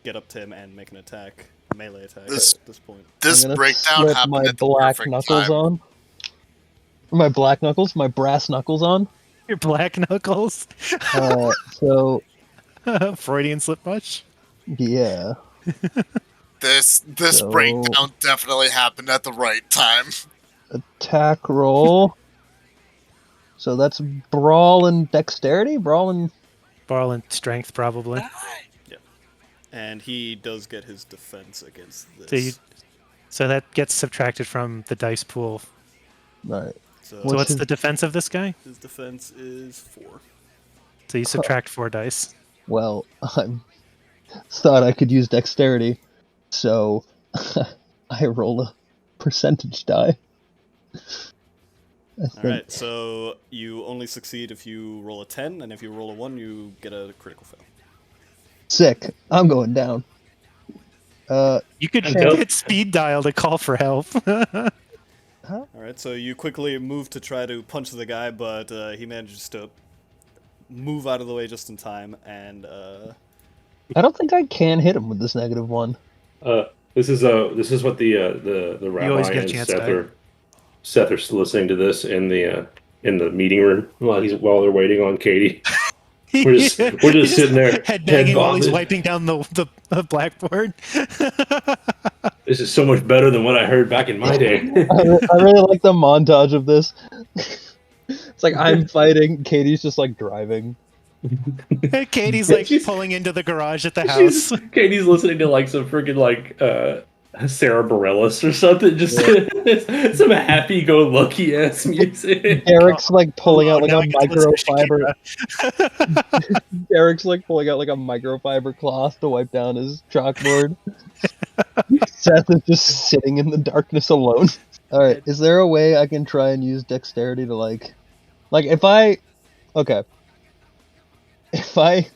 get up to him and make an attack, melee attack at this point. This I'm gonna breakdown slip happened my at the black perfect knuckles time. on. My black knuckles, my brass knuckles on. Your black knuckles. So Freudian slip much? yeah. This So- breakdown definitely happened at the right time. Attack roll. So that's brawl and dexterity? Brawl and Ball and strength, probably. And he does get his defense against this. So, so that gets subtracted from the dice pool. Alright. So So What's what's his- the defense of this guy? his defense is 4. So you subtract 4 dice. Well, I thought I could use dexterity, so I roll a percentage die. I think. Alright, so you only succeed if you roll a 10, and if you roll a 1, you get a critical fail. Sick. I'm going down. You could Help. hit speed dial to call for help. Alright, so you quickly move to try to punch the guy, but he manages to move out of the way just in time, and I don't think I can hit him with this -1. This is what the rabbi always get a and chance Seth are listening to this in the meeting room while they're waiting on Katie. We're just sitting there, head banging while he's bobbing. wiping down the blackboard. This is so much better than what I heard back in my day. I really like the montage of this. It's like I'm fighting, Katie's just like driving. Katie's like She's- pulling into the garage at the house. Katie's listening to like some freaking Sarah Bareilles or something, just some happy-go-lucky ass music. Derek's like pulling out like now a I get to listen to microfiber. Derek's like pulling out like a microfiber cloth to wipe down his chalkboard. Seth is just sitting in the darkness alone. All right, is there a way I can try and use dexterity to like if I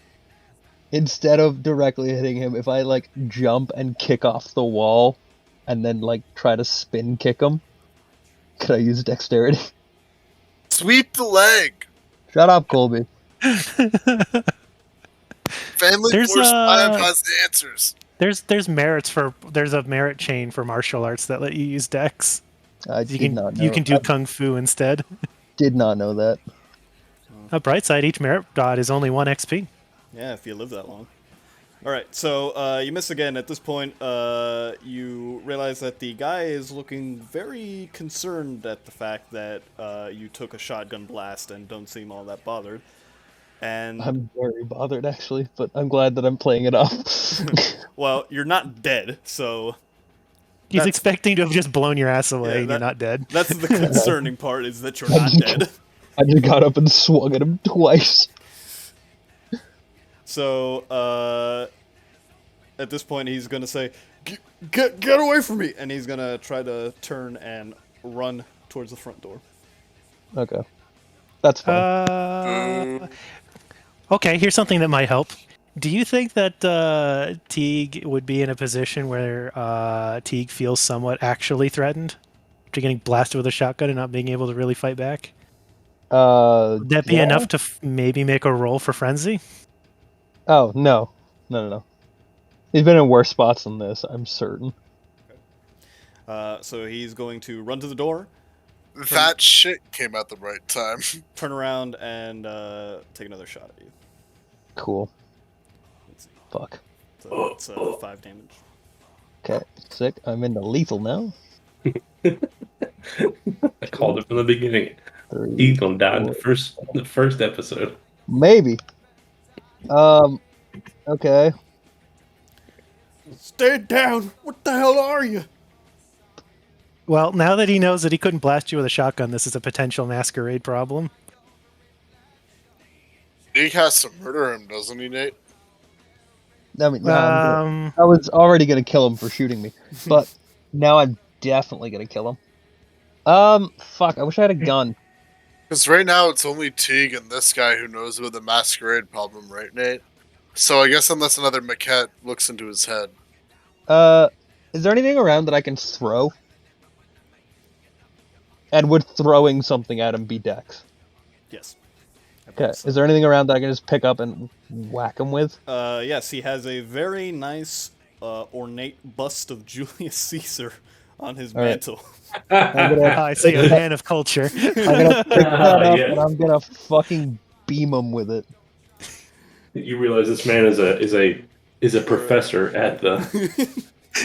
instead of directly hitting him, if I like jump and kick off the wall and then like try to spin kick him, could I use dexterity? Sweep the leg. Shut up, Colby. Family There's, Force 5 has the answers. There's a merit chain for martial arts that let you use dex. I You did not know. can do I kung fu instead. did not know that. A bright side, each merit dot is only 1 XP. yeah, if you live that long. Alright, so you miss again. At this point, you realize that the guy is looking very concerned at the fact that you took a shotgun blast and don't seem all that bothered. And, I'm very bothered actually, but I'm glad that I'm playing it off. well, you're not dead, so He's That's- expecting to have just blown your ass away Yeah, and you're not dead. that's the concerning part, is that you're not dead. I just got up and swung at him twice. So, at this point, he's gonna say, Get away from me!" And he's gonna try to turn and run towards the front door. Okay. That's fine. Okay, here's something that might help. Do you think that Teague would be in a position where Teague feels somewhat actually threatened after getting blasted with a shotgun and not being able to really fight back? Would that be yeah. enough to maybe make a roll for frenzy? Oh, no. No. He's been in worse spots than this, I'm certain. So he's going to run to the door, That shit came at the right time. turn around, and take another shot at you. Cool. Let's see. Fuck. So it's 5 damage. Okay, sick. I'm into lethal now. I called it from the beginning. 3, He's gonna die in 4. the first episode. Maybe. Okay. Stay down! What the hell are you? Well, now that he knows that he couldn't blast you with a shotgun, this is a potential masquerade problem. He has to murder him, doesn't he, Nate? I mean, yeah, Um, I was already gonna kill him for shooting me, but now I'm definitely gonna kill him. Fuck. I wish I had a gun. Because right now it's only Teague and this guy who knows about the masquerade problem, right, Nate? So I guess unless another maquette looks into his head. Is there anything around that I can throw? And would throwing something at him be dex? Yes. I Okay. believe so. Is there anything around that I can just pick up and whack him with? Yes, he has a very nice, ornate bust of Julius Caesar on his All right. mantle. I'm gonna, I see a man of culture. I'm gonna pick that up Yeah. and I'm gonna fucking beam him with it. You realize this man is a professor at the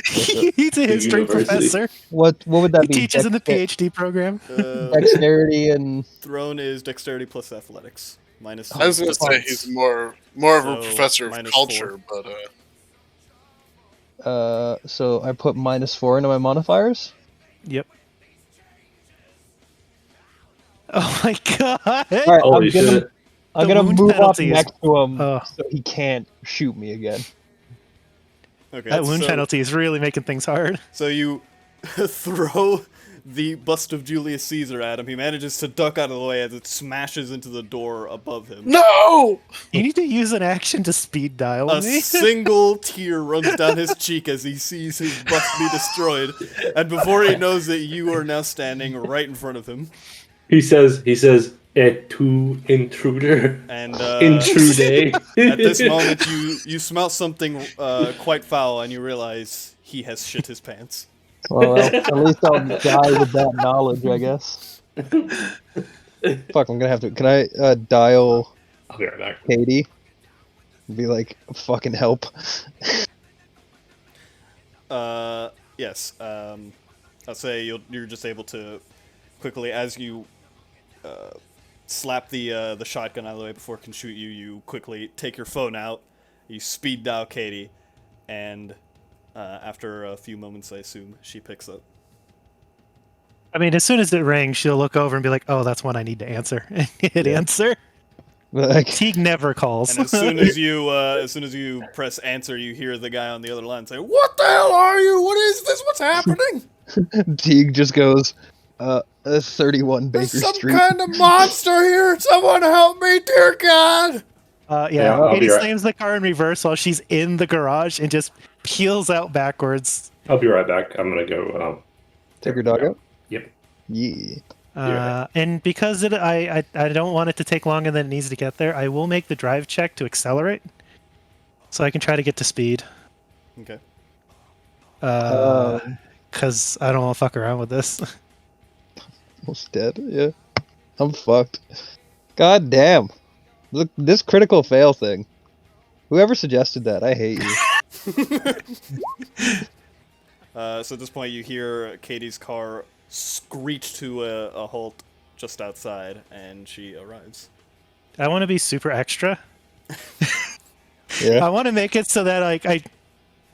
He's a history university. professor. What would that He be? teaches in the PhD program. Dexterity and Throne is dexterity plus athletics. Minus I was two going to say points. he's more of So, a professor of minus culture, but so I put -4 into my modifiers. Yep. Oh my god! All right, Holy shit! I'm The gonna wound move up penalty is- next to him Oh. so he can't shoot me again. Okay, That wound so, penalty is really making things hard. So you throw the bust of Julius Caesar at him. He manages to duck out of the way as it smashes into the door above him. no! You need to use an action to speed dial A me. single tear runs down his cheek as he sees his bust be destroyed, and before he knows it, you are now standing right in front of him. He says, "Et tu intruder, And intrude." at this moment, you smell something quite foul, and you realize he has shit his pants. Well, at least I'll die with that knowledge, I guess. Fuck, I'm gonna have to. Can I dial I'll be right back. Katie? Be like, fucking help. Yes. I'll say you're just able to quickly, as you slap the shotgun out of the way before it can shoot you. You quickly take your phone out. You speed dial Katie, and after a few moments, I assume she picks up. I mean, as soon as it rings, she'll look over and be like, "Oh, that's one I need to answer." And hit answer. Like, Teague never calls. And as soon as you press answer, you hear the guy on the other line say, "What the hell are you? What is this? What's happening? Teague just goes, 31 Baker There's some Street. kind of monster here! Someone help me, dear God!" Yeah, Yeah, I'll Katie be right- slams the car in reverse while she's in the garage and just peels out backwards. I'll be right back. I'm gonna go. Take your dog out? Yep. Yeah. Yeah. And because I don't want it to take longer than it needs to get there, I will make the drive check to accelerate, so I can try to get to speed. Okay. Because I don't want to fuck around with this. Almost dead, yeah. I'm fucked. God damn. Look, this critical fail thing. Whoever suggested that, I hate you. So at this point, you hear Katie's car screech to a halt just outside, and she arrives. I want to be super extra. Yeah. I want to make it so that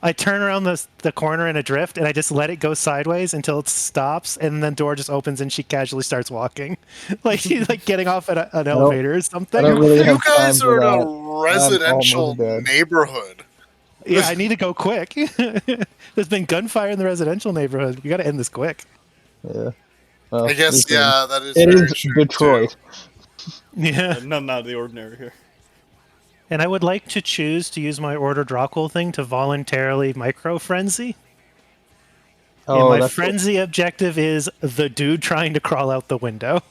I turn around the corner in a drift and I just let it go sideways until it stops, and then door just opens and she casually starts walking, like she's like getting off at an elevator or something. I don't really You have guys time are for in that. a residential almost dead. neighborhood. Yeah, I need to go quick. There's been gunfire in the residential neighborhood. We got to end this quick. Yeah. Well, I guess, listen, yeah, that is It very is true, Detroit. Yeah. None out of the ordinary here. And I would like to choose to use my order Dracul thing to voluntarily micro frenzy. Oh, and my that's frenzy objective is the dude trying to crawl out the window.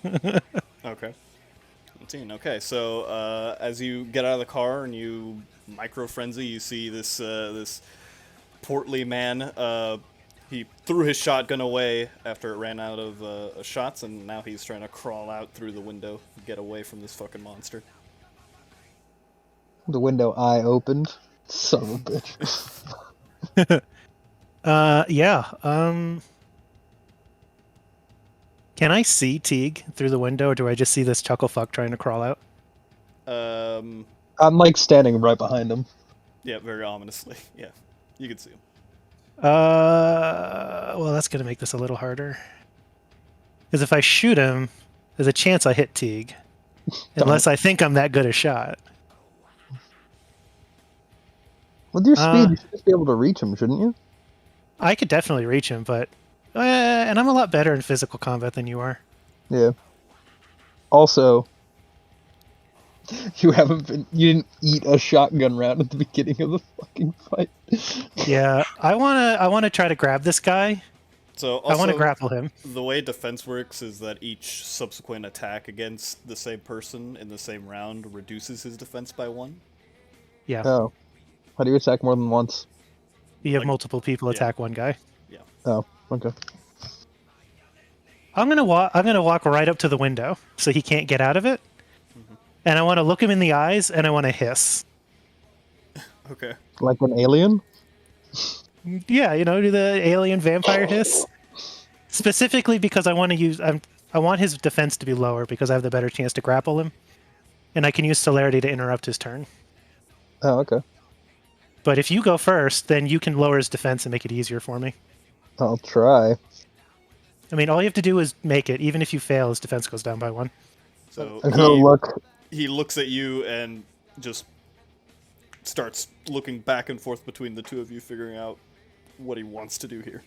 Okay. 18. Okay, so as you get out of the car and you micro frenzy, you see this this portly man. He threw his shotgun away after it ran out of shots, and now he's trying to crawl out through the window, get away from this fucking monster. the window I opened. Son of a bitch. Yeah. Can I see Teague through the window, or do I just see this chuckle fuck trying to crawl out? I'm like standing right behind him. Yeah, very ominously. Yeah, you can see him. Well, that's gonna make this a little harder. Because if I shoot him, there's a chance I hit Teague, unless I think I'm that good a shot. With your speed, you should just be able to reach him, shouldn't you? I could definitely reach him, but and I'm a lot better in physical combat than you are. Yeah. Also, you didn't eat a shotgun round at the beginning of the fucking fight. Yeah, I wanna try to grab this guy. So I want to also, grapple him. the way defense works is that each subsequent attack against the same person in the same round reduces his defense by 1. Yeah, Oh. How do you attack more than once? you have like- multiple people yeah. attack one guy. Oh, okay. I'm gonna walk right up to the window so he can't get out of it, and I want to look him in the eyes and I want to hiss. Okay. Like an alien? Yeah, do the alien vampire hiss. Specifically because I want to use I want his defense to be lower because I have the better chance to grapple him, and I can use celerity to interrupt his turn. Oh, okay. But if you go first, then you can lower his defense and make it easier for me. I'll try. I mean, all you have to do is make it. Even if you fail, his defense goes down by 1. So I'm gonna look. he looks at you and just starts looking back and forth between the two of you, figuring out what he wants to do here.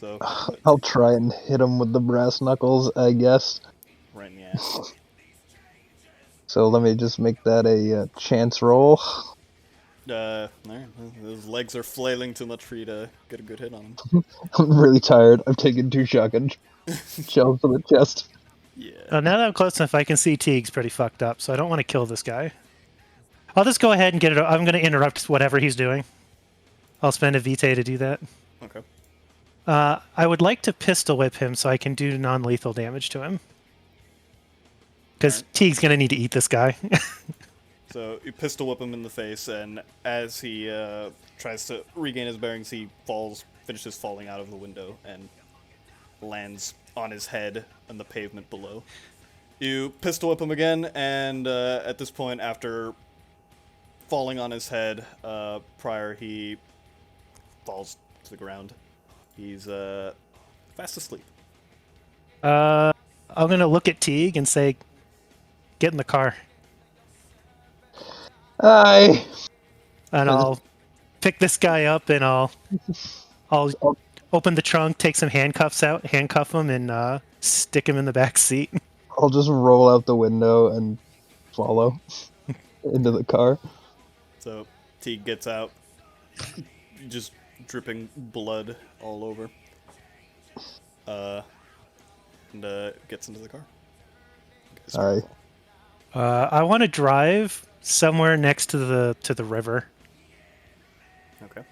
So I'll try and hit him with the brass knuckles, I guess. right in the ass. So let me just make that a chance roll. Alright, those legs are flailing too much for you to get a good hit on him. I'm really tired. I've taken 2 shotgun shells to the chest. Yeah. Now that I'm close enough, I can see Teague's pretty fucked up, so I don't want to kill this guy. I'll just go ahead and get it. I'm going to interrupt whatever he's doing. I'll spend a vitae to do that. Okay. I would like to pistol whip him so I can do non-lethal damage to him. Because Teague's going to need to eat this guy. So you pistol whip him in the face, and as he tries to regain his bearings, he finishes falling out of the window, and lands on his head on the pavement below. You pistol whip him again, and at this point, after falling on his head, he falls to the ground. He's fast asleep. I'm going to look at Teague and say, get in the car. Aye. And I'll pick this guy up, and I'll open the trunk, take some handcuffs out, handcuff him, and stick him in the back seat. I'll just roll out the window and follow into the car. So Teague gets out, just dripping blood all over, and gets into the car. Aye. I want to drive somewhere next to the river. Okay.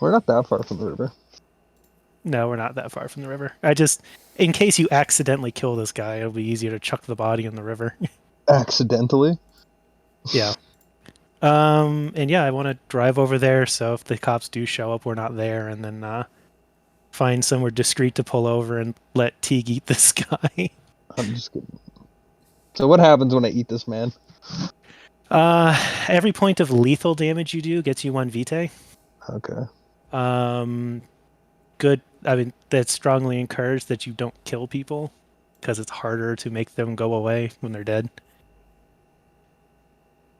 We're not that far from the river. No, we're not that far from the river. In case you accidentally kill this guy, it'll be easier to chuck the body in the river. Accidentally? Yeah. And yeah, I want to drive over there, so if the cops do show up, we're not there, and then find somewhere discreet to pull over and let Teague eat this guy. I'm just kidding. So what happens when I eat this man? Every point of lethal damage you do gets you 1 vitae. Okay. Good. I mean, that's strongly encouraged that you don't kill people, because it's harder to make them go away when they're dead.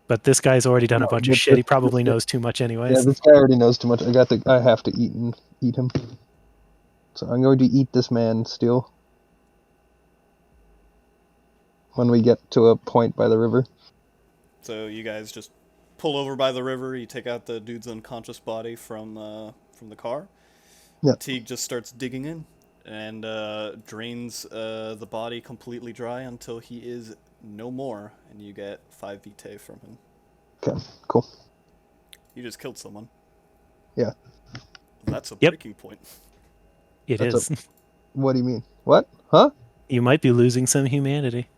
But this guy's already done a bunch of shit. He probably knows too much anyways. Yeah, this guy already knows too much. I have to eat him. So I'm going to eat this man still. When we get to a point by the river. So you guys just pull over by the river. You take out the dude's unconscious body from the car. Yeah. Teague just starts digging in and drains the body completely dry until he is no more, and you get 5 vitae from him. Okay, cool. You just killed someone. Yeah. That's a Yep. breaking point. It That's is. What do you mean? What? Huh? You might be losing some humanity.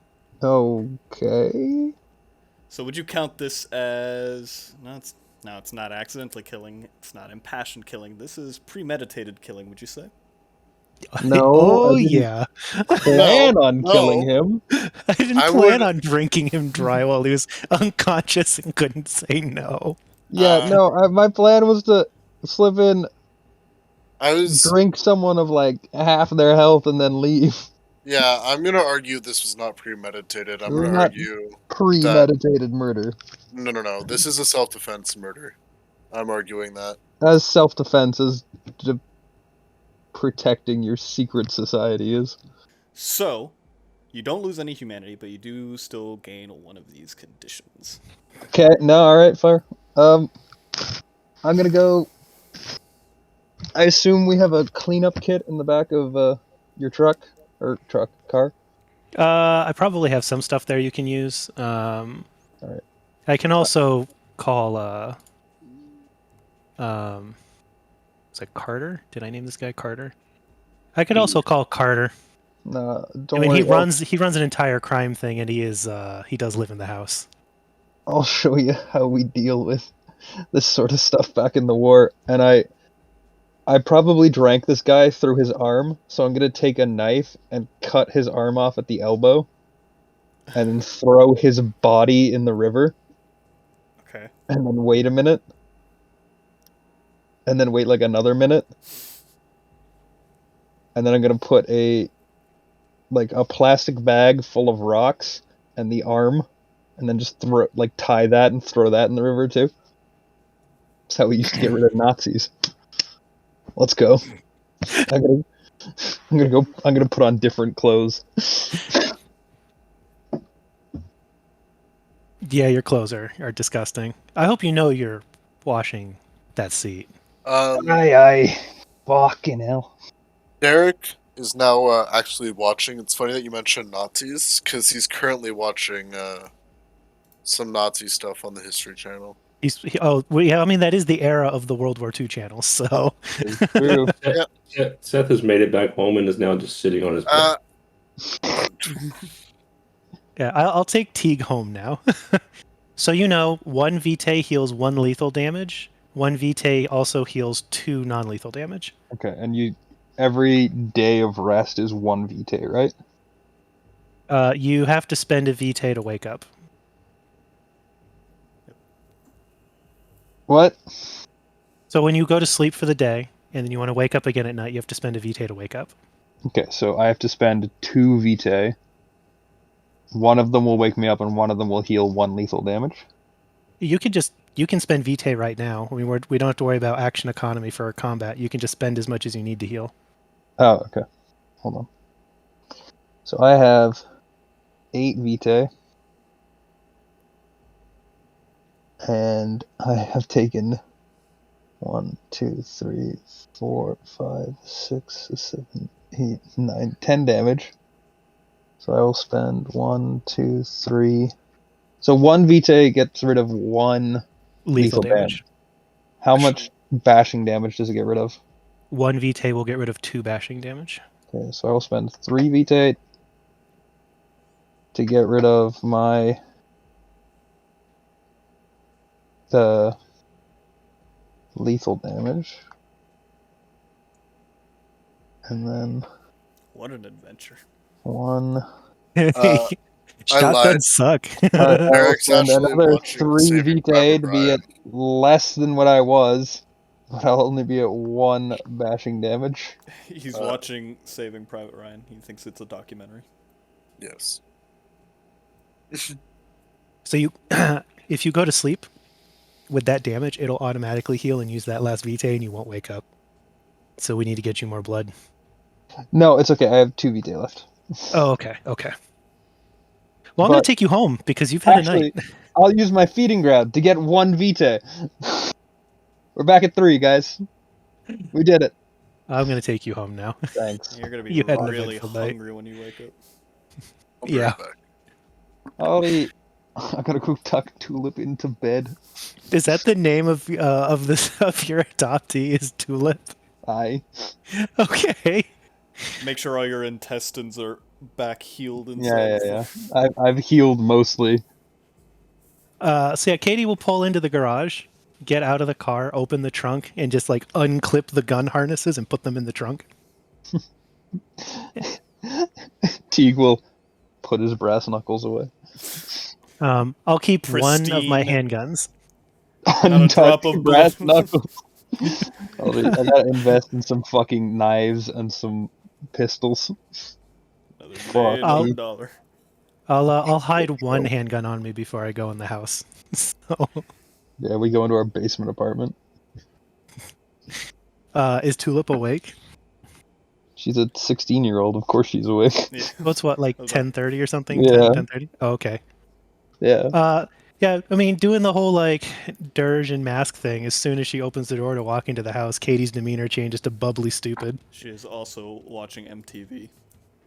Okay. So would you count this as it's not accidentally killing, it's not impassioned killing. This is premeditated killing, would you say? No, Oh I didn't yeah. plan on no. killing him. I didn't I plan would- on drinking him dry while he was unconscious and couldn't say no. Yeah, Uh, no, my plan was to slip in, I was. drink someone of like half their health, and then leave. Yeah, I'm gonna argue this was not premeditated. I'm This is gonna not argue premeditated murder. no. This is a self-defense murder. I'm arguing that. As self-defense as protecting your secret society is. So, you don't lose any humanity, but you do still gain one of these conditions. Okay, no, alright, fire. I'm gonna go. I assume we have a cleanup kit in the back of your truck car. I probably have some stuff there you can use. Alright. I can also call. Was it Carter? Did I name this guy Carter? I could also call Carter. No, I don't mean, worry. he runs an entire crime thing, and he does live in the house. I'll show you how we deal with this sort of stuff back in the war. And I probably drank this guy through his arm, so I'm gonna take a knife and cut his arm off at the elbow, and then throw his body in the river, Okay. and then wait a minute, and then wait like another minute, and then I'm gonna put a plastic bag full of rocks and the arm, and then just tie that and throw that in the river too. That's how we used to get rid of Nazis. Let's go. I'm gonna put on different clothes. Yeah, your clothes are disgusting. I hope you know you're washing that seat. Aye. Fucking hell. Derek is now actually watching. It's funny that you mentioned Nazis because he's currently watching some Nazi stuff on the History Channel. I mean that is the era of the World War II channels. So It's true. Seth has made it back home and is now just sitting on his bed. yeah, I'll take Teague home now. So one Vitae heals 1 lethal damage. 1 Vitae also heals 2 non-lethal damage. Okay, and every day of rest is 1 Vitae, right? You have to spend a Vitae to wake up. What? So when you go to sleep for the day and then you want to wake up again at night, you have to spend a Vitae to wake up. Okay, so I have to spend 2 Vitae. One of them will wake me up, and one of them will heal 1 lethal damage. You can spend Vitae right now. I mean, we don't have to worry about action economy for our combat. You can just spend as much as you need to heal. Oh, okay. Hold on. So I have 8 Vitae. And I have taken 1, 2, 3, 4, 5, 6, 7, 8, 9, 10 damage. So I will spend 1, 2, 3. So 1 Vitae gets rid of 1 Lethal damage. How much bashing damage does it get rid of? 1 Vitae will get rid of 2 bashing damage. Okay, so I will spend 3 Vitae to get rid of the lethal damage. And then What an adventure. 1. Shotguns lied. suck. Eric's and actually another watching 3 Saving Vitae Private to be at Ryan. less than what I was, but I'll only be at 1 bashing damage. He's watching Saving Private Ryan. He thinks it's a documentary. Yes. So if you go to sleep with that damage, it'll automatically heal and use that last Vitae, and you won't wake up. So we need to get you more blood. No, it's okay. I have 2 Vitae left. Oh, okay. Well, I'm going to take you home because you've had a night. I'll use my feeding ground to get 1 Vitae. We're back at 3, guys. We did it. I'm going to take you home now. Thanks. You're gonna be You had an really eventful night. hungry when you wake up. I'll be Yeah. right back. I gotta go tuck Tulip into bed. Is that the name of your adoptee? Is Tulip? Aye. Okay. Make sure all your intestines are back healed and Yeah. I've healed mostly. So yeah, Katie will pull into the garage, get out of the car, open the trunk, and just unclip the gun harnesses and put them in the trunk. Teague will put his brass knuckles away. I'll keep one of my Pristine. handguns. Not a drop Untouched of brass blood. knuckles. I gotta invest in some fucking knives and some pistols. Another Fuck. man, I'll- $1. I'll hide one handgun on me before I go in the house. So, Yeah, we go into our basement apartment. is Tulip awake? She's a 16-year-old. Of course she's awake. Yeah. What's what, like I was about- 10:30 or something? Yeah. 10:30. Oh, okay. Yeah. Yeah. I mean, doing the whole like dirge and mask thing. As soon as she opens the door to walk into the house, Katie's demeanor changes to bubbly stupid. She is also watching MTV.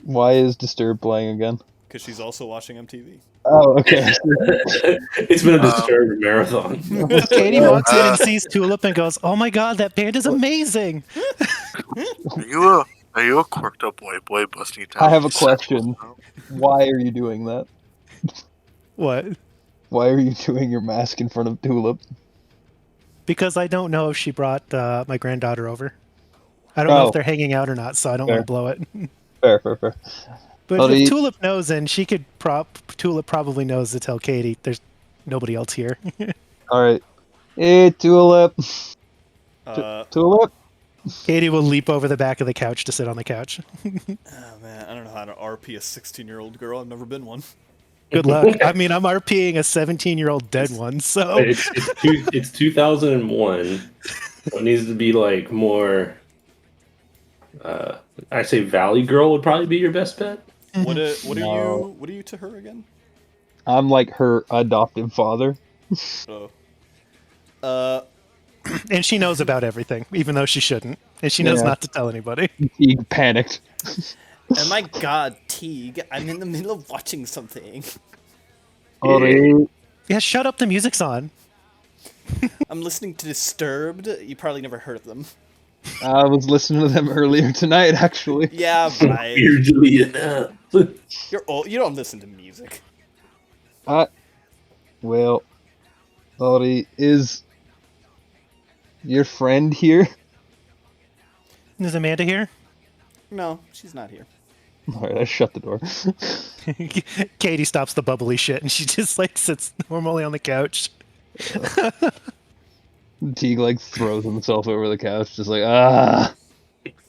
Why is Disturbed playing again? Because she's also watching MTV. Oh, okay. It's been a disturbed marathon. Katie walks in and sees Tulip and goes, "Oh my god, that band is amazing!" Are you a quirked up white boy busting down? I have a these question. circles? Why are you doing that? What? Why are you doing your mask in front of Tulip? Because I don't know if she brought my granddaughter over. I don't know Oh. if they're hanging out or not, so I don't Fair. want to blow it. Fair. But Well, if the- Tulip knows, and she could Tulip probably knows to tell Katie there's nobody else here. All right. Hey, Tulip. Tulip. Katie will leap over the back of the couch to sit on the couch. Oh man, I don't know how to RP a 16-year-old girl. I've never been one. Good luck. I mean, I'm RPing a 17-year-old dead one, so It's 2001. So it needs to be like more. I say Valley Girl would probably be your best bet. What are No. you? What are you to her again? I'm like her adoptive father. Oh. and she knows about everything, even though she shouldn't, and she knows Yeah. not to tell anybody. He panicked. Oh my god, Teague, I'm in the middle of watching something. Sorry. Yeah, shut up. The music's on. I'm listening to Disturbed. You probably never heard of them. I was listening to them earlier tonight, actually. Yeah, right. Weirdly enough. You're old. You don't listen to music. Well, Sorry, is your friend here? Is Amanda here? No, she's not here. Alright, I shut the door. Katie stops the bubbly shit, and she just like sits normally on the couch. Teague like throws himself over the couch, just like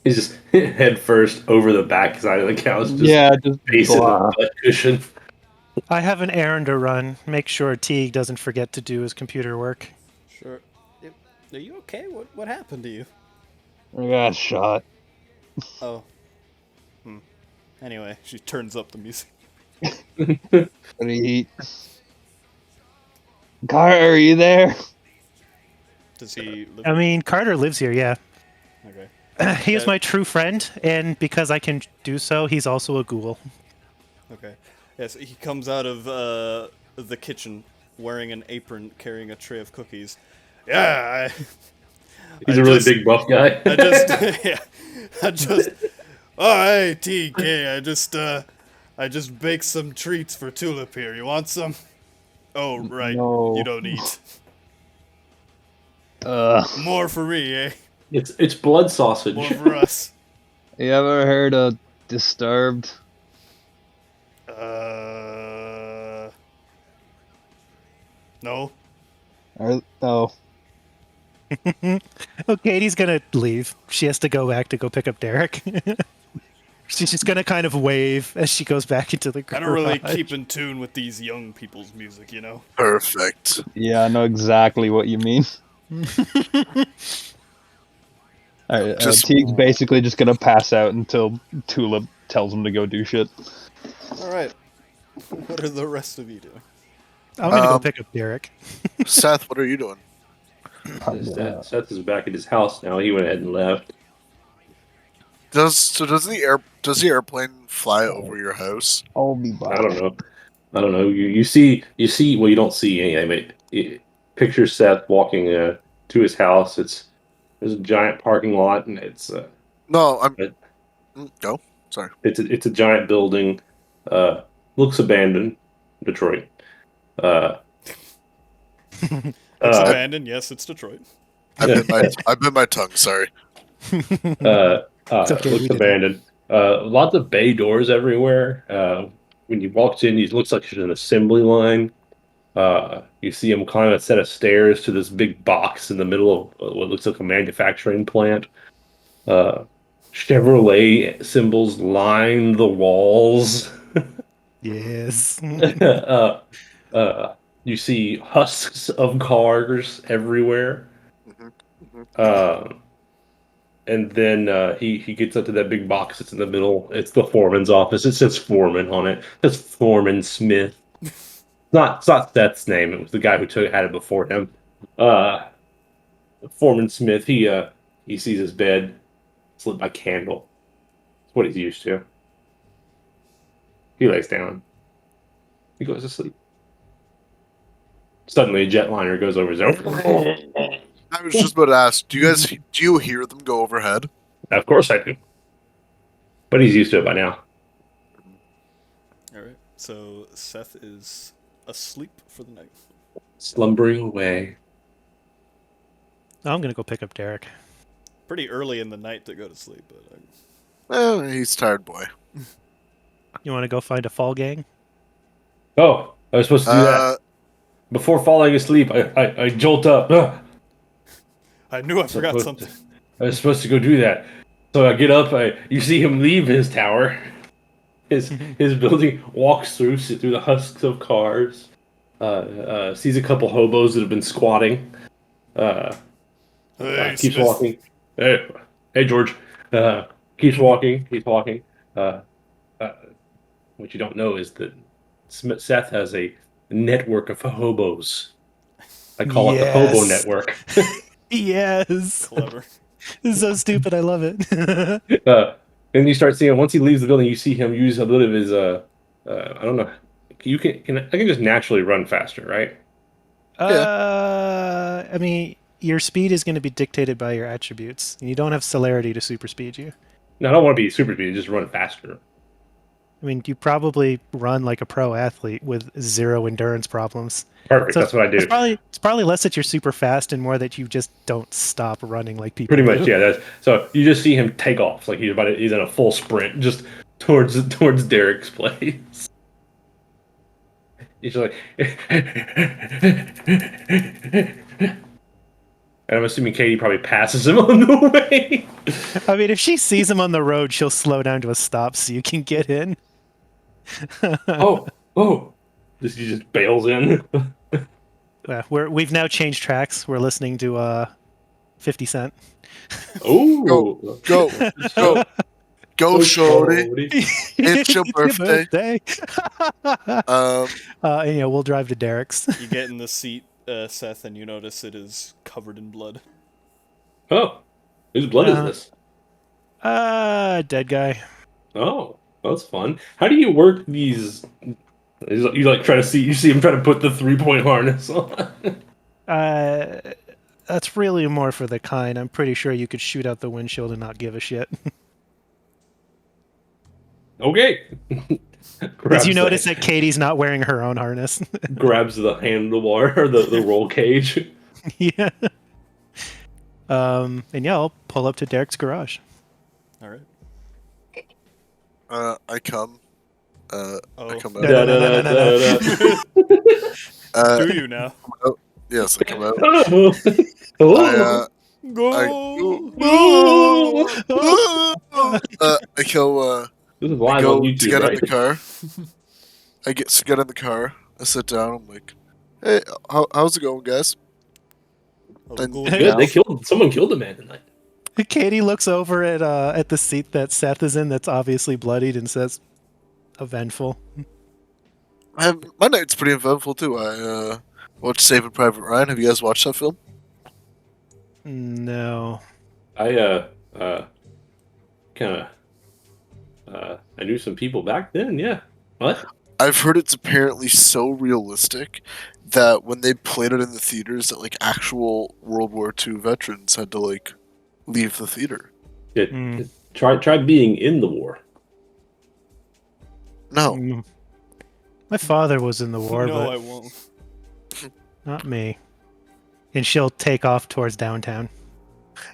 He's just head first over the back side of the couch, just yeah, just face in the blah. butt cushion. I have an errand to run. Make sure Teague doesn't forget to do his computer work. Sure. Are you okay? What happened to you? I got shot. Oh. Anyway, she turns up the music. What do you eat? Carter, are you there? Does he live? I mean, Carter lives here, yeah. Okay. He is my true friend, and because I can do so, he's also a ghoul. Okay. Yes, he comes out of the kitchen wearing an apron, carrying a tray of cookies. Yeah, He's a really big buff guy. I just, yeah, oh, hey, TK, I just baked some treats for Tulip here. You want some? Oh, right. No. You don't eat. More for me, eh? It's blood sausage. More for us. You ever heard of Disturbed? No. Oh. Oh, Katie's gonna leave. She has to go back to go pick up Derek. She's just gonna kind of wave as she goes back into the garage. I don't really keep in tune with these young people's music, you know? Perfect. Yeah, I know exactly what you mean. Alright, Teague's basically just gonna pass out until Tulip tells him to go do shit. Alright. What are the rest of you doing? I'm gonna go pick up Derek. Seth, what are you doing? Seth is back at his house now. He went ahead and left. Does the airplane fly over your house? I'll be back. I don't know. You see. Well, you don't see anything. But picture Seth walking to his house. There's a giant parking lot, and it's No, I'm. But- Go. Sorry. it's a giant building. Looks abandoned. Detroit. It's abandoned. Yes, it's Detroit. I bit my tongue. Sorry. okay, we Looks did it. abandoned. Lots of bay doors everywhere. When you walked in, it looks like there's an assembly line. You see him climb a set of stairs to this big box in the middle of what looks like a manufacturing plant. Uh, Chevrolet symbols line the walls. Yes. uh, you see husks of cars everywhere. Mhm, mhm. Uh, and then he gets up to that big box that's in the middle. It's the foreman's office. It says foreman on it. It says Foreman Smith. It's not Seth's name. It was the guy who had it before him. Uh, Foreman Smith. He sees his bed. It's lit by candle. It's what he's used to. He lays down. He goes to sleep. Suddenly, a jetliner goes over his own. I was just about to ask, do you hear them go overhead? Of course I do. But he's used to it by now. All right. So Seth is asleep for the night. Slumbering away. I'm gonna go pick up Derek. Pretty early in the night to go to sleep, but He's tired boy. You want to go find a fall gang? Oh, I was supposed to do that. Before falling asleep, I jolt up. Ugh. I knew I forgot something. I was supposed to go do that. So I get up. You see him leave his tower, his building. Walks through the husks of cars. Sees a couple hobos that have been squatting. Hey, Keeps Smith. walking. Hey, George. Keeps walking. Keeps walking. What you don't know is that Seth has a network of hobos. I call it the Hobo Yes. Network. Clever. Yes. This is so stupid. I love it. And you start seeing once he leaves the building, you see him use a little of his. I don't know. I can just naturally run faster, right? I mean, your speed is going to be dictated by your attributes, and you don't have celerity to super speed you. No, I don't want to be super speed. Just run faster. I mean, you probably run like a pro athlete with zero endurance problems. Perfect. So That's what I do. It's probably less that you're super fast and more that you just don't stop running like people. Pretty much, do. yeah. So you just see him take off, like he's in a full sprint, just towards Derek's place. He's like, and I'm assuming Katie probably passes him on the way. I mean, if she sees him on the road, she'll slow down to a stop so you can get in. Oh, he just bails in. We've now changed tracks. We're listening to 50 Cent. Oh, Go, shorty. It's your birthday. birthday. And we'll drive to Derek's. You get in the seat, Seth, and you notice it is covered in blood. Oh, whose blood is this? Dead guy. Oh, that's fun. How do you work these? You like try to see? You see him try to put the 3-point harness on. That's really more for the kind. I'm pretty sure you could shoot out the windshield and not give a shit. Okay. Did you notice that Katie's not wearing her own harness? Grabs the handlebar or the roll cage. Yeah. And yeah, I'll pull up to Derek's garage. All right. I come. I Oh. come No, out. no, no. Do you now? Yes, I come out. Oh. I go. This is I live go on to YouTube, get in right? the car. I get in the car. I sit down. I'm like, "Hey, how's it going, guys?" And Good. Someone killed a man tonight. Katie looks over at the seat that Seth is in that's obviously bloodied and says, eventful. my night's pretty eventful too. I watched Saving Private Ryan. Have you guys watched that film? No. I I knew some people back then. Yeah. What? I've heard it's apparently so realistic that when they played it in the theaters, that like actual World War II veterans had to like leave the theater. Try being in the war. No, My father was in the war, No, but I won't. not me. And she'll take off towards downtown.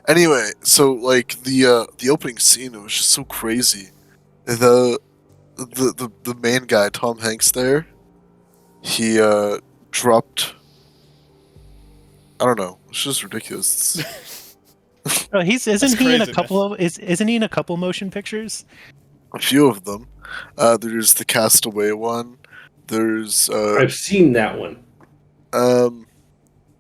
Anyway, so like the opening scene, it was just so crazy. The main guy, Tom Hanks, there, he dropped. I don't know. It's just ridiculous. Oh, isn't That's he in a crazy, couple of isn't he in a couple motion pictures? A few of them. There's the Castaway one. There's I've seen that one.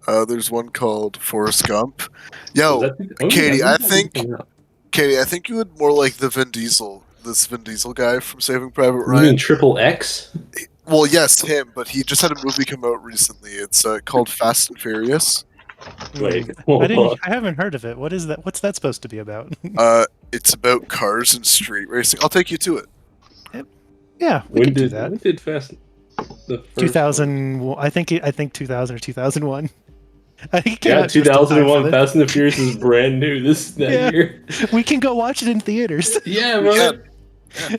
there's one called Forrest Gump. Was Yo, that Katie, yeah, I think you would more like the Vin Diesel, this Vin Diesel guy from Saving Private You Ryan. mean Triple X? Well, yes, him, but he just had a movie come out recently. It's called Fast and Furious. Wait, I haven't heard of it. What is that? What's that supposed to be about? It's about cars and street racing. I'll take you to it. Yeah, we could do that. When did Fast the first 2000, I think 2000 or 2001. I think it came Yeah, out just in time for 2001 this. Fast and the Furious is brand new that Yeah. year. We can go watch it in theaters. Yeah, We man.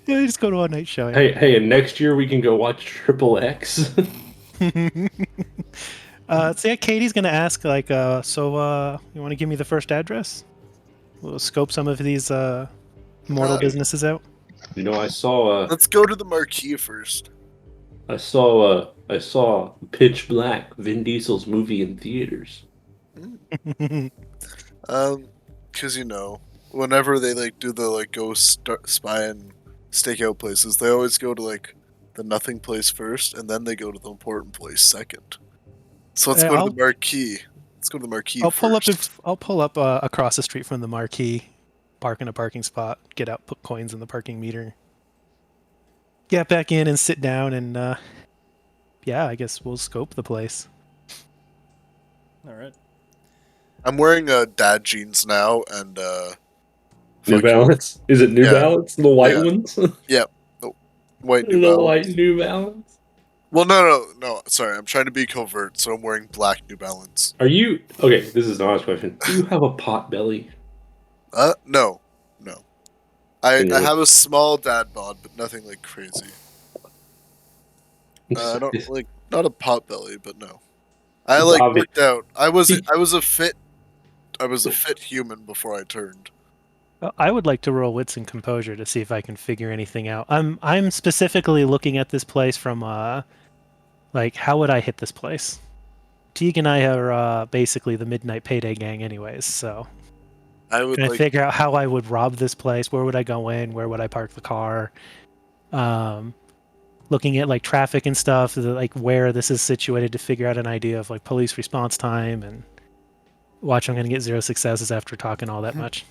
Just go to a night showing. Hey, and next year we can go watch Triple X. So yeah, Katie's gonna ask like, you want to give me the first address? We'll scope some of these mortal businesses out. You know, I saw Let's go to the marquee first. I saw Pitch Black, Vin Diesel's movie in theaters. Because whenever they like do the like go spy and stakeout places, they always go to like the nothing place first, and then they go to the important place second. So let's go to the marquee. Let's go to the marquee. I'll pull up across the street from the marquee, park in a parking spot, get out, put coins in the parking meter, get back in and sit down, and yeah, I guess we'll scope the place. All right. I'm wearing dad jeans now, and New fucking Balance? Is it New Yeah. Balance? The white Yeah. ones? white New The Balance. white New Balance? Well, no. Sorry, I'm trying to be covert, so I'm wearing black New Balance. Are you okay? This is an honest question. Do you have a pot belly? No. I Yeah. have a small dad bod, but nothing like crazy. I don't like not a pot belly, but no. I It's like obvious. worked out. I was a fit human before I turned. I would like to roll wits and composure to see if I can figure anything out. I'm specifically looking at this place from like, how would I hit this place? Teague and I are basically the Midnight Payday gang, anyways. So I would trying to like figure out how I would rob this place. Where would I go in? Where would I park the car? Looking at like traffic and stuff, like where this is situated to figure out an idea of like police response time. And watch, I'm going to get 0 successes after talking all that much.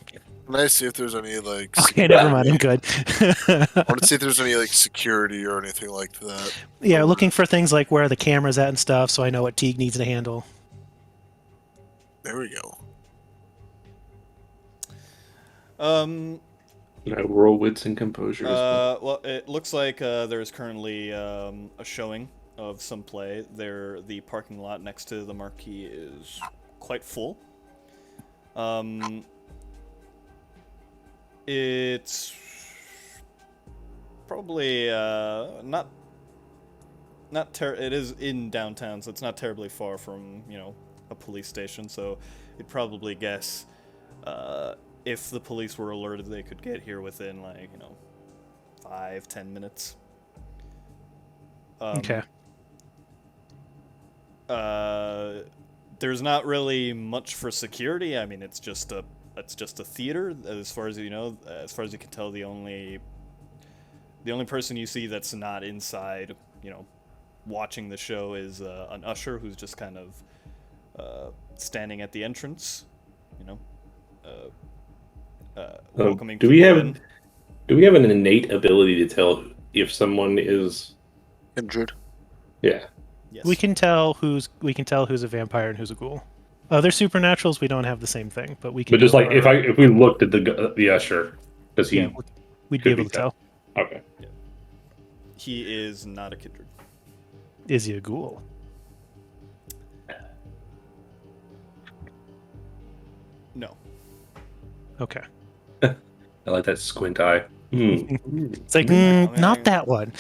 Can I see if there's any like? Okay, never mind. I'm good. I want to see if there's any like security or anything like that. Yeah, looking for things like where the camera's at and stuff, so I know what Teague needs to handle. There we go. I roll wits and composure. as well. Well, it looks like there's currently a showing of some play. The parking lot next to the marquee is quite full. It's probably not it is in downtown, so it's not terribly far from a police station. So you'd probably guess if the police were alerted, they could get here within 5-10 minutes. Okay. There's not really much for security. I mean, it's just a theater, as far as you know. As far as you can tell, the only person you see that's not inside, watching the show is an usher who's just kind of welcoming at the entrance, welcoming. Do we people have in. do we have an innate ability to tell if someone is Injured. yeah? Yes. We can tell who's a vampire and who's a ghoul. Other supernaturals, we don't have the same thing, but we can. But just do like if we looked at the usher, does he? yeah, we'd be could able be to tell. Okay. He is not a kindred. Is he a ghoul? No. Okay. I like that squint eye. It's like Yeah, not that one.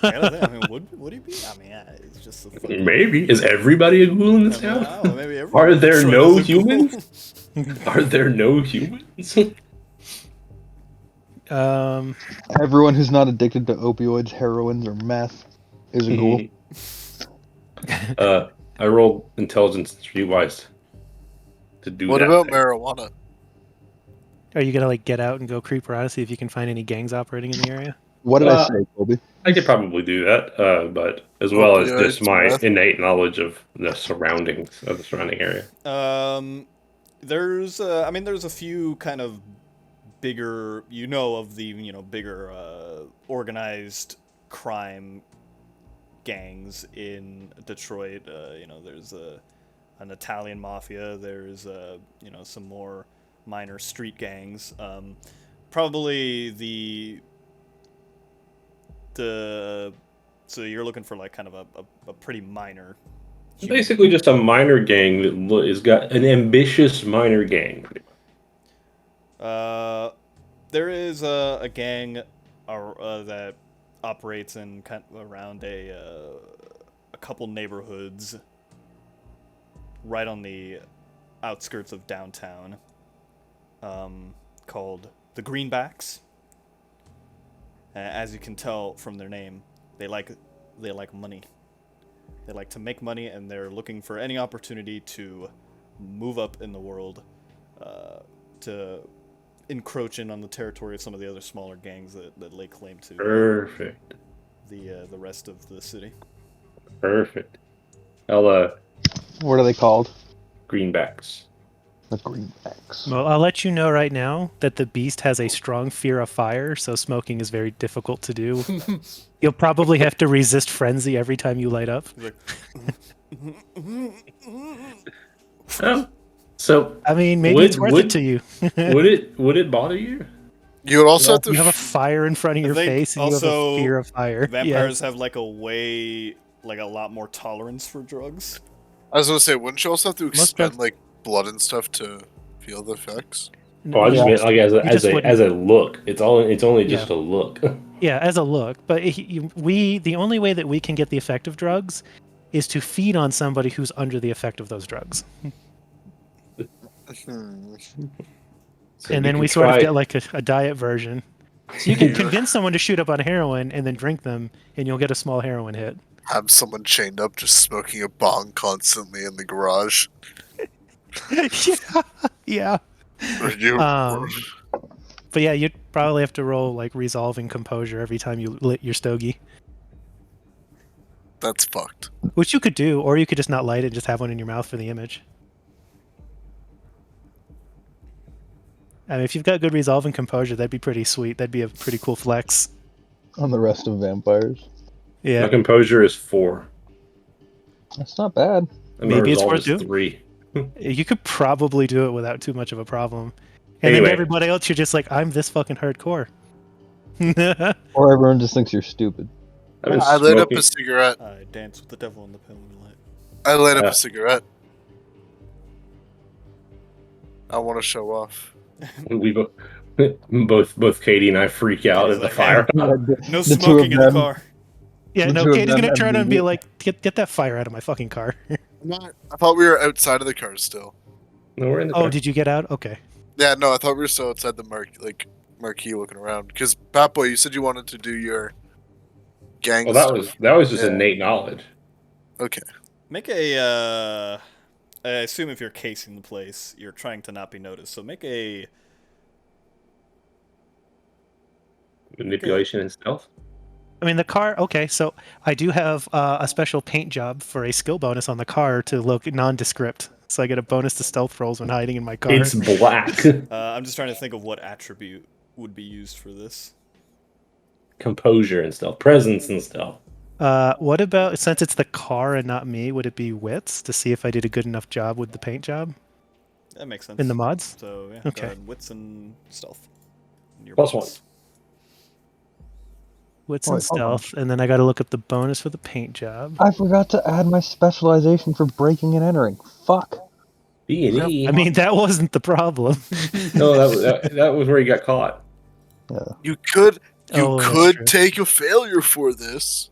I mean, would he be? I mean, it's just a fucking... Maybe is everybody a ghoul in this I mean, town? I don't know, maybe Are everyone in there Detroit no is a ghoul. humans? Are there no humans? Everyone who's not addicted to opioids, heroines, or meth is a ghoul. I rolled intelligence streetwise to do What that about thing. marijuana? Are you gonna like get out and go creep around, see if you can find any gangs operating in the area? What did I Uh, say, Colby? I could probably do that, but as well as just Opioids, my meth. innate knowledge of the surroundings of the surrounding area. There's there's a few kind of bigger, of the bigger organized crime gangs in Detroit. There's an Italian mafia. There's some more minor street gangs. Probably the so you're looking for like kind of a pretty minor. Basically, just a minor gang that has got an ambitious minor gang. There is a gang that operates in kind of around a couple neighborhoods right on the outskirts of downtown, called the Greenbacks. As you can tell from their name, they like money. They like to make money, and they're looking for any opportunity to move up in the world, to encroach in on the territory of some of the other smaller gangs that lay claim to Perfect. the rest of the city. Perfect. I'll What are they called? greenbacks. The Greenbacks. Well, I'll let you know right now that the beast has a strong fear of fire, so smoking is very difficult to do. You'll probably have to resist frenzy every time you light up. He's like, Oh, so I mean, maybe Would- it's worth would- it to you. would it bother you? You would also have to. You have a fire in front of your think face, and you have also a fear of fire. vampires have like a lot more tolerance for drugs. I was gonna say, wouldn't you also have to Most expend drugs- like blood and stuff to feel the effects? Oh, I just meant like as You just a look. It's only just Yeah. a look. Yeah, as a look. But the only way that we can get the effect of drugs is to feed on somebody who's under the effect of those drugs. Hmm. So And you then can we sort of try- get like a diet version. So you can convince someone to shoot up on heroin and then drink them, and you'll get a small heroin hit. Have someone chained up just smoking a bong constantly in the garage. Yeah. Or you, But yeah, you'd probably have to roll like resolving composure every time you lit your stogie, that's fucked. which you could do, or you could just not light it, and just have one in your mouth for the image. I mean, if you've got good resolving composure, that'd be pretty sweet. That'd be a pretty cool flex. On the rest of vampires. My Yeah. composure is 4. That's not bad. And my Maybe it's resolve worth is doing. 3. You could probably do it without too much of a problem. And then Anyway. to everybody else, you're just like, I'm this fucking hardcore. Or everyone just thinks you're stupid. I've been I lit up smoking- a cigarette. I dance with the devil in the pale moonlight. I lit up Yeah. a cigarette. I want to show off. we both Katie and I freak out He's at the like, fire. No The two of smoking in the them- car. Yeah, The no, two of Katie's them gonna turn on and be immediately- like, get that fire out of my fucking car. I thought we were outside of the car still. No, we're in the Oh, car. did you get out? Okay. Yeah, no, I thought we were still outside the marquee looking around. Because Bat Boy, you said you wanted to do your gang. Well, stuff. that was just Yeah. innate knowledge. Okay. Make a. I assume if you're casing the place, you're trying to not be noticed. So make a. Manipulation and stealth. I mean, the car, okay, so I do have a special paint job for a skill bonus on the car to look nondescript. So I get a bonus to stealth rolls when hiding in my car. It's black. I'm just trying to think of what attribute would be used for this. Composure and stealth. Presence and stealth. What about, since it's the car and not me, would it be wits to see if I did a good enough job with the paint job That makes sense. in the mods? So yeah, Okay. wits and stealth. And your Plus bonus. Wits Wait, and hold on. stealth, and then I got to look up the bonus for the paint job. I forgot to add my specialization for breaking and entering. Fuck. B&E. I mean, that wasn't the problem. No, that was where he got caught. You could Oh, that's could true. take a failure for this.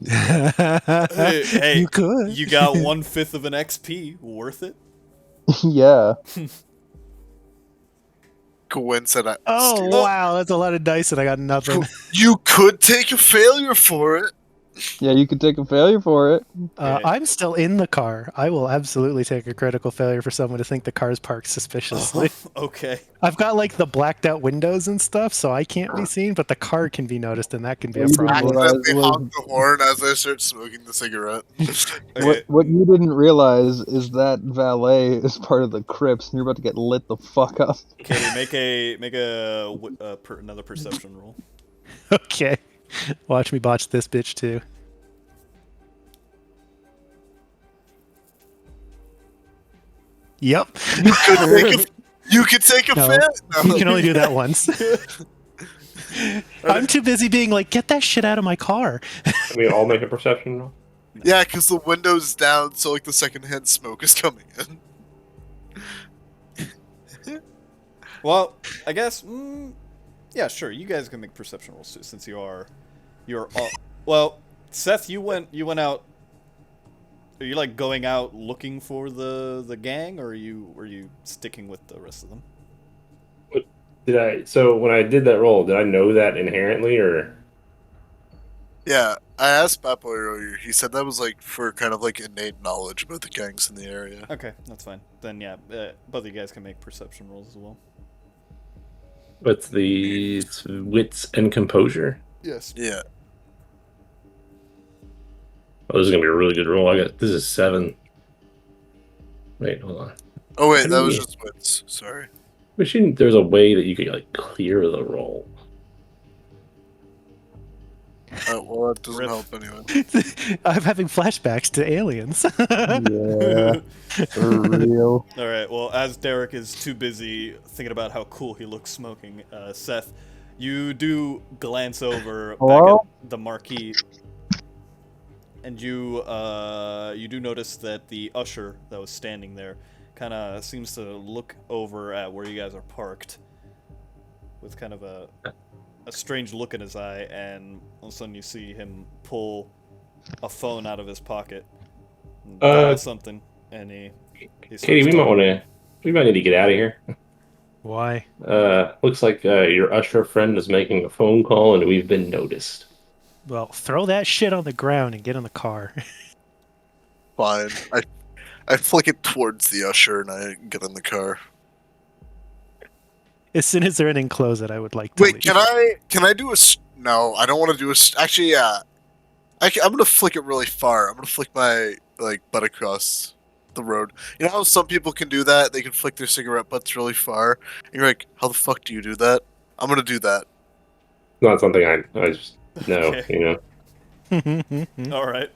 Hey, you could. You got 1/5 of an XP. Worth it? Yeah. coincidence. Oh wow, that's a lot of dice, and I got nothing. You could take a failure for it. Yeah, you could take a failure for it. Okay. I'm still in the car. I will absolutely take a critical failure for someone to think the car's parked suspiciously. Okay. I've got like the blacked out windows and stuff, so I can't be seen, but the car can be noticed, and that can be a You didn't problem. realize Accidentally was- honk the horn as I start smoking the cigarette. Okay. What you didn't realize is that valet is part of the Crips, and you're about to get lit the fuck up. Katie, make another perception roll. Okay, watch me botch this bitch too. Yep, You could take a No. failure. you can only do that once. I'm too busy being like, get that shit out of my car. Can we all make a perception roll? Yeah, because the window's down, so like the secondhand smoke is coming in. Well, I guess. Yeah, sure. You guys can make perception rolls too, since you're all. Well, Seth, you went out. Are you like going out looking for the gang, or were you sticking with the rest of them? So when I did that roll, did I know that inherently, or? Yeah, I asked Papo earlier. He said that was like for kind of like innate knowledge about the gangs in the area. Okay, that's fine. Then yeah, both of you guys can make perception rolls as well. What's the wits and composure? Yes. Yeah. Oh, this is gonna be a really good roll. This is 7. Wait, hold on. Oh wait, that was Yeah. just wits. Sorry. Wishing there's a way that you could like clear the roll. Well, that doesn't Rip. help anyway. I'm having flashbacks to aliens. Yeah, for real. All right. Well, as Derek is too busy thinking about how cool he looks smoking, Seth, you do glance over back Hello? at the marquee, and you do notice that the usher that was standing there kind of seems to look over at where you guys are parked, with kind of a strange look in his eye, and all of a sudden you see him pull a phone out of his pocket, and dial something, and he starts Katie, talking. we might need to get out of here. Why? Looks like your usher friend is making a phone call, and we've been noticed. Well, throw that shit on the ground and get in the car. Fine. I flick it towards the usher and I get in the car. As soon as they're in and close it, I would like to Wait, leave. can I do a? No, I don't want to do a. Actually, yeah. I'm gonna flick it really far. I'm gonna flick my butt across the road. You know how some people can do that? They can flick their cigarette butts really far. And you're like, how the fuck do you do that? I'm gonna do that. Not something I just know, Okay. you know. All right.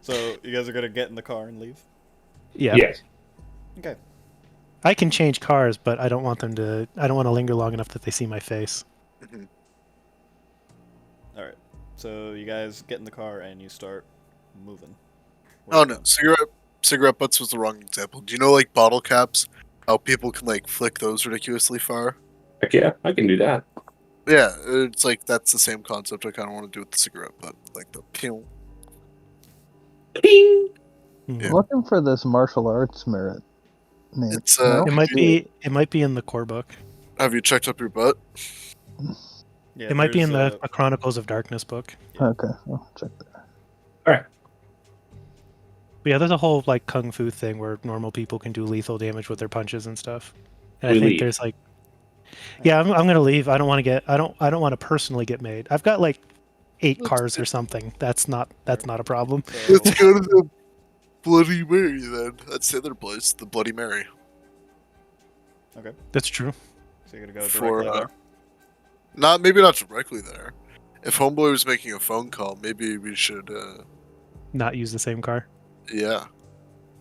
So you guys are gonna get in the car and leave? Yeah. Yes. Okay. I can change cars, but I don't want them to. I don't want to linger long enough that they see my face. Mhm. All right. So you guys get in the car and you start moving. Where Oh you no, going? cigarette butts was the wrong example. Do you know bottle caps? How people can flick those ridiculously far? Heck yeah, I can do that. Yeah, it's that's the same concept I kind of want to do with the cigarette butt, like the pew. Ping! Yeah. I'm looking for this martial arts merit. Name. It's No? It might be in the core book. Have you checked up your butt? Yeah, It might be in there's, the Chronicles of Darkness book. Okay, I'll check that. But yeah, there's a whole kung fu thing where normal people can do lethal damage with their punches and stuff. And We I think leave. there's yeah, I'm gonna leave. I don't want to get. I don't want to personally get made. I've got 8 cars or something. That's not a problem. So, Let's go to the Bloody Mary then. That's the other place, the Bloody Mary. That's true. so you're gonna go For directly maybe not directly there. If Homeboy was making a phone call, maybe we should. Not use the same car. Yeah,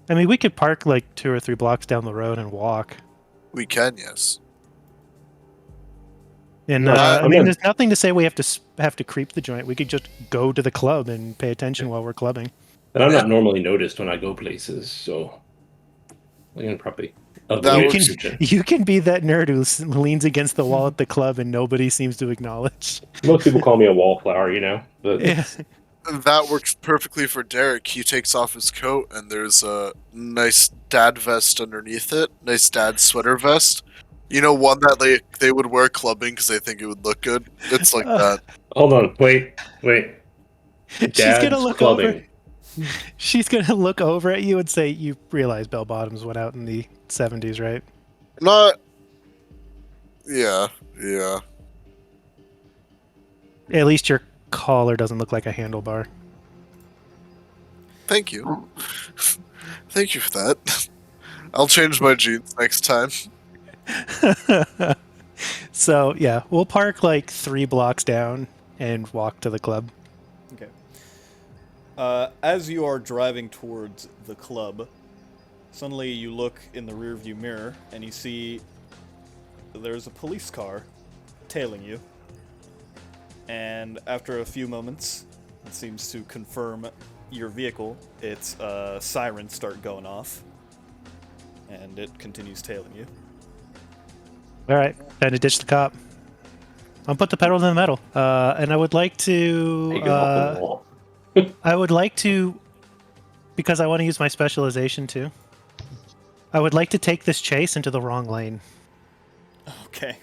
I mean, we could park 2 or 3 blocks down the road and walk. we can. Yes. And No, I I'm mean, in. there's nothing to say we have to creep the joint. We could just go to the club and pay attention while we're clubbing. And I'm not normally noticed when I go places, so we can probably That avoid works. it. You can be that nerd who leans against the wall at the club and nobody seems to acknowledge. Most people call me a wallflower, but Yeah. That works perfectly for Derek. He takes off his coat, and there's a nice dad vest underneath it. Nice dad sweater vest. You know, one that they would wear clubbing because they think it would look good. It's like that. Hold on, wait. She's gonna Dad's look over. clubbing. She's gonna look over at you and say, "You realize bell bottoms went out in the '70s, right?" Not. Yeah, yeah. At least your collar doesn't look like a handlebar. Thank you. Thank you for that. I'll change my jeans next time. So yeah, we'll park like 3 blocks down and walk to the club. Okay. As you are driving towards the club, suddenly you look in the rearview mirror and you see there's a police car tailing you. And after a few moments, it seems to confirm your vehicle. Its sirens start going off, and it continues tailing you. All right, time to ditch the cop. I'll put the pedal to the metal, and I would like to. Take it off the wall. I would like to, because I want to use my specialization too. I would like to take this chase into the wrong lane. Okay.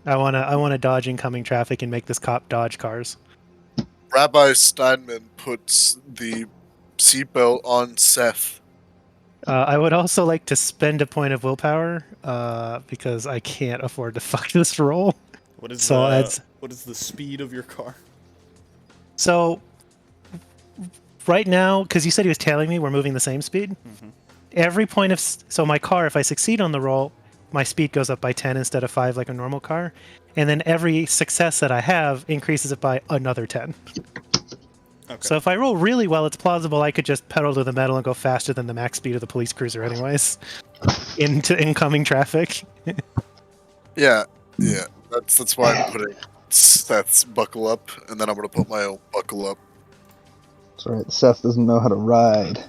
I wanna dodge incoming traffic and make this cop dodge cars. Rabbi Steinman puts the seatbelt on Seth. I would also like to spend a point of willpower because I can't afford to fuck this roll. What is So what is the speed of your car? So right now, because you said he was tailing me, we're moving the same speed. Mm-hmm. Every point of so my car, if I succeed on the roll, my speed goes up by 10 instead of 5 like a normal car, and then every success that I have increases it by another 10. Okay. So if I roll really well, it's plausible I could just pedal to the metal and go faster than the max speed of the police cruiser anyways into incoming traffic. Yeah, yeah. That's why I'm putting Seth's buckle up, and then I'm gonna put my own buckle up. That's right. Seth doesn't know how to ride.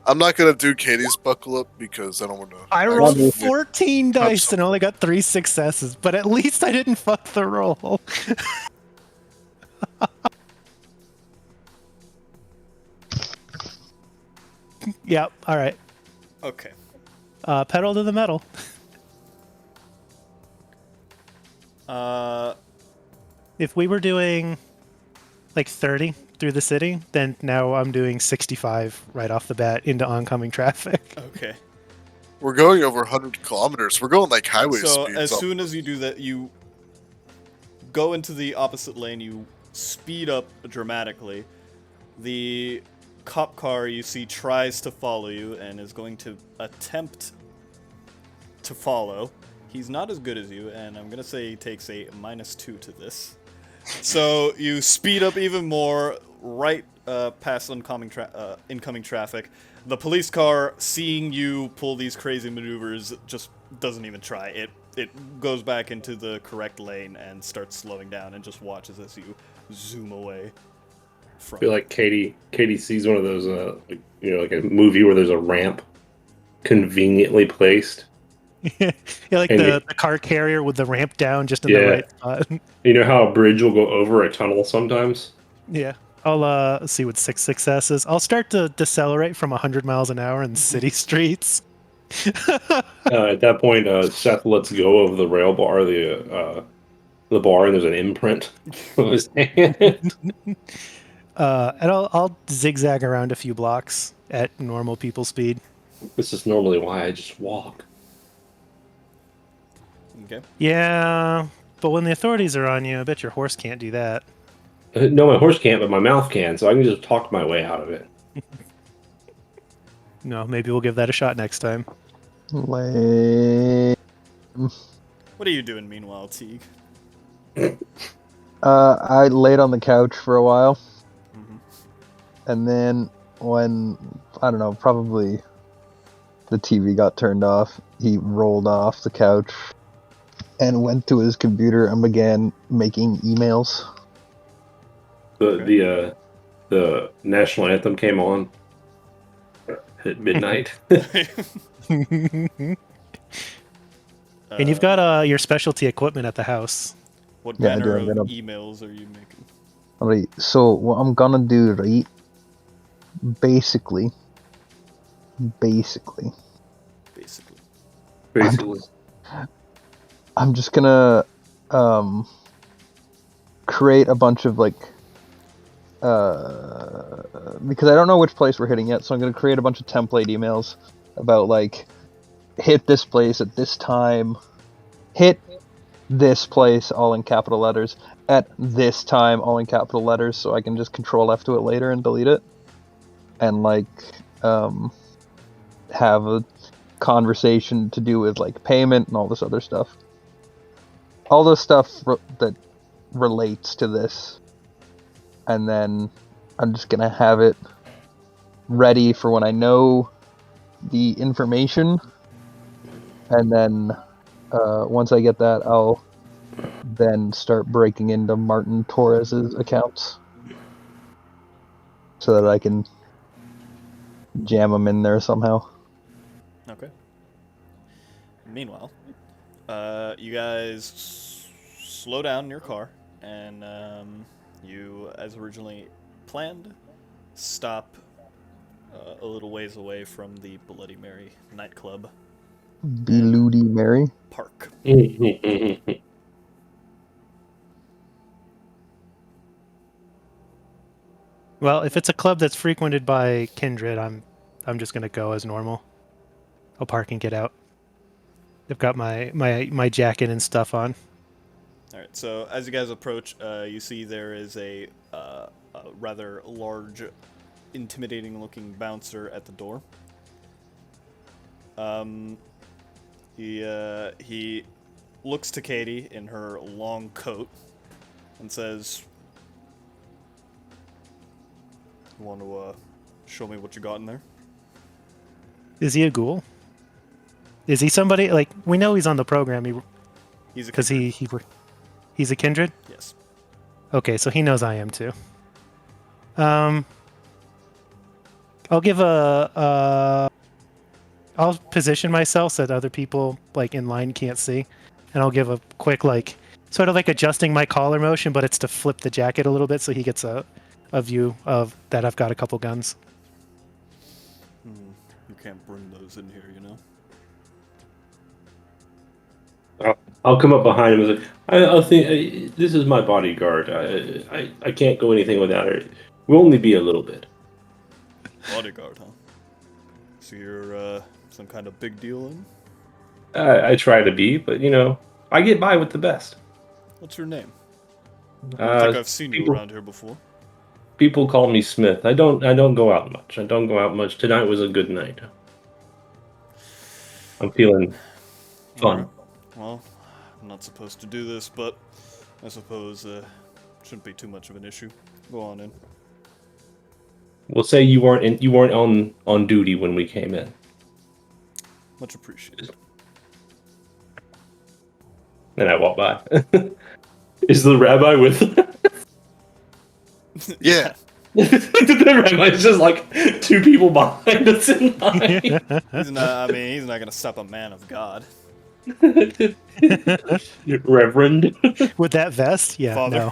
I'm not gonna do Katie's buckle up because I don't want to. I rolled Probably- 14 dice and only got 3 successes, but at least I didn't fuck the roll. Yep, alright. Okay. Pedal to the metal. If we were doing like 30 through the city, then now I'm doing 65 right off the bat into oncoming traffic. Okay. We're going over 100 kilometers. We're going like highway So speeds. as soon as you do that, you go into the opposite lane. You speed up dramatically. The cop car you see tries to follow you and is going to attempt to follow. He's not as good as you, and I'm gonna say he takes a -2 to this. So you speed up even more, right past incoming traffic. The police car, seeing you pull these crazy maneuvers, just doesn't even try. It goes back into the correct lane and starts slowing down and just watches as you zoom away. I feel like Katie sees one of those, like a movie where there's a ramp conveniently placed. Yeah, like And the car carrier with the ramp down just in the Yeah. right spot. You know how a bridge will go over a tunnel sometimes? Yeah. I'll see what 6 successes. I'll start to decelerate from 100 miles an hour in city streets. At that point, Seth lets go of the rail bar, the bar, and there's an imprint of his hand. And I'll zigzag around a few blocks at normal people speed. This is normally why I just walk. Okay. Yeah, but when the authorities are on you, I bet your horse can't do that. No, my horse can't, but my mouth can, so I can just talk my way out of it. No, maybe we'll give that a shot next time. Lame. What are you doing meanwhile, Teague? I laid on the couch for a while, Mhm. and then when, I don't know, probably the TV got turned off, he rolled off the couch and went to his computer and began making emails. The national anthem came on at midnight. And you've got your specialty equipment at the house. What Yeah, I manner do. I'm of gonna- emails are you making? Alright, so what I'm gonna do, right? Basically, Basically. Basically. I'm just gonna create a bunch of like because I don't know which place we're hitting yet, so I'm gonna create a bunch of template emails about like hit this place at this time, hit this place all in capital letters at this time all in capital letters, so I can just control F to it later and delete it, and like have a conversation to do with like payment and all this other stuff, all the stuff that relates to this, and then I'm just gonna have it ready for when I know the information, and then once I get that, I'll then start breaking into Martin Torres's accounts so that I can jam them in there somehow. Okay. Meanwhile, you guys slow down in your car, and you, as originally planned, stop a little ways away from the Bloody Mary nightclub Bloody Mary. park. Well, if it's a club that's frequented by kindred, I'm just gonna go as normal. I'll park and get out. I've got my jacket and stuff on. All right. So as you guys approach, you see there is a rather large, intimidating-looking bouncer at the door. He looks to Katie in her long coat and says, "You want to show me what you got in there?" Is he a ghoul? Is he somebody like we know he's on the program? He's a Because kindred. he's a kindred. Yes. Okay, so he knows I am too. I'll give I'll position myself so that other people like in line can't see, and I'll give a quick like sort of like adjusting my collar motion, but it's to flip the jacket a little bit so he gets a view of that I've got a couple guns. You can't bring those in here, you know. I'll come up behind him and say, I'll think this is my bodyguard. I can't go anything without her. We'll only be a little bit. Bodyguard, huh? So you're some kind of big deal then? I try to be, but I get by with the best. What's your name? I think I've seen people- you around here before. People call me Smith. I don't go out much. Tonight was a good night. I'm feeling fun. Alright. Well, I'm not supposed to do this, but I suppose shouldn't be too much of an issue. Go on in. We'll say you weren't on duty when we came in. Much appreciated. And I walk by. Is the rabbi with? Yeah. The rabbi's just like two people behind us in line. He's not. I mean, he's not gonna stop a man of God. Reverend. With that vest, yeah, Father.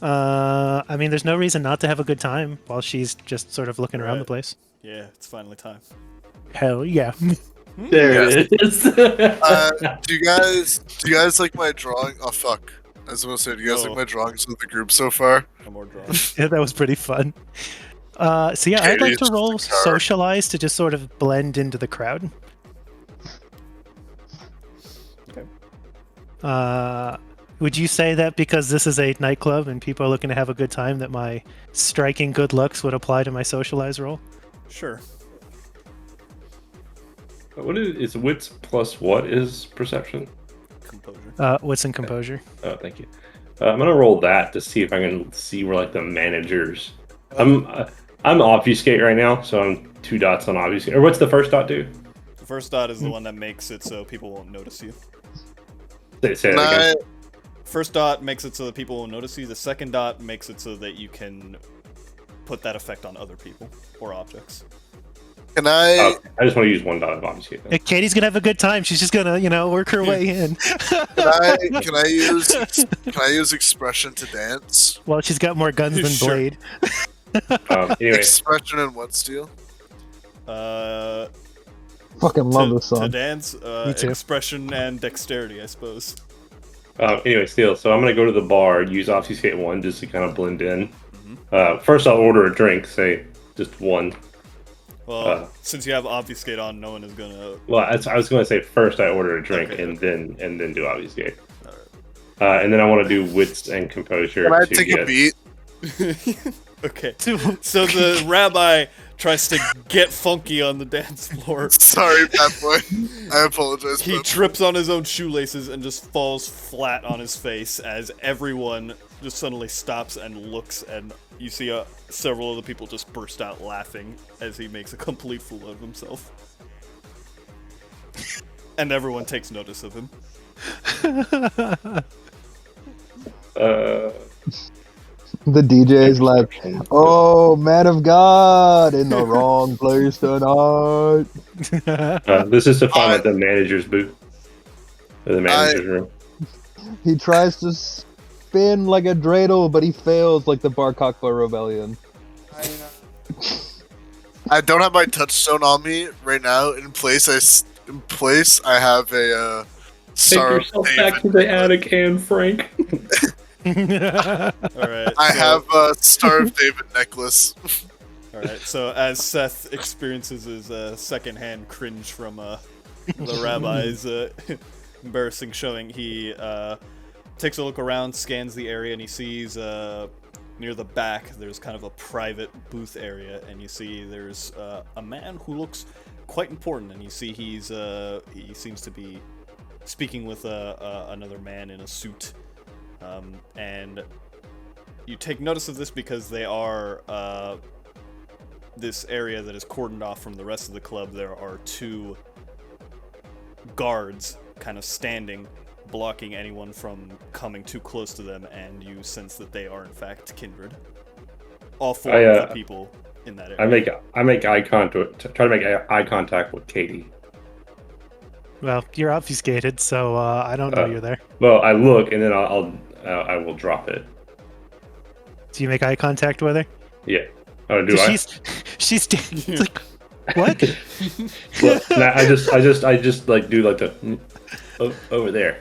no. I mean, there's no reason not to have a good time while she's just sort of looking around the Right. place. Yeah, it's finally time. Hell yeah. There it is. Do you guys like my drawing? Oh fuck! I was gonna say, do you guys Oh. like my drawings of the group so far? No more drawings. Yeah, that was pretty fun. So yeah, I'd like to Katie's roll the car. socialize to just sort of blend into the crowd. Okay. Would you say that because this is a nightclub and people are looking to have a good time, that my striking good looks would apply to my socialize roll? Sure. What is wits plus what is perception? Composure. Wits and composure. Oh, thank you. I'm gonna roll that to see if I can see where like the managers. I'm obfuscate right now, so I'm 2 dots on obfuscate. Or what's the first dot do? The first dot is the one that makes it so people won't notice you. Say that again. First dot makes it so that people won't notice you. The second dot makes it so that you can put that effect on other people or objects. Can I I just want to use one dot of obfuscate. Yeah, Katie's gonna have a good time. She's just gonna, work her way in. can I use expression to dance? Well, she's got more guns than Sure. Blade. Anyway, Expression and what steel? Fucking love this To song. dance, Me too. expression and dexterity, I suppose. anyway, still. So I'm gonna go to the bar, use obfuscate 1 just to kind of blend in. Mm-hmm. First, I'll order a drink. Say just one. Well, since you have obfuscate on, no one is gonna. Well, I was gonna say first I order a drink Okay, and then do obfuscate. Alright. And then I want to do wits and composure. Can I to take a get- beat? Okay. So the rabbi tries to get funky on the dance floor. Sorry, bad boy. I apologize. He bad trips on his own shoelaces and just falls flat on his face as everyone just suddenly stops and looks, and you see several of the people just burst out laughing as he makes a complete fool of himself. And everyone takes notice of him. The DJ is like, "Oh, man of God, in the wrong place tonight." this is to find at the manager's booth. Or the manager's room. He tries to spin like a dreidel, but he fails like the Bar Cockbar Rebellion. I don't have my touchstone on me right now. In place, I have a Take Star of yourself David back to the attic, Anne Frank. Alright. I have a Star of David necklace. Alright, so as Seth experiences his secondhand cringe from the rabbi's embarrassing showing, he takes a look around, scans the area, and he sees near the back there's kind of a private booth area, and you see there's a man who looks quite important, and you see he seems to be speaking with another man in a suit. And you take notice of this because they are this area that is cordoned off from the rest of the club. There are two guards kind of standing, blocking anyone from coming too close to them, and you sense that they are in fact kindred. All four of the people in that area. I make eye contact. Try to make eye contact with Katie. Well, you're obfuscated, so I don't know you're there. Well, I look and then I will drop it. Do you make eye contact with her? Yeah. Oh, do I? She's it's like, what? Look, I just like do like the over there.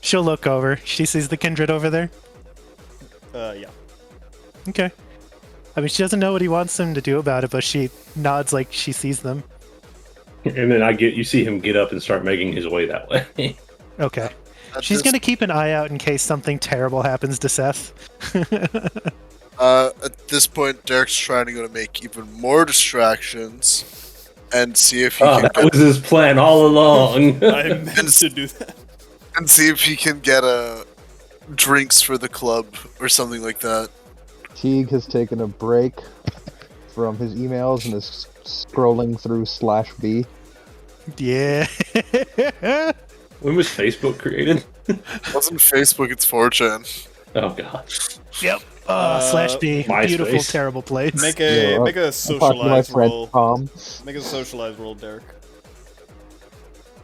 She'll look over. She sees the kindred over there. Yeah. Okay. I mean, she doesn't know what he wants them to do about it, but she nods like she sees them. And then you see him get up and start making his way that way. Okay. She's gonna keep an eye out in case something terrible happens to Seth. At this point, Derek's trying to make even more distractions and see if he can That was his plan all along. I meant to do that. and see if he can get drinks for the club or something like that. Teague has taken a break from his emails and is scrolling through /B. Yeah. When was Facebook created? It wasn't Facebook, it's 4chan. Oh god. Yep. /B. MySpace. Beautiful, terrible place. Make a I'm talking to my socialized friend roll. Tom. Make a socialized roll, Derek.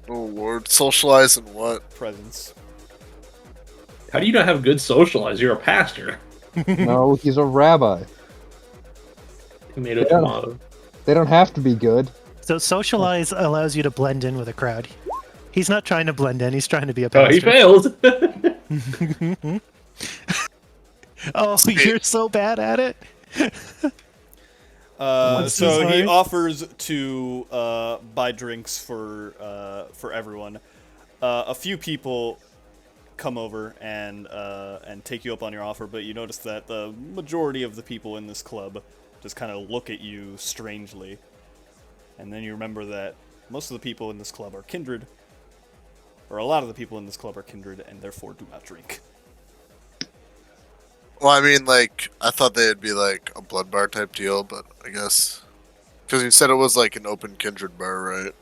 Oh lord, socialize and what? Presence. How do you not have good socialize? You're a pastor. No, he's a rabbi. Tomato, Yeah. tomato. They don't have to be good. So socialize allows you to blend in with a crowd. He's not trying to blend in. He's trying to be a Oh, pastor. he failed. Oh, you're so bad at it. So he sorry? offers to buy drinks for everyone. A few people come over and take you up on your offer, but you notice that the majority of the people in this club just kind of look at you strangely. And then you remember that most of the people in this club are kindred, or a lot of the people in this club are kindred, and therefore do not drink. Well, I mean, I thought they'd be a blood bar type deal, but I guess. Because you said it was an open kindred bar, right?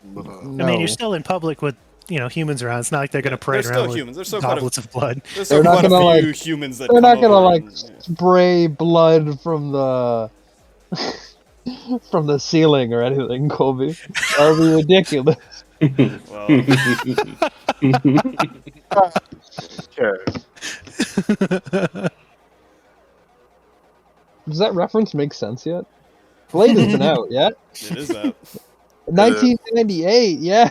But, No. I mean, you're still in public with humans around. It's not like they're going to parade They're around still with humans. There's still quite goblets of blood. There's They're still not quite gonna, a few humans that They're come not gonna over and- spray blood from the from the ceiling or anything, Colby. That would be ridiculous. Well, Okay. Does that reference make sense yet? Blade has been out, yeah? it is out. 1998, yeah.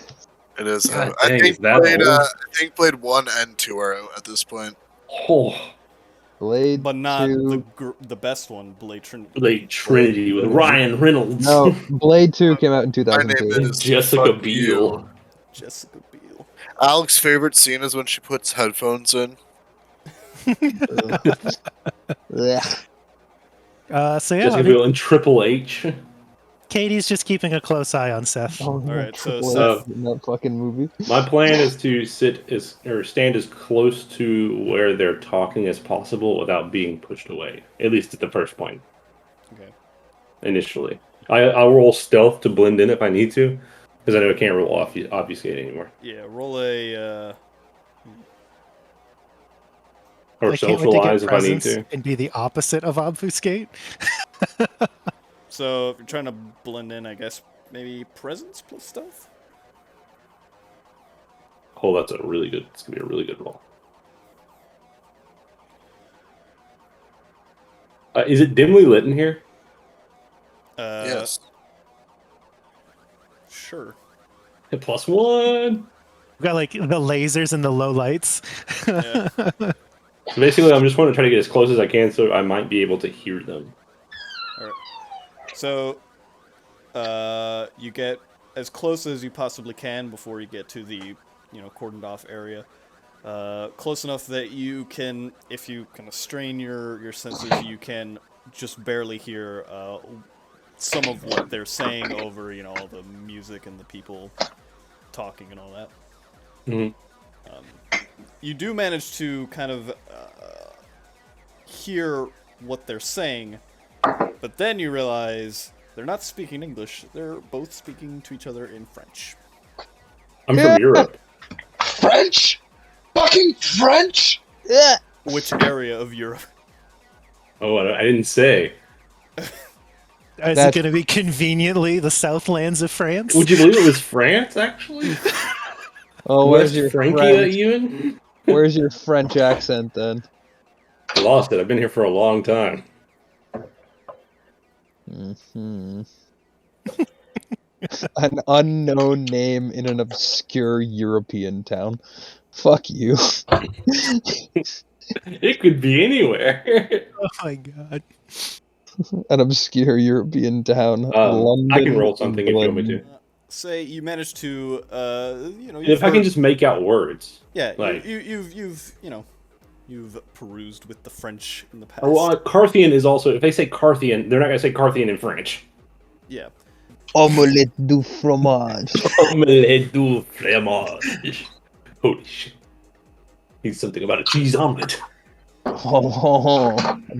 It is. God I dang, think is that Blade. old? I think Blade 1 and 2 are out at this point. Oh, Blade But not 2. the best one, Blade Trinity. Blade Trinity with Ryan Reynolds. No, Blade 2 came out in My name 2002. is Jessica Fuck Biel. You. Jessica Biel. Alex's favorite scene is when she puts headphones in. Yeah. So yeah, Jessica I mean, Biel and Triple H. Katie's just keeping a close eye on Seth. Oh, right, so Triple Seth- H in that fucking movie. My plan is to stand as close to where they're talking as possible without being pushed away. At least at the first point. Okay. Initially, I'll roll stealth to blend in if I need to, because I know I can't roll obfuscate anymore Yeah, roll a. or I can't wait to get socialize if I need presence to. and be the opposite of obfuscate. So if you're trying to blend in, I guess maybe presence plus stealth. Oh, that's a really good. It's gonna be a really good roll. Is it dimly lit in here? Yes. Sure. +1. We've got like the lasers and the low lights. Yeah. So basically, I'm just want to try to get as close as I can, so I might be able to hear them. So, you get as close as you possibly can before you get to the, cordoned off area. Close enough that you can, if you kind of strain your senses, you can just barely hear some of what they're saying over, all the music and the people talking and all that. Mhm. You do manage to kind of hear what they're saying, but then you realize they're not speaking English. They're both speaking to each other in French. I'm from Europe. French? Fucking French? Yeah. Which area of Europe? Oh, I didn't say. Is That's- it going to be conveniently the Southlands of France? Would you believe it was France, actually? Oh, West where's your Frankia, French? even? Where's your French accent then? I lost it. I've been here for a long time. Hmm. An unknown name in an obscure European town. Fuck you. It could be anywhere. Oh my god. An obscure European town. London, I can roll something if you want me England. to. Say you managed to, If I can just make out words. yeah, like- you've perused with the French in the past. Oh, Carthian is also. If they say Carthian, they're not gonna say Carthian in French. Yeah. Omelette du fromage. Omelette du fromage. Holy shit! He's something about a cheese omelet.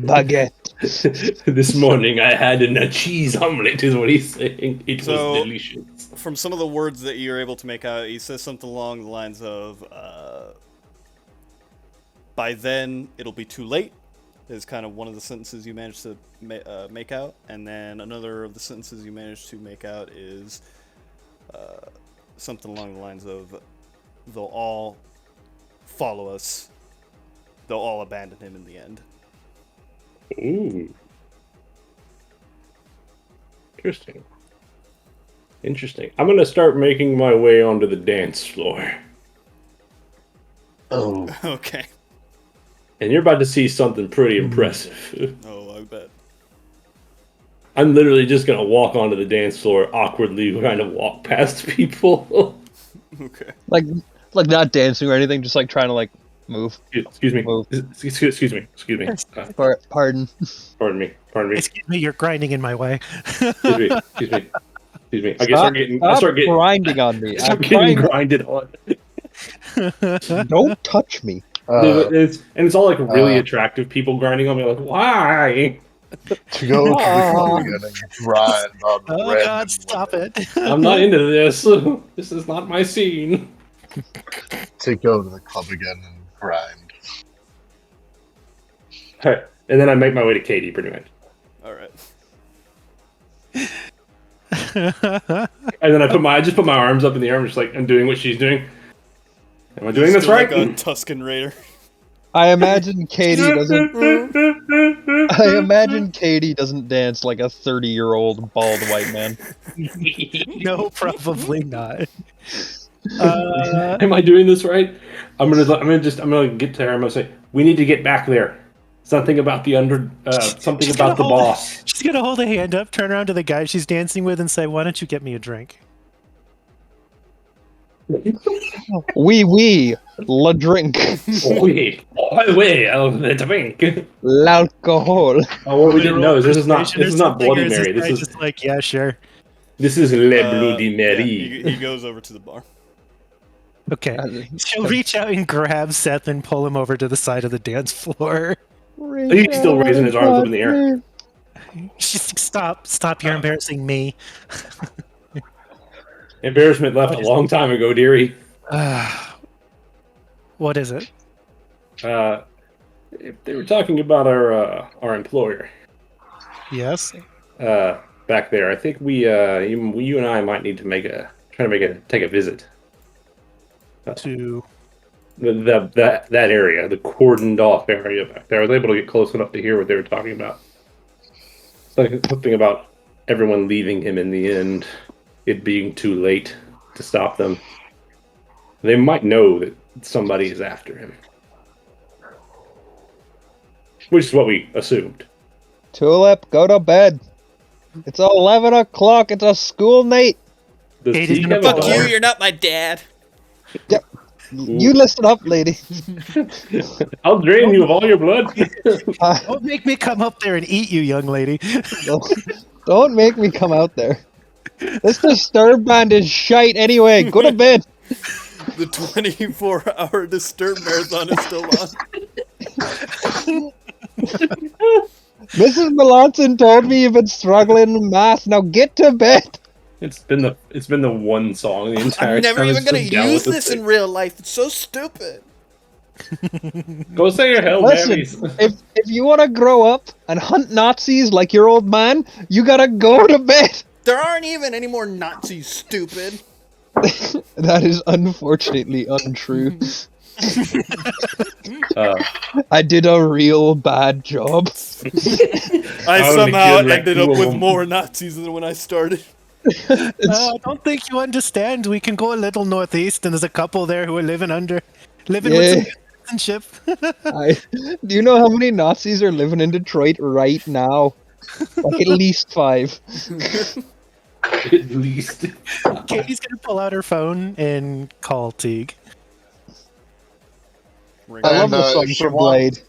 Baguette. This morning I had a cheese omelet. Is what he's saying. It So- was delicious. From some of the words that you're able to make out, he says something along the lines of, by then, it'll be too late, is kind of one of the sentences you managed to make out. And then another of the sentences you managed to make out is something along the lines of, they'll all follow us. They'll all abandon him in the end. Ooh. Interesting. I'm gonna start making my way onto the dance floor. Oh. Okay. And you're about to see something pretty impressive. Oh, I bet. I'm literally just gonna walk onto the dance floor awkwardly, trying to walk past people. Okay. Like not dancing or anything, just like trying to like move. Excuse me. Move. Excuse me. Pardon. Pardon me. Excuse me, you're grinding in my way. Excuse me. I guess I start getting grinding on me. start I'm getting trying- grinded on. Don't touch me. It's all like really attractive people grinding on me. Like, why? To go to the club again and grind on Oh red. god, stop it. I'm not into this. This is not my scene. To go to the club again and grind. Alright, and then I make my way to Katie, pretty much. All right. And then I just put my arms up in the air. I'm just like, I'm doing what she's doing. Am I doing this Still right? like a Tuscan Raider. I imagine Katie doesn't. I imagine Katie doesn't dance like a 30-year-old bald white man. No, probably not. Am I doing this right? I'm gonna get to her. I'm gonna say, we need to get back there. Something about the something She's about the gonna hold- boss. She's gonna hold a hand up, turn around to the guy she's dancing with, and say, "Why don't you get me a drink?" Oui, la drink, Wait, the drink. l'alcohol. Oh, what we didn't know is this is Persuasion or not something, Bloody or is Mary. this This guy is just like, yeah, sure. Le Bloody Yeah, Mary. he goes over to the bar. Okay. She'll reach out and grab Seth and pull him over to the side of the dance floor. He's still raising his arms up in the air. She's like, stop, you're embarrassing me. Embarrassment left a long time ago, dearie. What is it? They were talking about our employer Yes. back there. I think you and I might need to take a visit. To That area, the cordoned off area back there. I was able to get close enough to hear what they were talking about. Something about everyone leaving him in the end, it being too late to stop them. They might know that somebody is after him. Which is what we assumed. Tulip, go to bed. It's 11 o'clock. It's a school night. Does Katie's Teague gonna have a fuck bar? you, You're not my dad. You listen up, lady. I'll drain you of all your blood. don't make me come up there and eat you, young lady. Don't make me come out there. This Disturbed band is shite anyway. Go to bed. The 24-hour Disturb marathon is still on. Mrs. Melanson told me you've been struggling in math. Now get to bed. It's been the one song the entire I'm never time. even It's gonna been down use with this thing. in real life. It's so stupid. Go say your hell, Listen, Marys. if you want to grow up and hunt Nazis like your old man, you gotta go to bed. There aren't even any more Nazis, stupid. That is unfortunately untrue. I did a real bad job. I only somehow killed, like, ended two up of with them. more Nazis than when I started. I don't think you understand. We can go a little northeast, and there's a couple there who are living with Yeah. some citizenship. Do you know how many Nazis are living in Detroit right now? Like at least 5. At least. Katie's gonna pull out her phone and call Teague. I love And, the song if she for wants- Blade.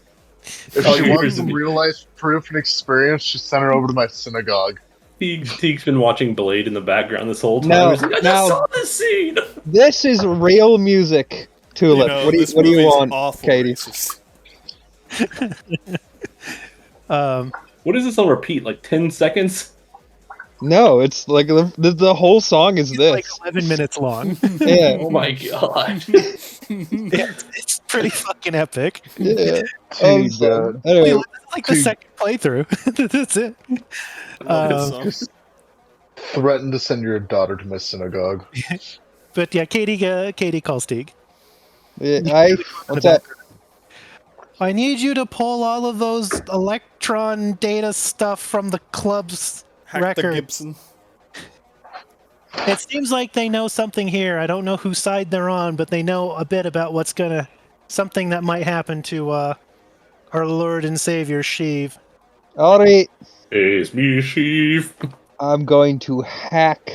If Oh, she yours wants is some me. real life proof and experience, just send her over to my synagogue. Teague's been watching Blade in the background this whole time. No, He's like, I just now- saw this scene. This is real music. Tulip, what this do you movie's want, awful Katie? racist. What is this on repeat? Like 10 seconds? No, it's like the whole song is this. Like 11 minutes long. Yeah, Oh my god. It's pretty fucking epic. yeah. Teague, So, Wait, anyway, this is like the Teague. second playthrough. That's it. I love this song. threaten to send your daughter to my synagogue. But yeah, Katie calls Teague. what's that? I need you to pull all of those electron data stuff from the club's Hack the record. Gibson. It seems like they know something here. I don't know whose side they're on, but they know a bit about something that might happen to our Lord and Savior Sheev. Alright, It's me, Sheev. I'm going to hack.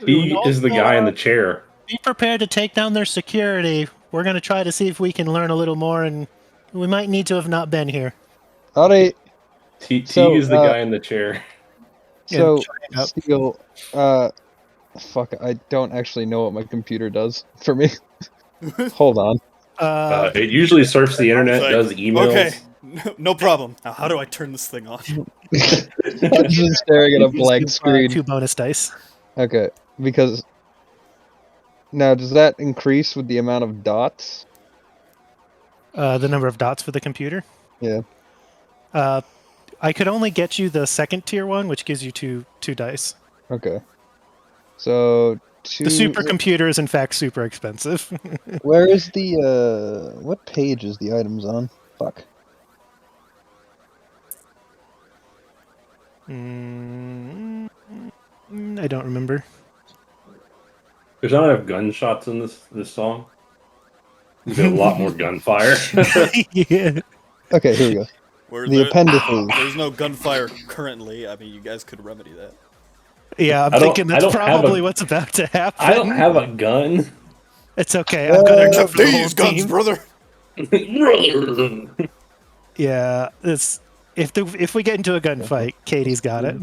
He is the guy in the chair. Be prepared to take down their security. We're going to try to see if we can learn a little more, and we might need to have not been here. Alright, Teague So, is the guy in the chair. so, Yeah, up. Steel, fuck, I don't actually know what my computer does for me. Hold on. It usually surfs the internet, Like, does emails. Okay, no problem. Now, how do I turn this thing off? I'm just staring at a blank screen. 2 bonus dice. Okay, because now does that increase with the amount of dots? The number of dots for the computer. Yeah. I I could only get you the second tier one, which gives you two dice. Okay. So two. The supercomputer is in fact super expensive. Where is the what page is the items on? Fuck. I don't remember. There's not enough gunshots in this song. You get a lot more gunfire. Yeah. Okay, here we go. Where The appendices. there's no gunfire currently. I mean, you guys could remedy that. Yeah, I'm I don't- thinking I that's don't have probably a- what's about to happen. I don't have a gun. It's okay. I've got enough for the whole These guns, team. brother. Yeah, it's if we get into a gunfight, Katie's got it.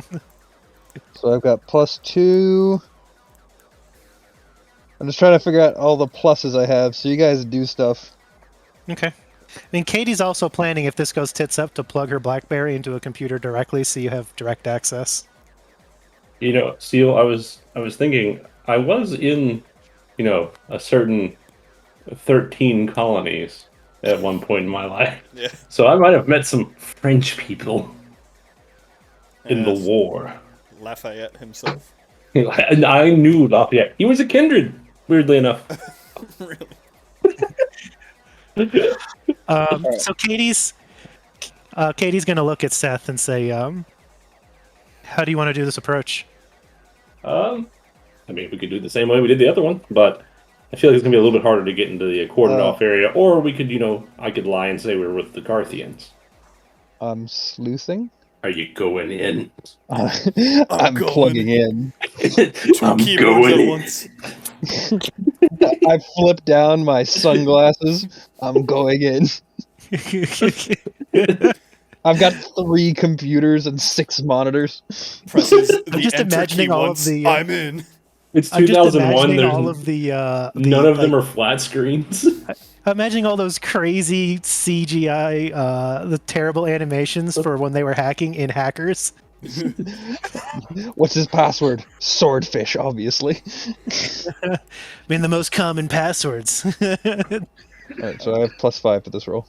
So I've got +2. I'm just trying to figure out all the pluses I have, so you guys do stuff. Okay. I mean, Katie's also planning, if this goes tits up, to plug her BlackBerry into a computer directly, so you have direct access. You know, Seal, I was thinking I was in, a certain 13 colonies at one point in my life. Yeah. So I might have met some French people in the Yes. war. Lafayette himself. And I knew Lafayette. He was a kindred, weirdly enough. Really? So Katie's gonna look at Seth and say, "How do you want to do this approach?" I mean, we could do it the same way we did the other one, but I feel like it's gonna be a little bit harder to get into the cordoned off area. Or we could, I could lie and say we're with the Carthians. I'm sleuthing. Are you going in? I'm going plugging in. Two keyboards at once. I flip down my sunglasses. I'm going in. I've got 3 computers and 6 monitors. Presses the I'm just enter imagining key all of once. the, I'm in. It's I'm just 2001. imagining There's all of the none of them like, are flat screens. I'm imagining all those crazy CGI, the terrible animations for when they were hacking in Hackers. What's his password? Swordfish, obviously. I mean, the most common passwords. Alright, so I have +5 for this roll.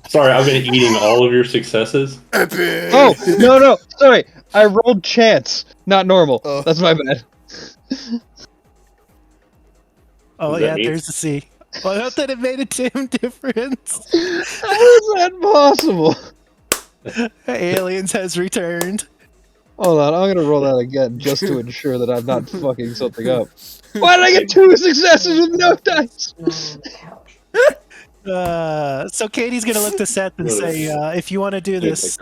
Sorry, I've been eating all of your successes. Epic. Oh, no, sorry. I rolled chance, not normal. Oh. That's my bad. Oh What does that yeah, mean? there's the C. Well, not that it made a damn difference. How is that possible? Aliens has returned. Hold on, I'm gonna roll that again just to ensure that I'm not fucking something up. Why did I get 2 successes with no dice? So Katie's gonna look to Seth and say, if you want to do this,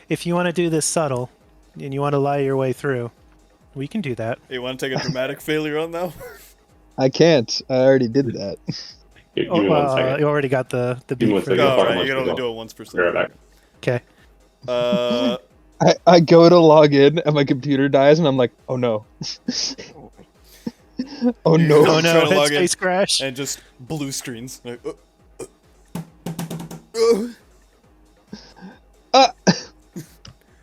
if you want to do this subtle, and you want to lie your way through, we can do that. You want to take a dramatic failure on that? I can't. I already did that. Give me 1 second. You already got the Give me beat 1 for second. that. I'll Oh, talk right. about You can myself. only do it once per Be right second. back. Okay. I go to log in and my computer dies and I'm like, oh no. Oh no. Oh Try no, to log in. headspace crash. And just blue screens. Like,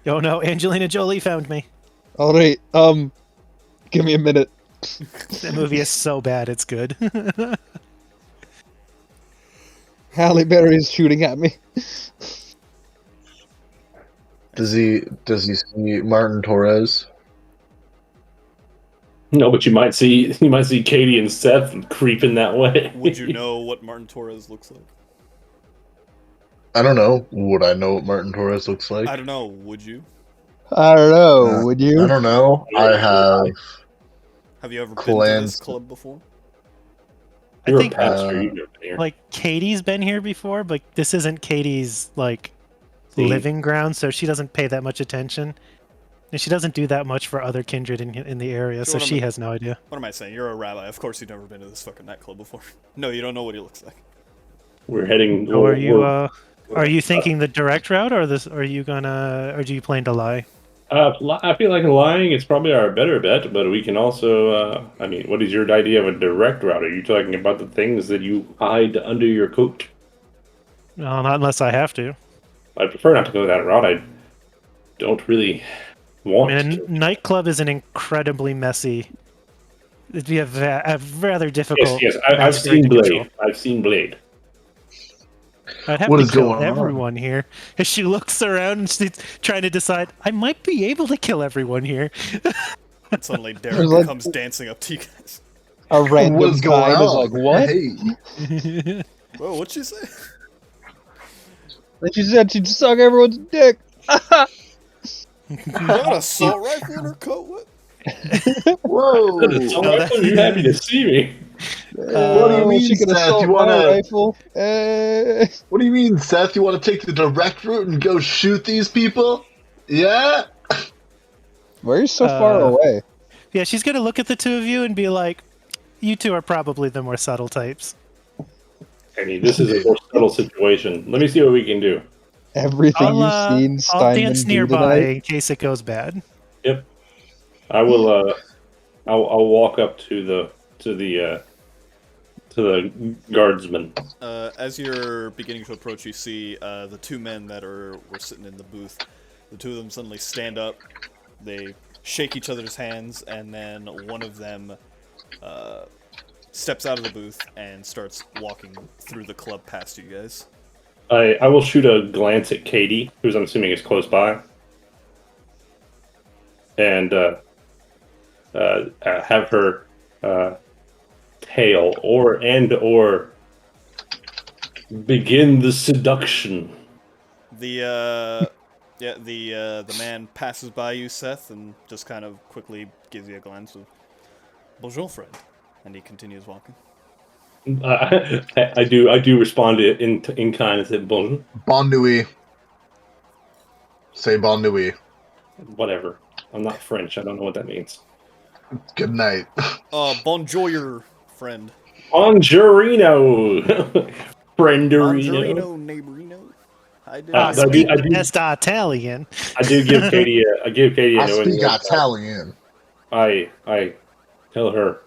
Oh no, Angelina Jolie found me. Alright, give me a minute. That movie is so bad, it's good. Halle Berry is shooting at me. Does he see Martin Torres? No, but you might see Katie and Seth creeping that way. would you know what Martin Torres looks like? I don't know. Would I know what Martin Torres looks like? I don't know. Would you? I don't know, would I you? don't know. I have. Have you ever been to Clans. this club before? I You're think a pastor. You've never been here. like Katie's been here before, but this isn't Katie's like See. living ground, so she doesn't pay that much attention. And she doesn't do that much for other kindred in the area, So so what she am I- has no idea. What am I saying? You're a rabbi. Of course you've never been to this fucking nightclub before. No, you don't know what he looks like. We're heading. So are you we're- are you thinking the direct route, or this? Are you gonna, or do you plan to lie? I feel like lying is probably our better bet, but we can also. I mean, what is your idea of a direct route? Are you talking about the things that you hide under your coat? No, not unless I have to. I prefer not to go that route. I don't really want I mean, to. a nightclub is an incredibly messy It'd be a rather difficult. Yes. I've massacre seen to control. Blade. I've seen Blade. I'd have What to is kill going on? everyone here. As she looks around and she's trying to decide, I might be able to kill everyone here. And suddenly Derek There's like- comes dancing up to you guys. A random What's going kind is on? like, what? Hey, Whoa, what'd she say? And she said she'd suck everyone's dick. You got an assault rifle in her coat? What? whoa! You happy to see me? What do you mean, she can Seth? assault You wanna- my rifle. What do you mean, Seth? You want to take the direct route and go shoot these people? Yeah. Why are you so far away? Yeah, she's gonna look at the two of you and be like, you two are probably the more subtle types. I mean, this is a more subtle situation. Let me see what we can do. Everything you've seen I'll Steinman dance do nearby tonight? in case it goes bad. Yep. I will. I'll walk up to the guardsman. As you're beginning to approach, you see the two men that were sitting in the booth. The two of them suddenly stand up. They shake each other's hands, and then one of them steps out of the booth and starts walking through the club past you guys. I will shoot a glance at Katie, who's I'm assuming is close by, and have her tail or begin the seduction. The man passes by you, Seth, and just kind of quickly gives you a glance of "Bonjour, friend," and he continues walking. I do respond in kind and say bonjour. Bon nuit. Say bon nuit. Whatever. I'm not French. I don't know what that means. Good night. Bonjour, friend. Bonjourino, frienderino. Bonjourino, neighborino. I do. I Speak do- the best Italian. I do give Katie. I give Katie a I knowing speak look. Italian. I tell her.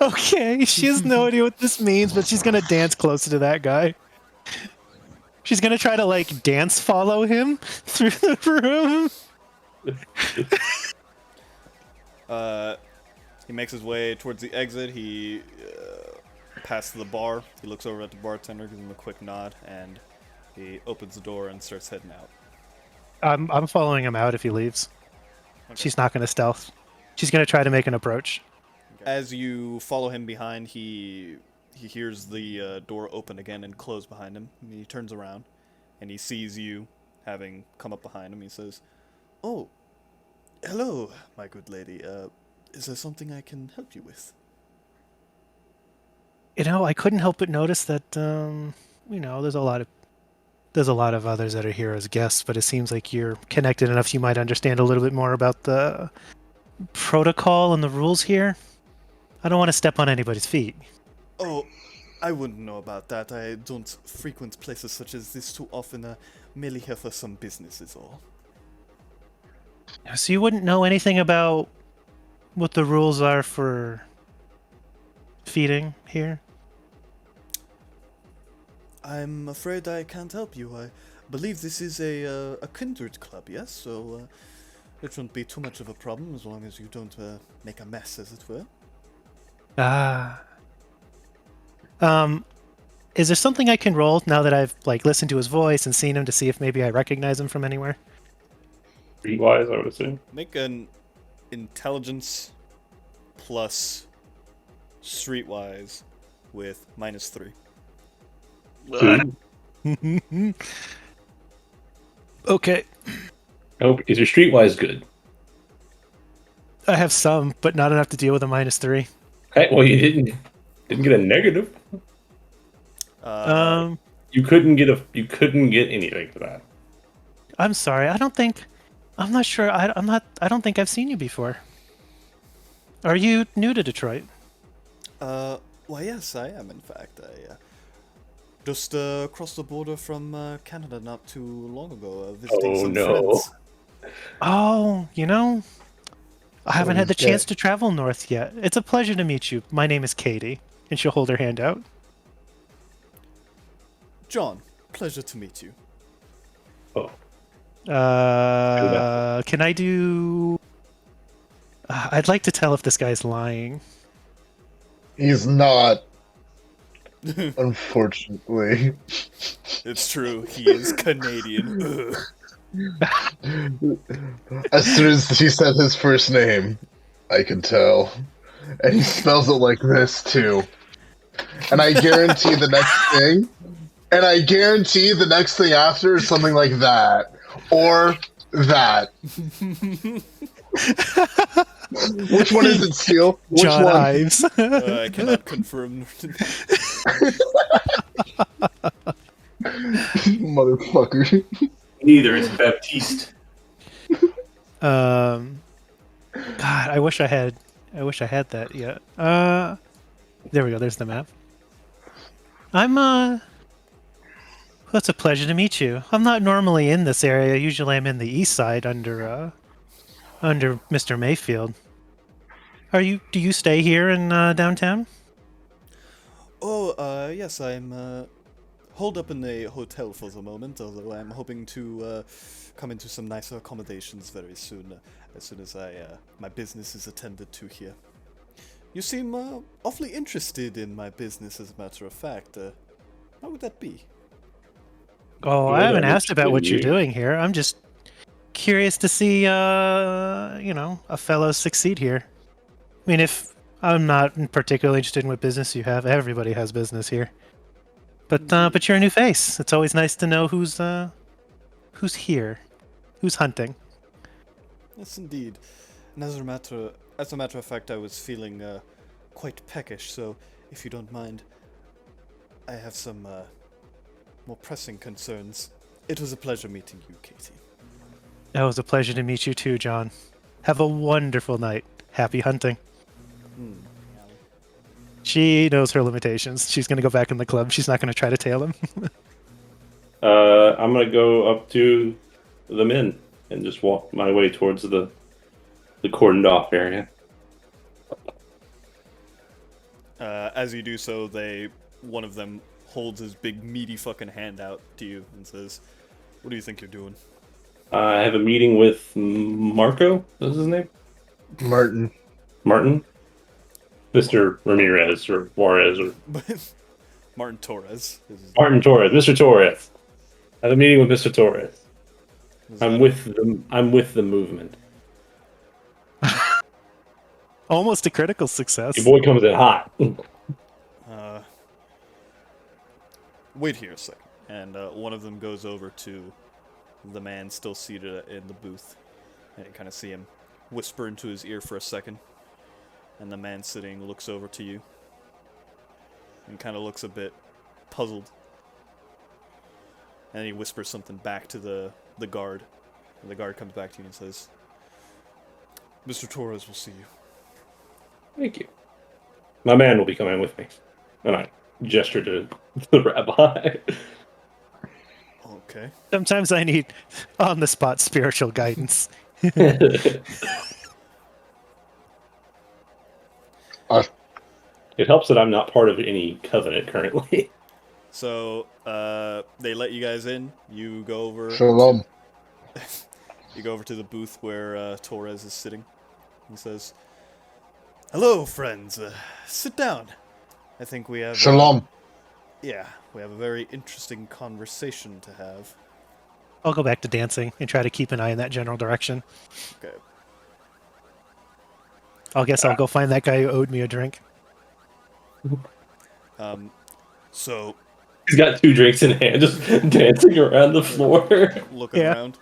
Okay, she has no idea what this means, but she's gonna dance closer to that guy. She's gonna try to like dance follow him through the room. He makes his way towards the exit. He passes the bar. He looks over at the bartender, gives him a quick nod, and he opens the door and starts heading out. I'm following him out if he leaves. She's not gonna stealth. She's gonna try to make an approach. As you follow him behind, he hears the door open again and close behind him. And he turns around, and he sees you having come up behind him. He says, "Oh, hello, my good lady. Is there something I can help you with?" You know, I couldn't help but notice that there's a lot of others that are here as guests, but it seems like you're connected enough you might understand a little bit more about the protocol and the rules here. I don't want to step on anybody's feet. Oh, I wouldn't know about that. I don't frequent places such as this too often. Merely here for some business is all. So you wouldn't know anything about what the rules are for feeding here? I'm afraid I can't help you. I believe this is a kindred club, yes? So it shouldn't be too much of a problem as long as you don't make a mess, as it were. Is there something I can roll now that I've listened to his voice and seen him to see if maybe I recognize him from anywhere? Streetwise, I would assume. Make an intelligence plus streetwise with -3. Okay. Is your streetwise good? I have some, but not enough to deal with a -3. Okay, well you didn't get a negative. You couldn't get anything for that. I'm sorry. I'm not sure. I don't think I've seen you before. Are you new to Detroit? Why, yes, I am, in fact. I just crossed the border from Canada not too long ago, visiting some friends. Oh, I haven't had the he's chance dead. to travel north yet. It's a pleasure to meet you. My name is Katie. And she'll hold her hand out. John, pleasure to meet you. Oh, Can I do? I'd like to tell if this guy's lying. He's not, unfortunately. It's true. He is Canadian. Ugh. As soon as he said his first name, I could tell. And he spells it like this, too. And I guarantee the next thing after is something like that. Or that. Which one is it, Steel? Which John one? Ives. I cannot confirm. Motherfucker. Neither is Baptiste. God, I wish I had that yet. There we go. There's the map. Well, it's a pleasure to meet you. I'm not normally in this area. Usually, I'm in the east side under Mr. Mayfield. Do you stay here in downtown? Oh, yes, I'm holed up in a hotel for the moment, although I'm hoping to come into some nicer accommodations very soon, as soon as my business is attended to here. You seem awfully interested in my business, as a matter of fact. How would that be? Oh, Well, I haven't I'm asked about what you're interested in doing here. I'm just curious to see, a fellow succeed here. I mean, if I'm not particularly interested in what business you have, everybody has business here. But you're a new face. It's always nice to know who's here, who's hunting. Yes, indeed. And as a matter of fact, I was feeling quite peckish, so if you don't mind, I have some more pressing concerns. It was a pleasure meeting you, Katie. It was a pleasure to meet you too, John. Have a wonderful night. Happy hunting. She knows her limitations. She's going to go back in the club. She's not going to try to tail him. I'm gonna go up to the men and just walk my way towards the cordoned off area. As you do so, one of them holds his big meaty fucking hand out to you and says, "What do you think you're doing?" I have a meeting with Marco. What's his name? Martin. Martin. Mr. Ramirez or Juarez or Martin Torres. Martin Torres. Mr. Torres. I have a meeting with Mr. Torres. I'm with the movement. Almost a critical success. Your boy comes in hot. Wait here a second. And one of them goes over to the man still seated in the booth. And you kind of see him whisper into his ear for a second. And the man sitting looks over to you. And kind of looks a bit puzzled. And he whispers something back to the guard. And the guard comes back to you and says, "Mr. Torres will see you." Thank you. My man will be coming with me. And I gesture to the rabbi. Okay. Sometimes I need on-the-spot spiritual guidance. It helps that I'm not part of any covenant currently. So, they let you guys in. You go over. Shalom. You go over to the booth where Torres is sitting. He says, "Hello, friends. Sit down. I think we have... Shalom. yeah, we have a very interesting conversation to have." I'll go back to dancing and try to keep an eye in that general direction. Okay. I'll go find that guy who owed me a drink. So, He's got 2 drinks in hand, just dancing around the floor. looking Yeah. around.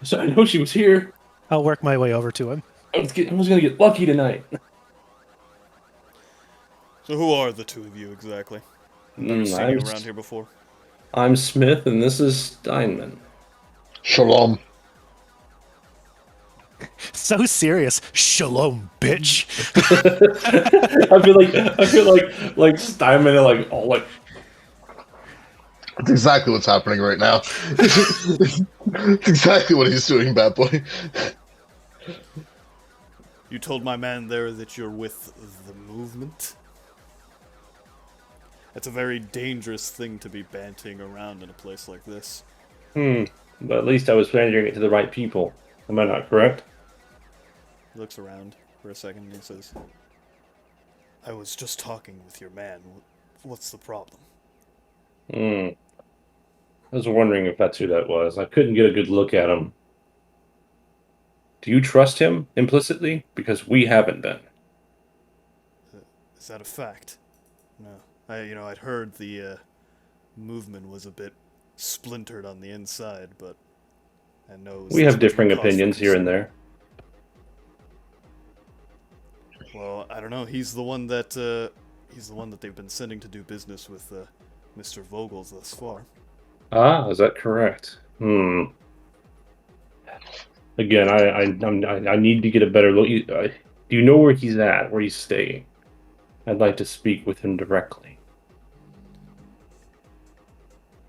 So I know she was here. I'll work my way over to him. I was gonna get lucky tonight. So who are the two of you exactly? I've never seen you around here before. I'm Smith, and this is Steinman. Shalom. So serious. Shalom, bitch. I feel like Steinman and like all like That's exactly what's happening right now. That's exactly what he's doing, bad boy. You told my man there that you're with the movement? That's a very dangerous thing to be banting around in a place like this. But at least I was pandering it to the right people. Am I not correct? He looks around for a second and he says, I was just talking with your man. What's the problem? Hmm. I was wondering if that's who that was. I couldn't get a good look at him. Do you trust him implicitly? Because we haven't been. Is that a fact? No. I'd heard the movement was a bit splintered on the inside, but I know We this have must be differing cause for opinions here and concern. there. Well, I don't know. He's the one that they've been sending to do business with Mr. Vogel's thus far. Ah, is that correct? Hmm. Again, I need to get a better look. Do you know where he's at? Where he's staying? I'd like to speak with him directly.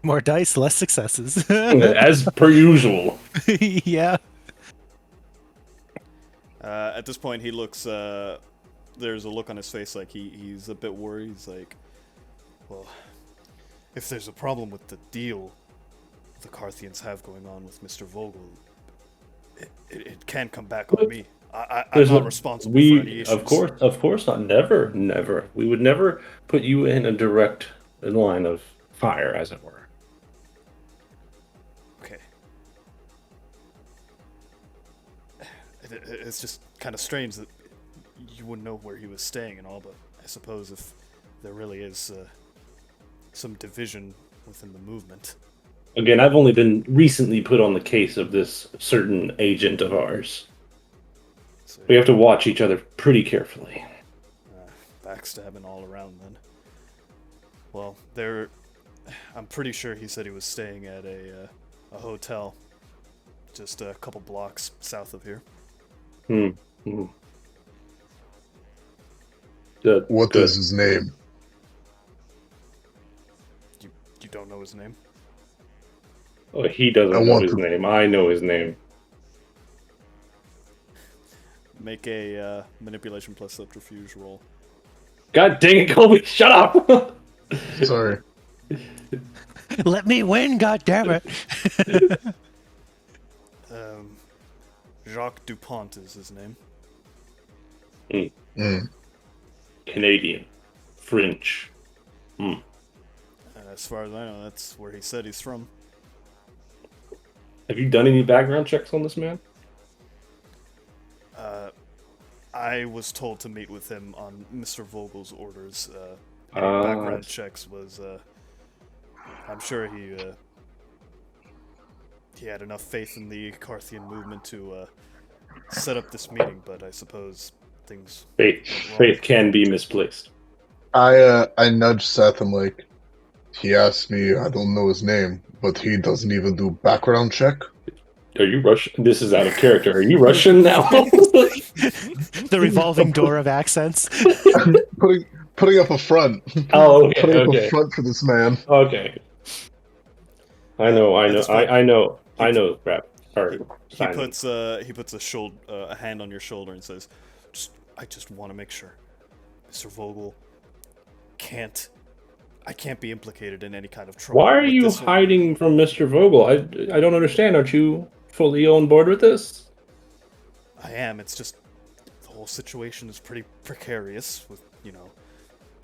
More dice, less successes. As per usual. Yeah. At this point, he looks. There's a look on his face like he's a bit worried. He's like, well, if there's a problem with the deal the Carthians have going on with Mr. Vogel, it can't come back on me. I'm not responsible for any issues. Of course not. Never, never. We would never put you in a direct line of fire, as it were. Okay. It's just kind of strange that you wouldn't know where he was staying and all, but I suppose if there really is some division within the movement. Again, I've only been recently put on the case of this certain agent of ours. So, We have to watch each other pretty carefully. backstabbing all around then. Well, I'm pretty sure he said he was staying at a hotel just a couple blocks south of here. Good. What Good. is his name? You don't know his name? Oh, he doesn't I know want his to- name. I know his name. Make a manipulation plus subterfuge roll. God dang it, Colby! Shut up! Sorry. Let me win, goddammit. Jacques Dupont is his name. Canadian, French. And as far as I know, that's where he said he's from. Have you done any background checks on this man? I was told to meet with him on Mr. Vogel's orders. Any Ah. background checks was, I'm sure he had enough faith in the Carthian movement to set up this meeting, but I suppose things went wrong. Faith can be misplaced. I nudged Seth. I'm like, he asked me. I don't know his name, but he doesn't even do background check. Are you Russian? This is out of character. Are you Russian now? The revolving door of accents. Putting up a front. Oh, okay, Putting up okay. a front for this man. Okay. I know. Crap. He puts a hand on your shoulder and says, I just want to make sure Mr. Vogel I can't be implicated in any kind of trouble. Why are with you this one." hiding from Mr. Vogel? I don't understand. Aren't you fully on board with this? I am. It's just the whole situation is pretty precarious with,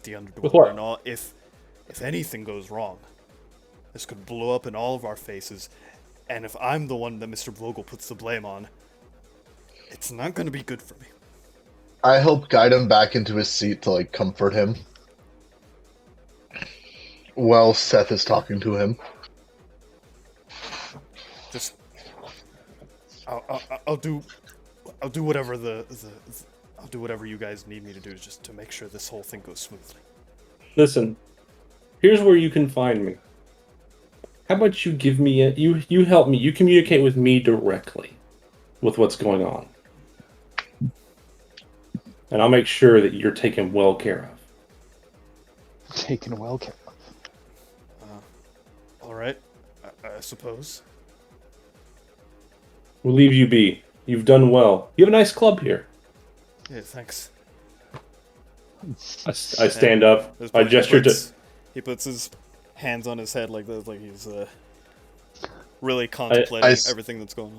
the With what? Underdweller and all. If anything goes wrong, this could blow up in all of our faces. And if I'm the one that Mr. Vogel puts the blame on, it's not going to be good for me. I help guide him back into his seat to comfort him while Seth is talking to him. Just, I'll do whatever I'll do whatever you guys need me to do just to make sure this whole thing goes smoothly. Listen, here's where you can find me. How about you give me you help me, you communicate with me directly with what's going on. And I'll make sure that you're taken well care of. Taken well care of. All right, I suppose. We'll leave you be. You've done well. You have a nice club here. Yeah, thanks. I stand up. There's I he gesture to. He puts his hands on his head like this, like he's really contemplating I- everything that's going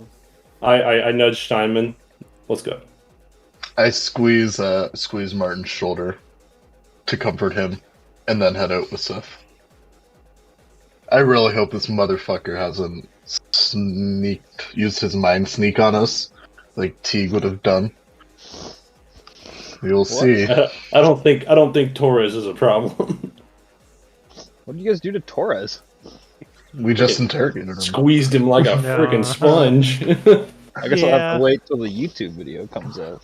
on. I nudge Steinman. Let's go. I squeeze Martin's shoulder to comfort him, and then head out with Sif. I really hope this motherfucker hasn't used his mind sneak on us, like Teague would have done. You'll see. I don't think Torres is a problem. What did you guys do to Torres? We just interrogated him. Squeezed him like a No. freaking sponge. I guess I'll have Yeah. to wait till the YouTube video comes out.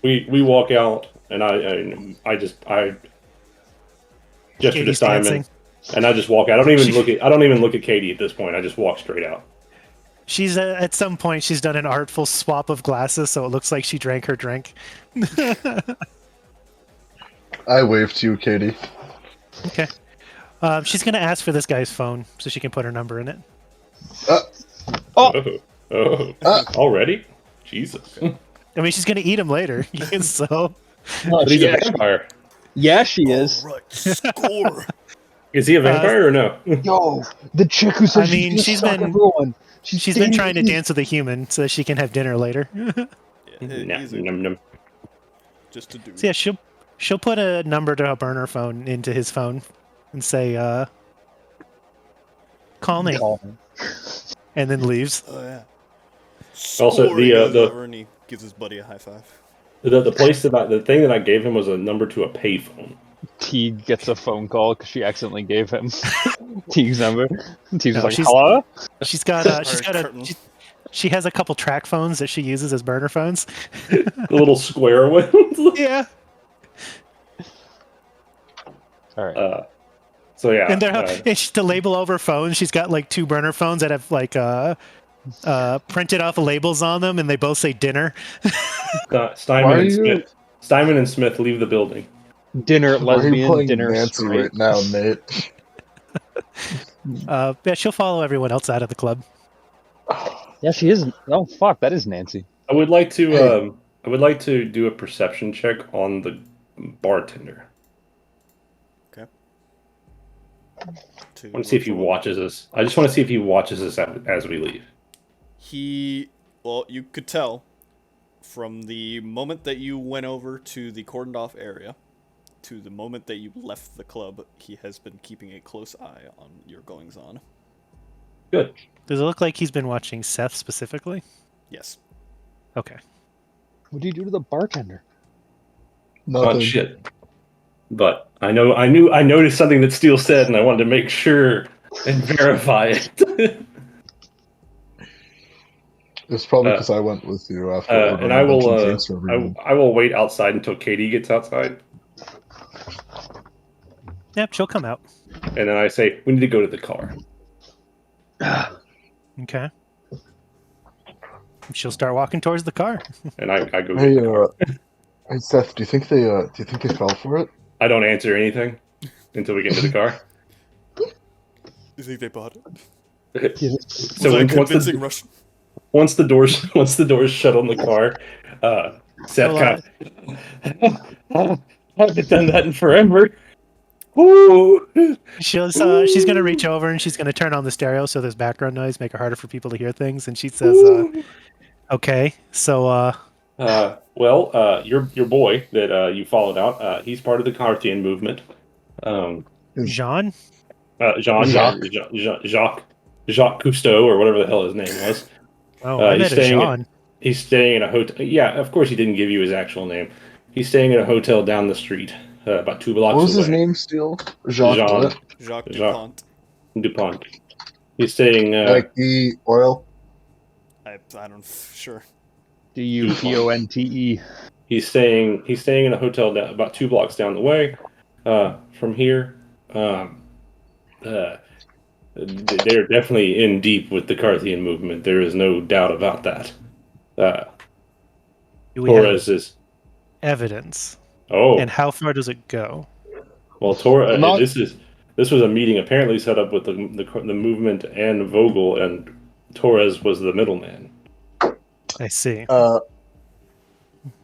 We walk out, and I gesture to Katie's Simon, dancing. and I just walk out. I don't even look at Katie at this point. I just walk straight out. She's at some point she's done an artful swap of glasses, so it looks like she drank her drink. I wave to you, Katie. Okay. She's gonna ask for this guy's phone so she can put her number in it. Oh, already? Jesus. I mean, she's gonna eat him later. So Oh, But he's a yeah, vampire. yeah, she is. Right, score. Is he a vampire or no? Yo, the chick who said I mean, she's she's gonna suck been- everyone. she's been trying to dance with a human so she can have dinner later. Easy, Num, num. just to do. So yeah, she'll put a number to a burner phone into his phone and say, "Call me," and then leaves. Oh yeah. Also, Score, he goes the- over and he gives his buddy a high five. The place the thing that I gave him was a number to a payphone. Teague gets a phone call because she accidentally gave him Teague's number. Teague's No, like, she's- hello? She's got Curtain. she has a couple track phones that she uses as burner phones. The little square ones. Yeah, All right. So yeah. and to label over phones, she's got like two burner phones that have like printed off labels on them, and they both say dinner. Steinman Why and are you- Smith. Steinman and Smith leave the building. Dinner Why are you lesbian, playing dinner Nancy straight. right now, Nate? Yeah, she'll follow everyone else out of the club. Yeah, she is. Oh fuck, that is Nancy. I would like to Hey. I would like to do a perception check on the bartender. Okay. I want to see if he watches us. I just want to see if he watches us as we leave. Well, you could tell from the moment that you went over to the cordoned off area to the moment that you left the club, he has been keeping a close eye on your goings on. Good. Does it look like he's been watching Seth specifically? Yes. Okay. What do you do to the bartender? Oh Nothing. shit. But I noticed something that Steele said, and I wanted to make sure and verify it. It's probably because I went with you after ordering and I a bunch will of drinks for everyone. I will wait outside until Katie gets outside, Yep, she'll come out. and then I say we need to go to the car. Okay. She'll start walking towards the car. And I go Hey, get the car. hey, Seth, do you think they fell for it? I don't answer anything until we get to the car. You think they bought it? So Was it a once convincing the, Russian? once the doors shut on the car, Seth kind of I haven't done that in forever. Woo! She's gonna reach over and she's gonna turn on the stereo so there's background noise, make it harder for people to hear things. And she says, "Okay, so Your boy that you followed out, he's part of the Carthian movement. Jean, Jacques Cousteau, or whatever the hell his name was. I met a Jean. He's staying in a hotel. Yeah, of course he didn't give you his actual name. He's staying at a hotel down the street, about 2 blocks away. What was his name still? Jacques. Jean. What? Jacques Jacques. Dupont. DuPont. He's staying. Like the oil? I don't. Sure. DUPONTE. He's staying in a hotel about 2 blocks down the way from here. They're definitely in deep with the Carthian movement. There is no doubt about that. Do we have Torres is. evidence? Oh, And how far does it go? well, Torres. Not- This was a meeting apparently set up with the movement and Vogel, and Torres was the middleman. I see. Uh,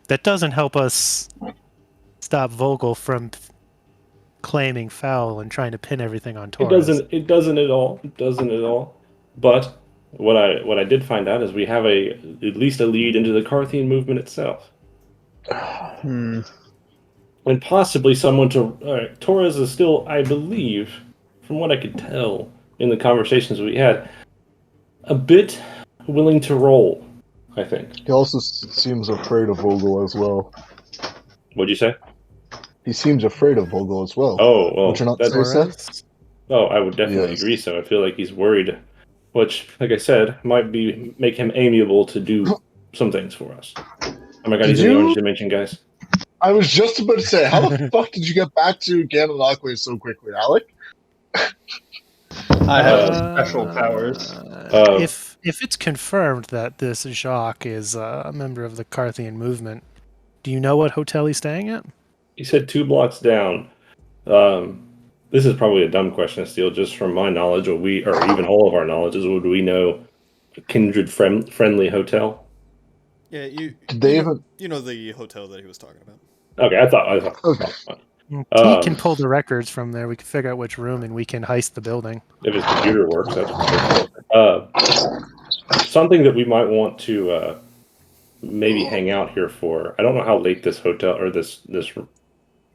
That doesn't help us stop Vogel from claiming foul and trying to pin everything on It Torres. doesn't. It doesn't at all. It doesn't at all. But what I did find out is we have at least a lead into the Carthian movement itself, Hmm. and possibly someone to. Torres is still, I believe, from what I could tell in the conversations we had, a bit willing to roll. I think. He also seems afraid of Vogel as well. What'd you say? He seems afraid of Vogel as well. Oh Would you well, not say, Seth? Torres? oh, I would definitely Yes. agree. So I feel like he's worried, which, like I said, might make him amiable to do some things for us. Oh my god, Did he's in the you- orange dimension, guys. I was just about to say, how the fuck did you get back to Ganonakwe so quickly, Alec? I have Uh, special powers. If it's confirmed that this Jacques is a member of the Carthian movement, do you know what hotel he's staying at? He said 2 blocks down. This is probably a dumb question to steal. Just from my knowledge, or even all of our knowledges, would we know a kindred friendly hotel? Yeah, Did they even? you know the hotel that he was talking about. Okay, I thought. Okay. He can pull the records from there. We can figure out which room, and we can heist the building. If his computer works, that's something that we might want to maybe hang out here for. I don't know how late this hotel or this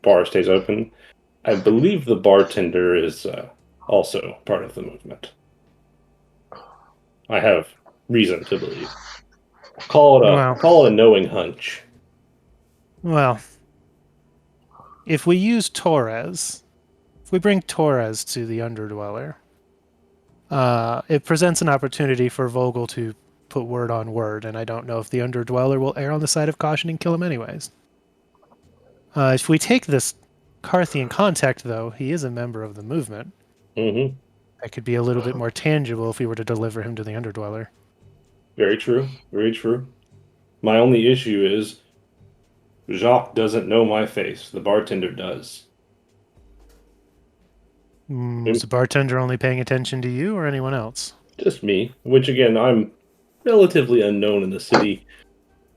bar stays open. I believe the bartender is also part of the movement. I have reason to believe. Call it a knowing hunch. Well, if we use Torres, if we bring Torres to the Underdweller, it presents an opportunity for Vogel to put word on word, and I don't know if the Underdweller will err on the side of caution and kill him anyways. If we take this Carthian contact, though, he is a member of the movement. Mm-hmm. That could be a little bit more tangible if we were to deliver him to the Underdweller. Very true. Very true. My only issue is Jacques doesn't know my face. The bartender does. Is the bartender only paying attention to you or anyone else? Just me, which again, I'm relatively unknown in the city,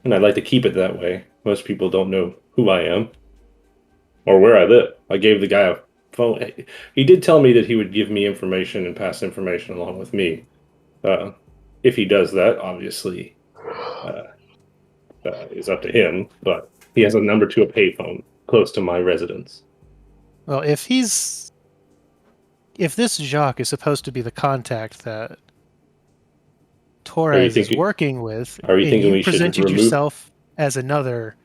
and I'd like to keep it that way. Most people don't know who I am or where I live. I gave the guy a phone. He did tell me that he would give me information and pass information along with me. If he does that, obviously, is up to him. But he has a number to a payphone close to my residence. Well, if this Jacques is supposed to be the contact that Torres is working with, Are you and thinking you we should presented remove? yourself as another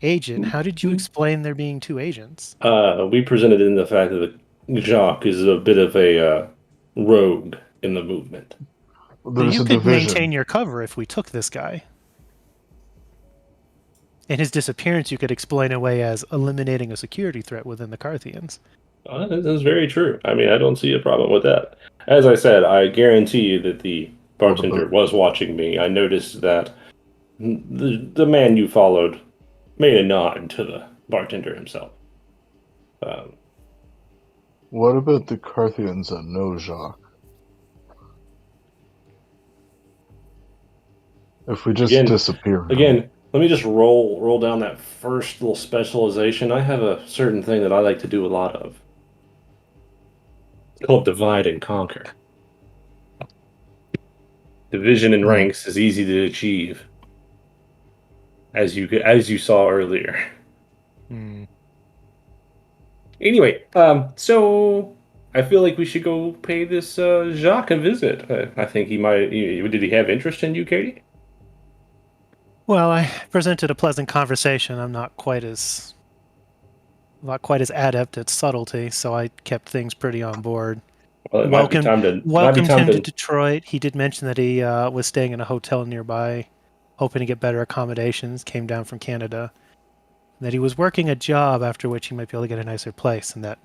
agent, how did you explain there being two agents? We presented in the fact that Jacques is a bit of a rogue in the movement. There's you a could division. maintain your cover if we took this guy. And his disappearance you could explain away as eliminating a security threat within the Carthians. This is very true. I mean, I don't see a problem with that. As I said, I guarantee you that the bartender was watching me. I noticed that the man you followed made a nod to the bartender himself. What about the Carthians that know Jacques? If we just disappear now. Again, let me just roll down that first little specialization. I have a certain thing that I like to do a lot of. It's called divide and conquer. Division in ranks is easy to achieve, as you saw earlier. Anyway, so I feel like we should go pay this Jacques a visit. I think he might. Did he have interest in you, Katie? Well, I presented a pleasant conversation. I'm not quite as adept at subtlety, so I kept things pretty on board. Well, it welcomed him to to Detroit. He did mention that he was staying in a hotel nearby, hoping to get better accommodations, came down from Canada, that he was working a job after which he might be able to get a nicer place, and that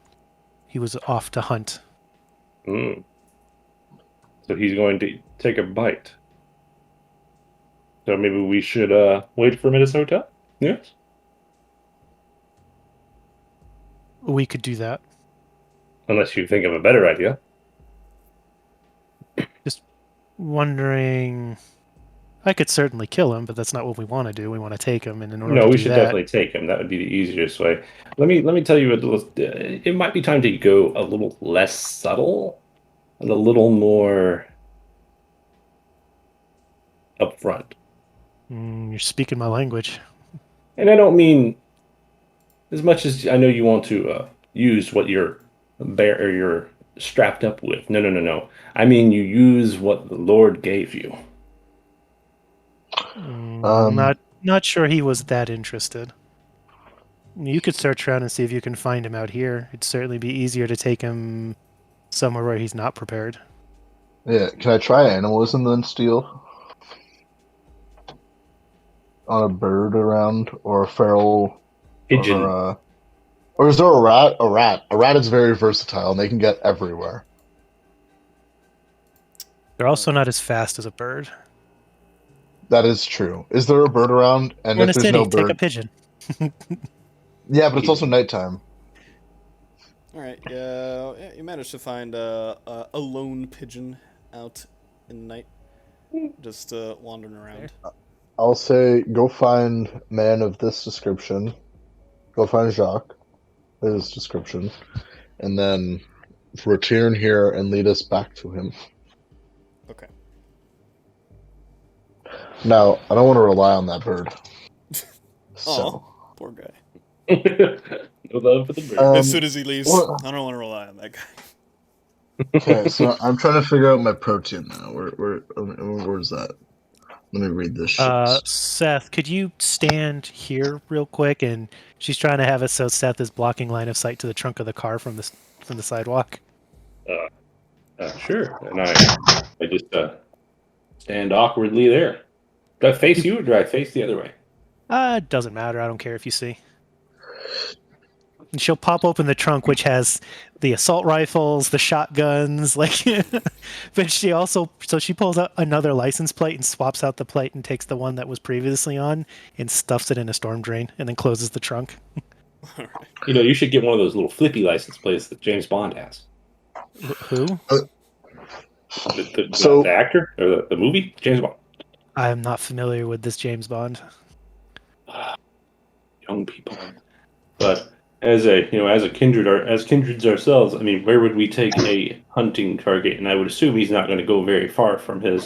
he was off to hunt. So he's going to take a bite. So maybe we should wait for him at his hotel? Yes? We could do that. Unless you think of a better idea. Just wondering... I could certainly kill him, but that's not what we want to do. We want to take him, and in order No, to we do should that, definitely take him. That would be the easiest way. Let me tell you a little. It might be time to go a little less subtle and a little more upfront. you're speaking my language. And I don't mean as much as I know you want to use what you're strapped up with. No, no, no, no. I mean you use what the Lord gave you. Not sure he was that interested. You could search around and see if you can find him out here. It'd certainly be easier to take him somewhere where he's not prepared. Yeah, can I try animalism then, Steel? On a bird around, or a feral, Pigeon. or is there a rat? A rat. A rat is very versatile, and they can get everywhere. They're also not as fast as a bird. That is true. Is there a bird around? And We're in if a there's city. no Take a bird, pigeon. yeah, but it's also nighttime. All right. Yeah, you managed to find a lone pigeon out in the night, just wandering around. I'll say, go find man of this description. Go find Jacques, his description, and then return here and lead us back to him. Okay. Now, I don't want to rely on that bird. So, Poor guy. No love for the bird. Um, As soon as he leaves, what- I don't want to rely on that guy. okay, so I'm trying to figure out my protein now. Where's that? Let me read this shit. Seth, could you stand here real quick? And she's trying to have it so Seth is blocking line of sight to the trunk of the car from the sidewalk. Sure. And I just stand awkwardly there. Do I face you or do I face the other way? It doesn't matter. I don't care if you see. And she'll pop open the trunk, which has the assault rifles, the shotguns, like. But she pulls out another license plate and swaps out the plate and takes the one that was previously on and stuffs it in a storm drain and then closes the trunk. You know, you should get one of those little flippy license plates that James Bond has. Who? The actor or the movie James Bond. I am not familiar with this James Bond. Young people, but as kindreds ourselves, I mean, where would we take a hunting target? And I would assume he's not going to go very far from his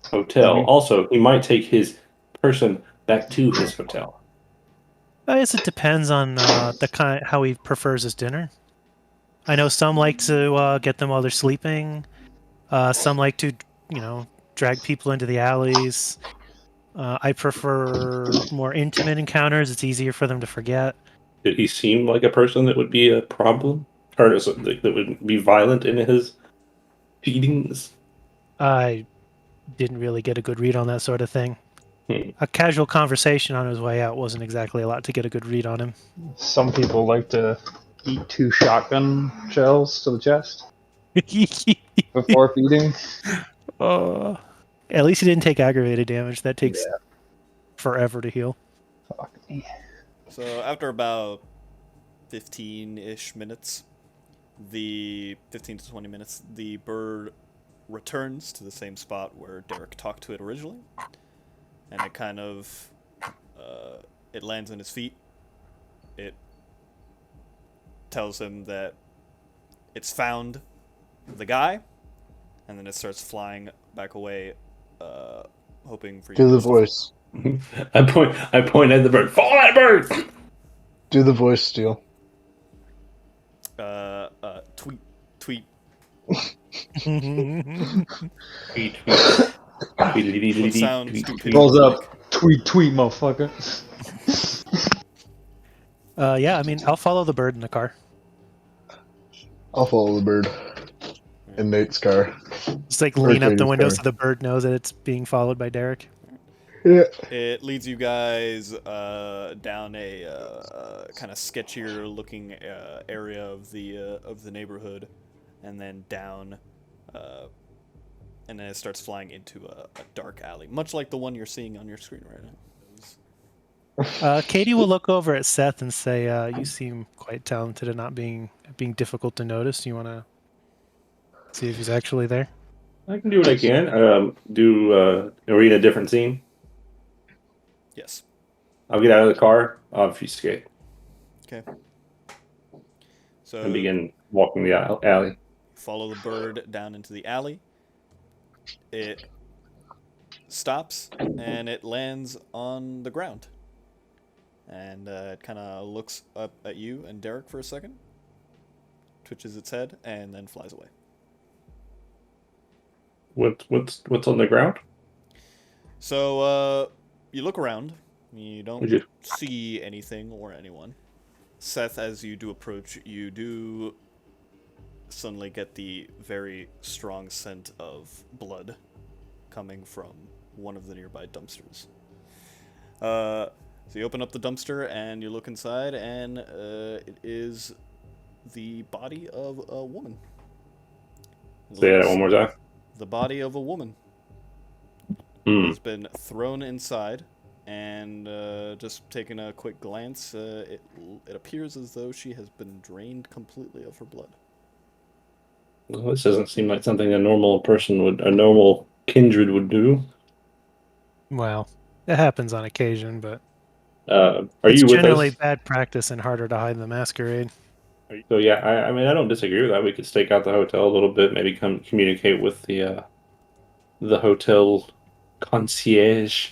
hotel. Also, he might take his person back to his hotel. I guess it depends on the kind how he prefers his dinner. I know some like to get them while they're sleeping. Some like to, drag people into the alleys. I prefer more intimate encounters. It's easier for them to forget. Did he seem like a person that would be a problem, or that would be violent in his feedings? I didn't really get a good read on that sort of thing. A casual conversation on his way out wasn't exactly a lot to get a good read on him. Some people like to eat 2 shotgun shells to the chest before feeding. At least he didn't take aggravated damage. That takes forever to heal. Fuck me. So after about 15-ish minutes, the 15 to 20 minutes, the bird returns to the same spot where Derek talked to it originally, and it kind of it lands on his feet. It tells him that it's found the guy, and then it starts flying back away, hoping for you. Do the voice. I point at the bird. Follow that bird. Do the voice, Steel. Tweet. Tweet. What sound stupid Rolls like? up. Tweet, motherfucker. Yeah, I mean, I'll follow the bird in the car. I'll follow the bird in Nate's car. Just like lean up the Katie's window car. so the bird knows that it's being followed by Derek. Yeah. It leads you guys down a kind of sketchier looking area of the neighborhood, and then down, and then it starts flying into a dark alley, much like the one you're seeing on your screen right now. Katie will look over at Seth and say, "You seem quite talented at not being difficult to notice. You want to see if he's actually there?" I can do what I can. Are we in a different scene? Yes. I'll get out of the car, obfuscate, Okay. and So begin walking the alley. follow the bird down into the alley. It stops and it lands on the ground. And it kind of looks up at you and Derek for a second, twitches its head, and then flies away. What's on the ground? So you look around. You don't Would you? see anything or anyone. Seth, as you do approach, you do suddenly get the very strong scent of blood coming from one of the nearby dumpsters. So you open up the dumpster and you look inside, and it is the body of a woman. Say that one more time. The body of a woman has been thrown inside, and just taking a quick glance, it appears as though she has been drained completely of her blood. Well, this doesn't seem like something a normal kindred would do. Well, it happens on occasion, but Are it's you with generally us? bad practice and harder to hide in the masquerade. So yeah, I mean I don't disagree with that. We could stake out the hotel a little bit, maybe come communicate with the hotel concierge,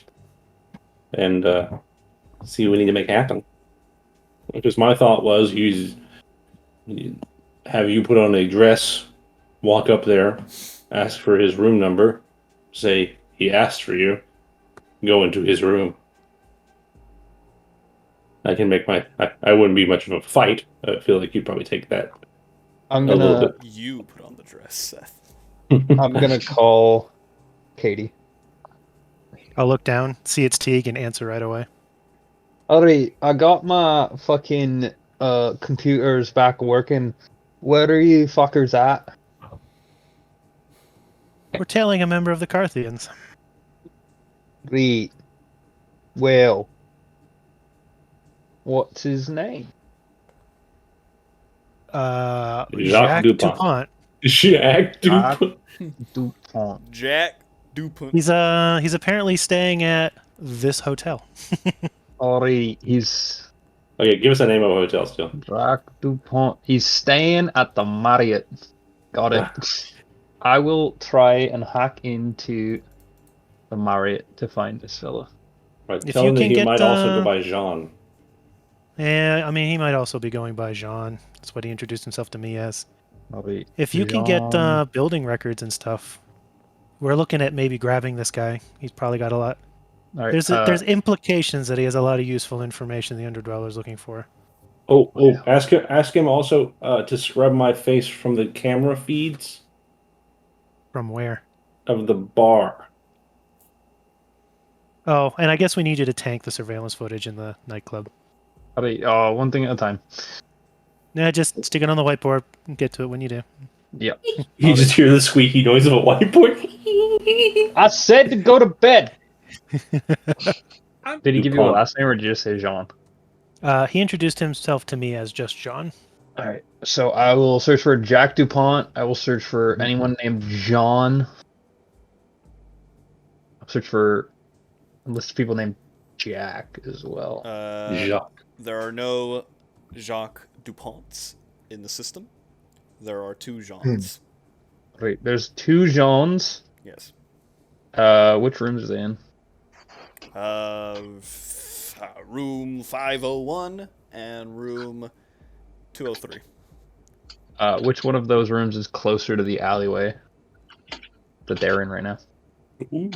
and see what we need to make happen. Because my thought was have you put on a dress, walk up there, ask for his room number, say he asked for you, go into his room. I can make I wouldn't be much of a fight. I feel like you'd probably take that I'm a little gonna bit. You put on the dress, Seth. I'm gonna call Katie. I'll look down, see it's Teague, and answer right away. Alright, I got my fucking computers back working. Where are you fuckers at? We're tailing a member of the Carthians. Right. Well, what's his name? Jacques Dupont. Dupont. Jack Jacques Dupont. Dupont. Jack Dupont. He's apparently staying at this hotel. Alright, he's Okay, give us the name of a hotel still. Jacques Dupont. He's staying at the Marriott. Got it. I will try and hack into the Marriott to find this fella. Right, If tell you him that can he get, might also go by Jean. Yeah, I mean, he might also be going by Jean. That's what he introduced himself to me as. Alright. If you can get Jean. building records and stuff, we're looking at maybe grabbing this guy. He's probably got a lot. Alright, There's implications that he has a lot of useful information the Underdweller's looking for. Oh, ask him also to scrub my face from the camera feeds From where? of the bar. Oh, and I guess we need you to tank the surveillance footage in the nightclub. alright, one thing at a time. Yeah, just stick it on the whiteboard and get to it when you do. Yep. You just hear the squeaky noise of a whiteboard. I said to go to bed. Did he give you a Dupont. last name or did you just say Jean? He introduced himself to me as just John. Alright, so I will search for Jack Dupont. I will search for anyone named Jean. I'll search for a list of people named Jack as well. Jacques. There are no Jacques Duponts in the system. There are two Jeans. Wait, there's two Jeans. Yes. Which rooms are they in? Room 501 and room 203. Which one of those rooms is closer to the alleyway that they're in right now? Ooh.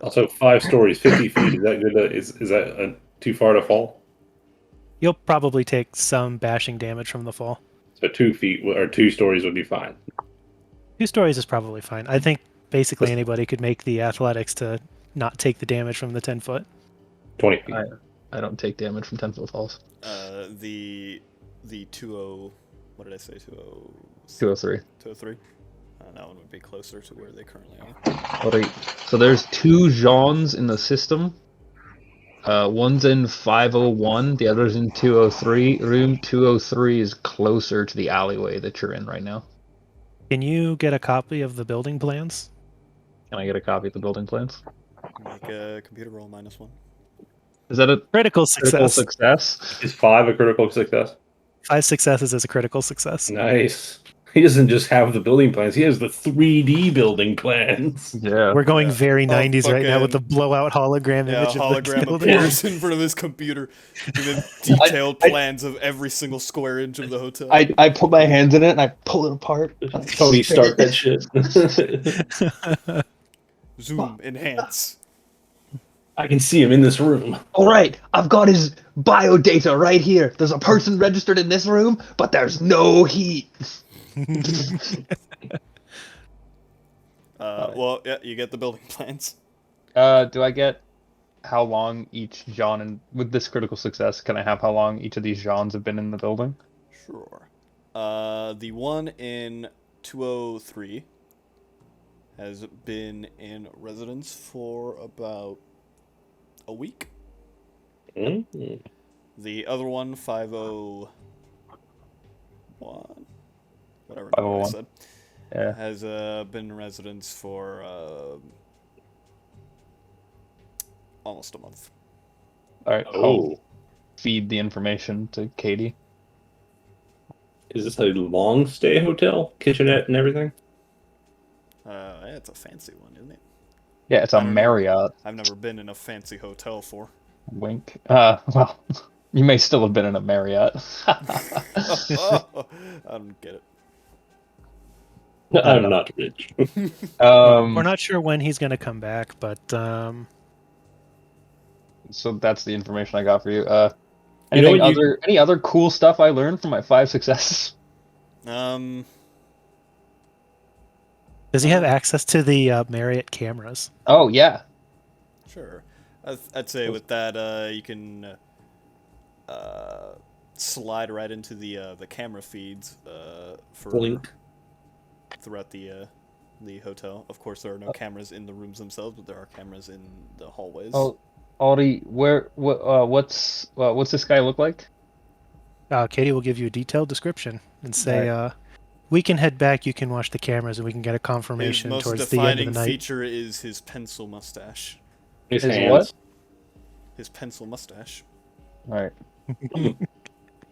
Also, 5 stories, 50 feet. Is that good? Is that too far to fall? You'll probably take some bashing damage from the fall. So 2 feet or 2 stories would be fine. 2 stories is probably fine. I think basically anybody could make the athletics to not take the damage from the 10-foot. 20 feet. I don't take damage from 10-foot falls. The 20. What did I say? 203. 203. That one would be closer to where they currently are. Alright, so there's two Jeans in the system. One's in 501, the other's in 203. Room 203 is closer to the alleyway that you're in right now. Can you get a copy of the building plans? Can I get a copy of the building plans? Make a computer roll -1. Is that a Critical critical success. success? Is 5 a critical success? 5 successes is a critical success. Nice. He doesn't just have the building plans; he has the 3D building plans. Yeah. We're going Yeah. very Oh, 90s right now with the fucking- blowout hologram Yeah, image of hologram the building. appears in front of his computer with the detailed plans of every single square inch of the hotel. I put my hands in it and I pull it apart. Tony Stark that shit. Zoom, enhance. I can see him in this room. All right, I've got his bio data right here. There's a person registered in this room, but there's no heat. Well, yeah, you get the building plans. Do I get how long each Jean, and with this critical success, can I have how long each of these Jeans have been in the building? Sure. The one in 203 has been in residence for about a week. Mm. The other one, 501, whatever number I 501. said, Yeah. has been in residence for almost a month. All right. I'll Oh, feed the information to Katie. is this a long stay hotel? Kitchenette and everything? Yeah, it's a fancy one, isn't it? Yeah, it's I a don't know. Marriott. I've never been in a fancy hotel for. Wink. Well, you may still have been in a Marriott. I don't get it. I'm not rich. We're not sure when he's going to come back, but So that's the information I got for you. You know Anything what any other cool stuff I learned from my 5 successes? Um, does he have access to the Marriott cameras? Oh yeah. sure. I'd say with that, you can slide right into the camera feeds for Blink. throughout the hotel. Of course, there are no cameras in the rooms themselves, but there are cameras in the hallways. Oh, Aldi, what's this guy look like? Katie will give you a detailed description and say, we can head back, you can watch the cameras, and we can get a His confirmation most towards the end of defining the night. feature is his pencil mustache. His His hands. what? His pencil mustache. All right.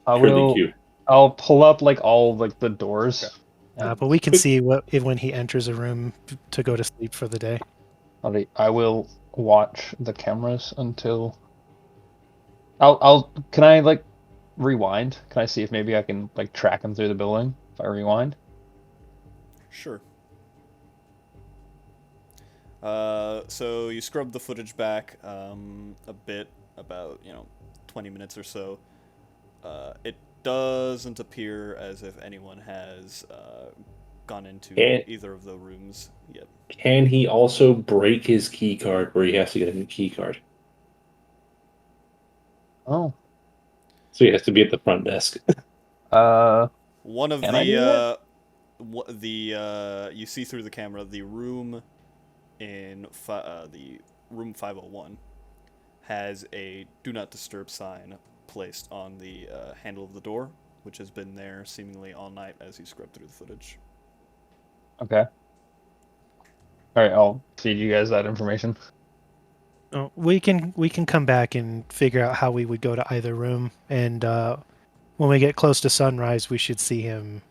I Really will. cute. I'll pull up like all like the doors. But we can see when he enters a room to go to sleep for the day. Alright, I will watch the cameras until. I'll. Can I like rewind? Can I see if maybe I can like track him through the building if I rewind? Sure. So you scrub the footage back a bit, about 20 minutes or so. It doesn't appear as if anyone has gone into either of the rooms yet. Can he also break his key card where he has to get a new key card? Oh. So he has to be at the front desk. One of Can I do you see through the camera the room in the room 501 has a do not disturb sign placed on the handle of the door, which has been there seemingly all night as you scrub through the footage. Okay. All right, I'll feed you guys that information. Oh, we can come back and figure out how we would go to either room, and when we get close to sunrise, we should see him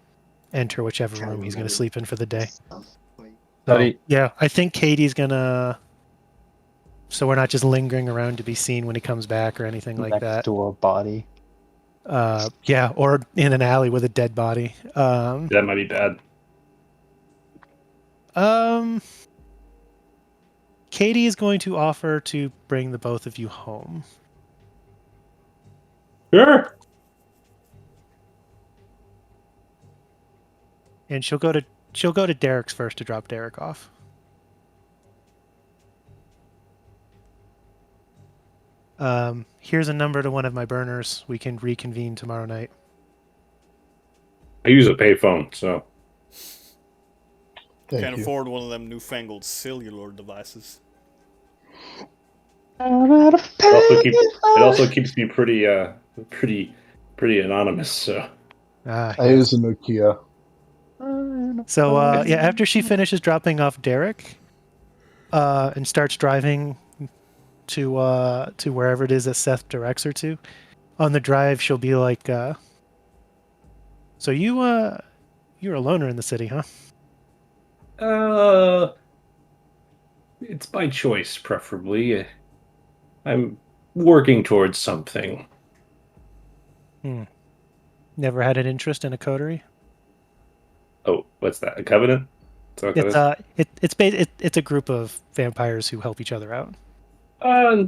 enter whichever room he's going to sleep in for the day. So, yeah, I think Katie's gonna. So we're not just lingering around to be seen when he comes back or anything like Next that. to a body. Yeah, or in an alley with a dead body. That might be bad. Katie is going to offer to bring the both of you home. Sure. And she'll go to Derek's first to drop Derek off. Here's a number to one of my burners. We can reconvene tomorrow night. I use a payphone, so Thank Can't you. afford one of them newfangled cellular devices. It also keeps me pretty anonymous. So Ah, I yes. use a Nokia. So yeah, after she finishes dropping off Derek, and starts driving to wherever it is that Seth directs her to, on the drive she'll be like, "So you're a loner in the city, huh?" uh, it's by choice, preferably. I'm working towards something. Hmm. Never had an interest in a coterie. Oh, what's that? A covenant? Is that what that is? It's a group of vampires who help each other out. Uh,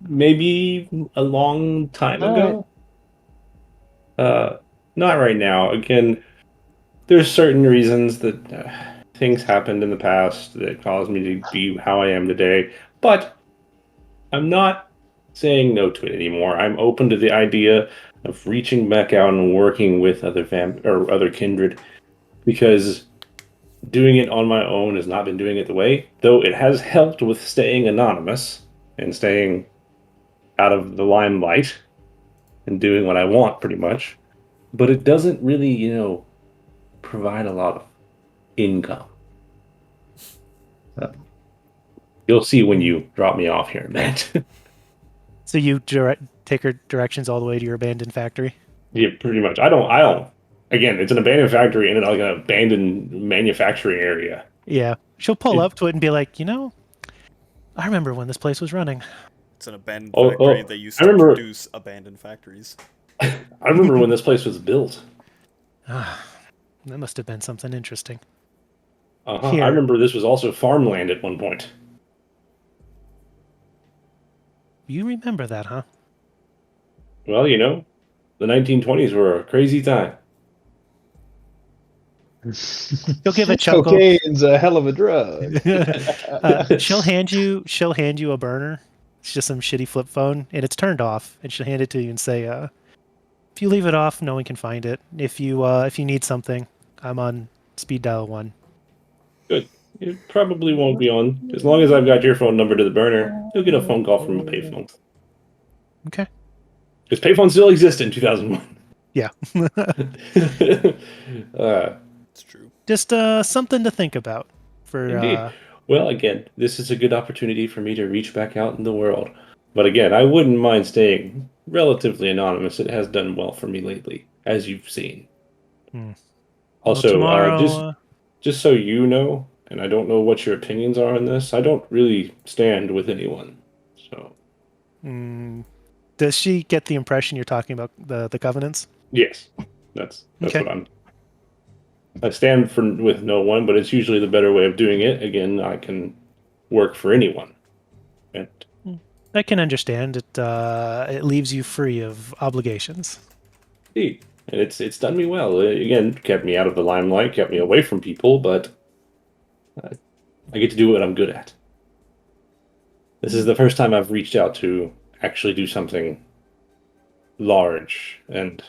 maybe a long time All right. ago. Uh, Not right now. Again, there's certain reasons that things happened in the past that caused me to be how I am today, but I'm not saying no to it anymore. I'm open to the idea of reaching back out and working with other or other kindred because doing it on my own has not been doing it the way, though it has helped with staying anonymous and staying out of the limelight and doing what I want pretty much. But it doesn't really, provide a lot of income. Uh, You'll see when you drop me off here in a minute. So you take her directions all the way to your abandoned factory. Yeah, pretty much. I don't. Again, it's an abandoned factory in like an abandoned manufacturing area. Yeah, she'll pull It, up to it and be like, I remember when this place was running. It's an abandoned oh, factory oh, that used I to remember. produce abandoned factories. I remember when this place was built. Ah, that must have been something interesting. I Here, remember this was also farmland at one point. you remember that, huh? Well, the 1920s were a crazy time. She'll give a chuckle. Cocaine's a hell of a drug. She'll hand you a burner. It's just some shitty flip phone, and it's turned off. And she'll hand it to you and say, "If you leave it off, no one can find it. If you need something, I'm on speed dial 1." Good. It probably won't be on. As long as I've got your phone number to the burner, you'll get a phone call from a payphone. Okay. Because payphones still exist in 2001. Yeah. It's true. Just something to think about for Indeed. Well, again, this is a good opportunity for me to reach back out in the world. But again, I wouldn't mind staying relatively anonymous. It has done well for me lately, as you've seen. well, Also, tomorrow. just so you know, and I don't know what your opinions are on this, I don't really stand with anyone. So, Does she get the impression you're talking about the covenants? yes, that's Okay. what I stand for with no one, but it's usually the better way of doing it. Again, I can work for anyone. And I can understand it. It leaves you free of obligations. indeed, and it's done me well. Again, kept me out of the limelight, kept me away from people, but I get to do what I'm good at. This is the first time I've reached out to actually do something large and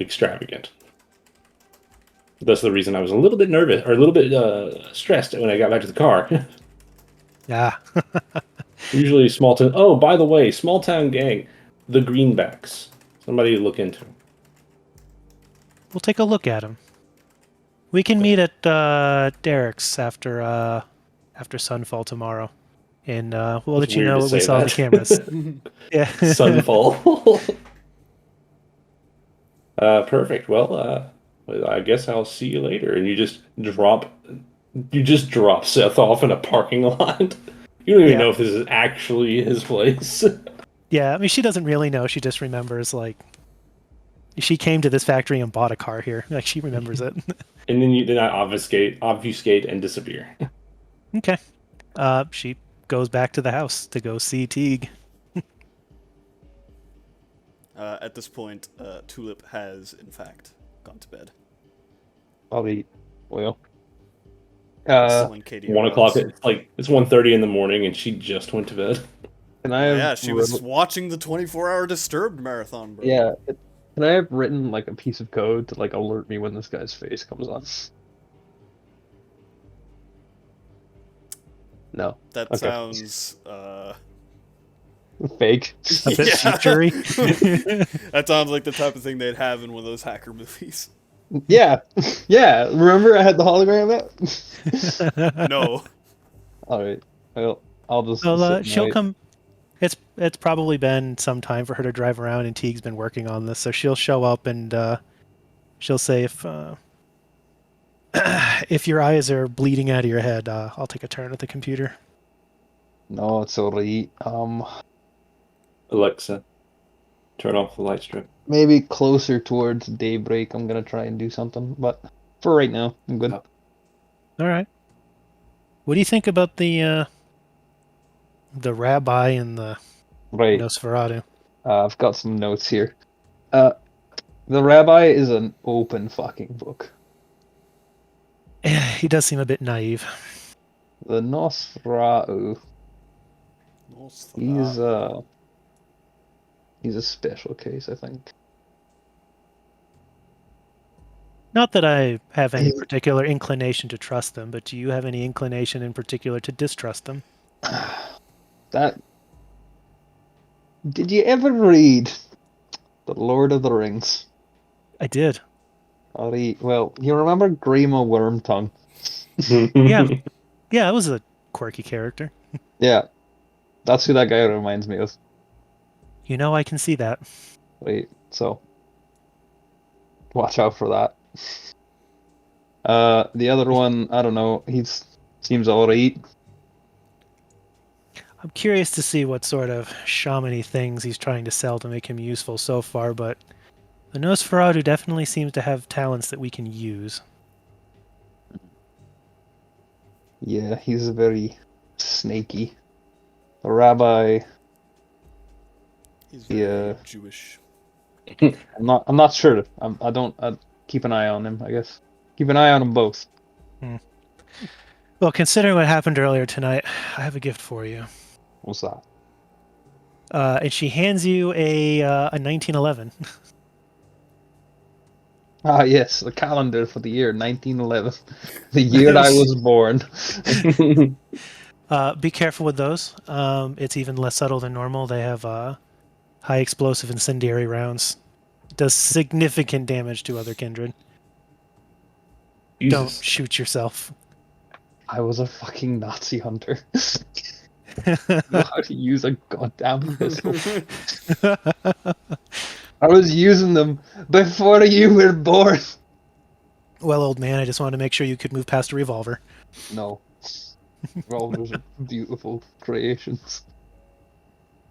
extravagant. That's the reason I was a little bit nervous or a little bit stressed when I got back to the car. Yeah. Usually small town. Oh, by the way, small town gang, the Greenbacks. Somebody to look into. We'll take a look at him. We can meet at Derek's after Sunfall tomorrow, and we'll It's let you weird know to what we say saw on the that. cameras. Yeah. Sunfall. Perfect. Well, I guess I'll see you later. And you just drop Seth off in a parking lot. You don't even Yeah. know if this is actually his place. Yeah. I mean, she doesn't really know. She just remembers like she came to this factory and bought a car here. Like she remembers it. And then I obfuscate, and disappear. Okay. She goes back to the house to go see Teague. At this point, Tulip has, in fact, gone to bed. Probably. Well. Selling Katie 1 o'clock. around. It's 1:30 in the morning, and she just went to bed. Can I Oh, have yeah, she was watching the 24-hour Disturbed marathon, bro. Yeah. Can I have written like a piece of code to like alert me when this guy's face comes on? No. That Okay. sounds Fake. A bit futury. that sounds like the type of thing they'd have in one of those hacker movies. Yeah. Yeah. Remember I had the hologram out? No. Alright. Well, I'll just Well, sit and she'll wait. come. It's probably been some time for her to drive around, and Teague's been working on this, so she'll show up and she'll say if your eyes are bleeding out of your head, I'll take a turn at the computer. No, it's alright. Alexa, turn off the light strip. Maybe closer towards daybreak I'm gonna try and do something, but for right now, I'm good. Oh. All right. What do you think about the rabbi and the Right. Nosferatu? I've got some notes here. The rabbi is an open fucking book. He does seem a bit naive. The Nosferatu, he's a special case, I think. Not that I have any particular inclination to trust them, but do you have any inclination in particular to distrust them? That. Did you ever read The Lord of the Rings? I did. Alright, well, you remember Grima Wormtongue? Yeah. Yeah, it was a quirky character. Yeah, that's who that guy reminds me of. You know, I can see that. Right, so watch out for that. The other one, I don't know. Seems alright. I'm curious to see what sort of shamany things he's trying to sell to make him useful so far, but the Nosferatu definitely seems to have talents that we can use. Yeah, he's very snaky. The rabbi, He's very Yeah. Jewish. I'm not sure. I keep an eye on him, I guess. Keep an eye on them both. Well, considering what happened earlier tonight, I have a gift for you. What's that? And she hands you a 1911. Ah, yes, the calendar for the year 1911, the year I was born. Be careful with those. It's even less subtle than normal. They have high explosive incendiary rounds. It does significant damage to other kindred. Don't Jesus. shoot yourself. I was a fucking Nazi hunter. Know how to use a goddamn pistol. I was using them before you were born. Well, old man, I just wanted to make sure you could move past a revolver. No. Revolvers are beautiful creations.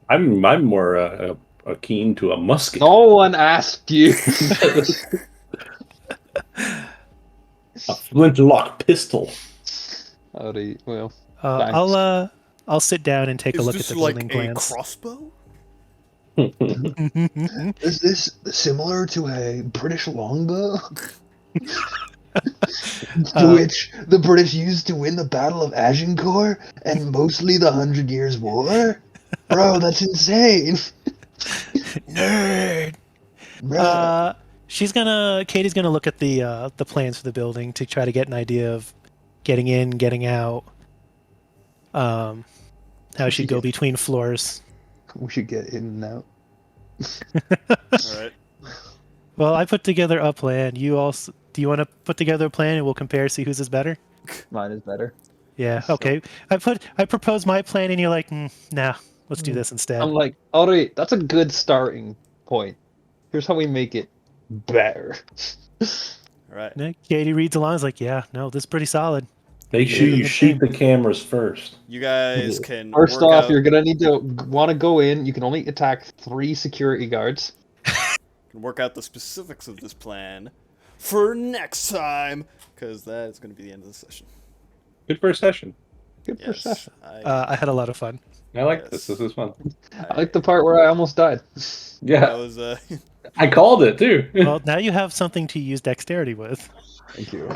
I'm more keen to a musket. No one asked you. A flintlock pistol. Alright, well. I'll sit down and take a Is look at this the like building a plans. crossbow? Is this similar to a British longbow? Which the British used to win the Battle of Agincourt and mostly the 100 Years' War? Bro, that's insane. Nerd. Bro. Katie's gonna look at the plans for the building to try to get an idea of getting in, getting out. How she'd go between floors. We should get in and out. All right. Well, I put together a plan. You also, do you want to put together a plan and we'll compare, see whose is better? Mine is better. Yeah. Okay. I propose my plan and you're like, nah, let's do this instead. I'm like, alright, that's a good starting point. Here's how we make it better. All right. And Katie reads along. Is like, yeah, no, this is pretty solid. Make sure you shoot the cameras first. You guys can First work off, out, you're gonna need to want to go in. You can only attack 3 security guards. can work out the specifics of this plan for next time, because that's going to be the end of the session. Good first session. Good first session. I had a lot of fun. I like Yes. this. This is fun. I like the part where I almost died. That Yeah, was I called it too. Well, now you have something to use dexterity with. Thank you.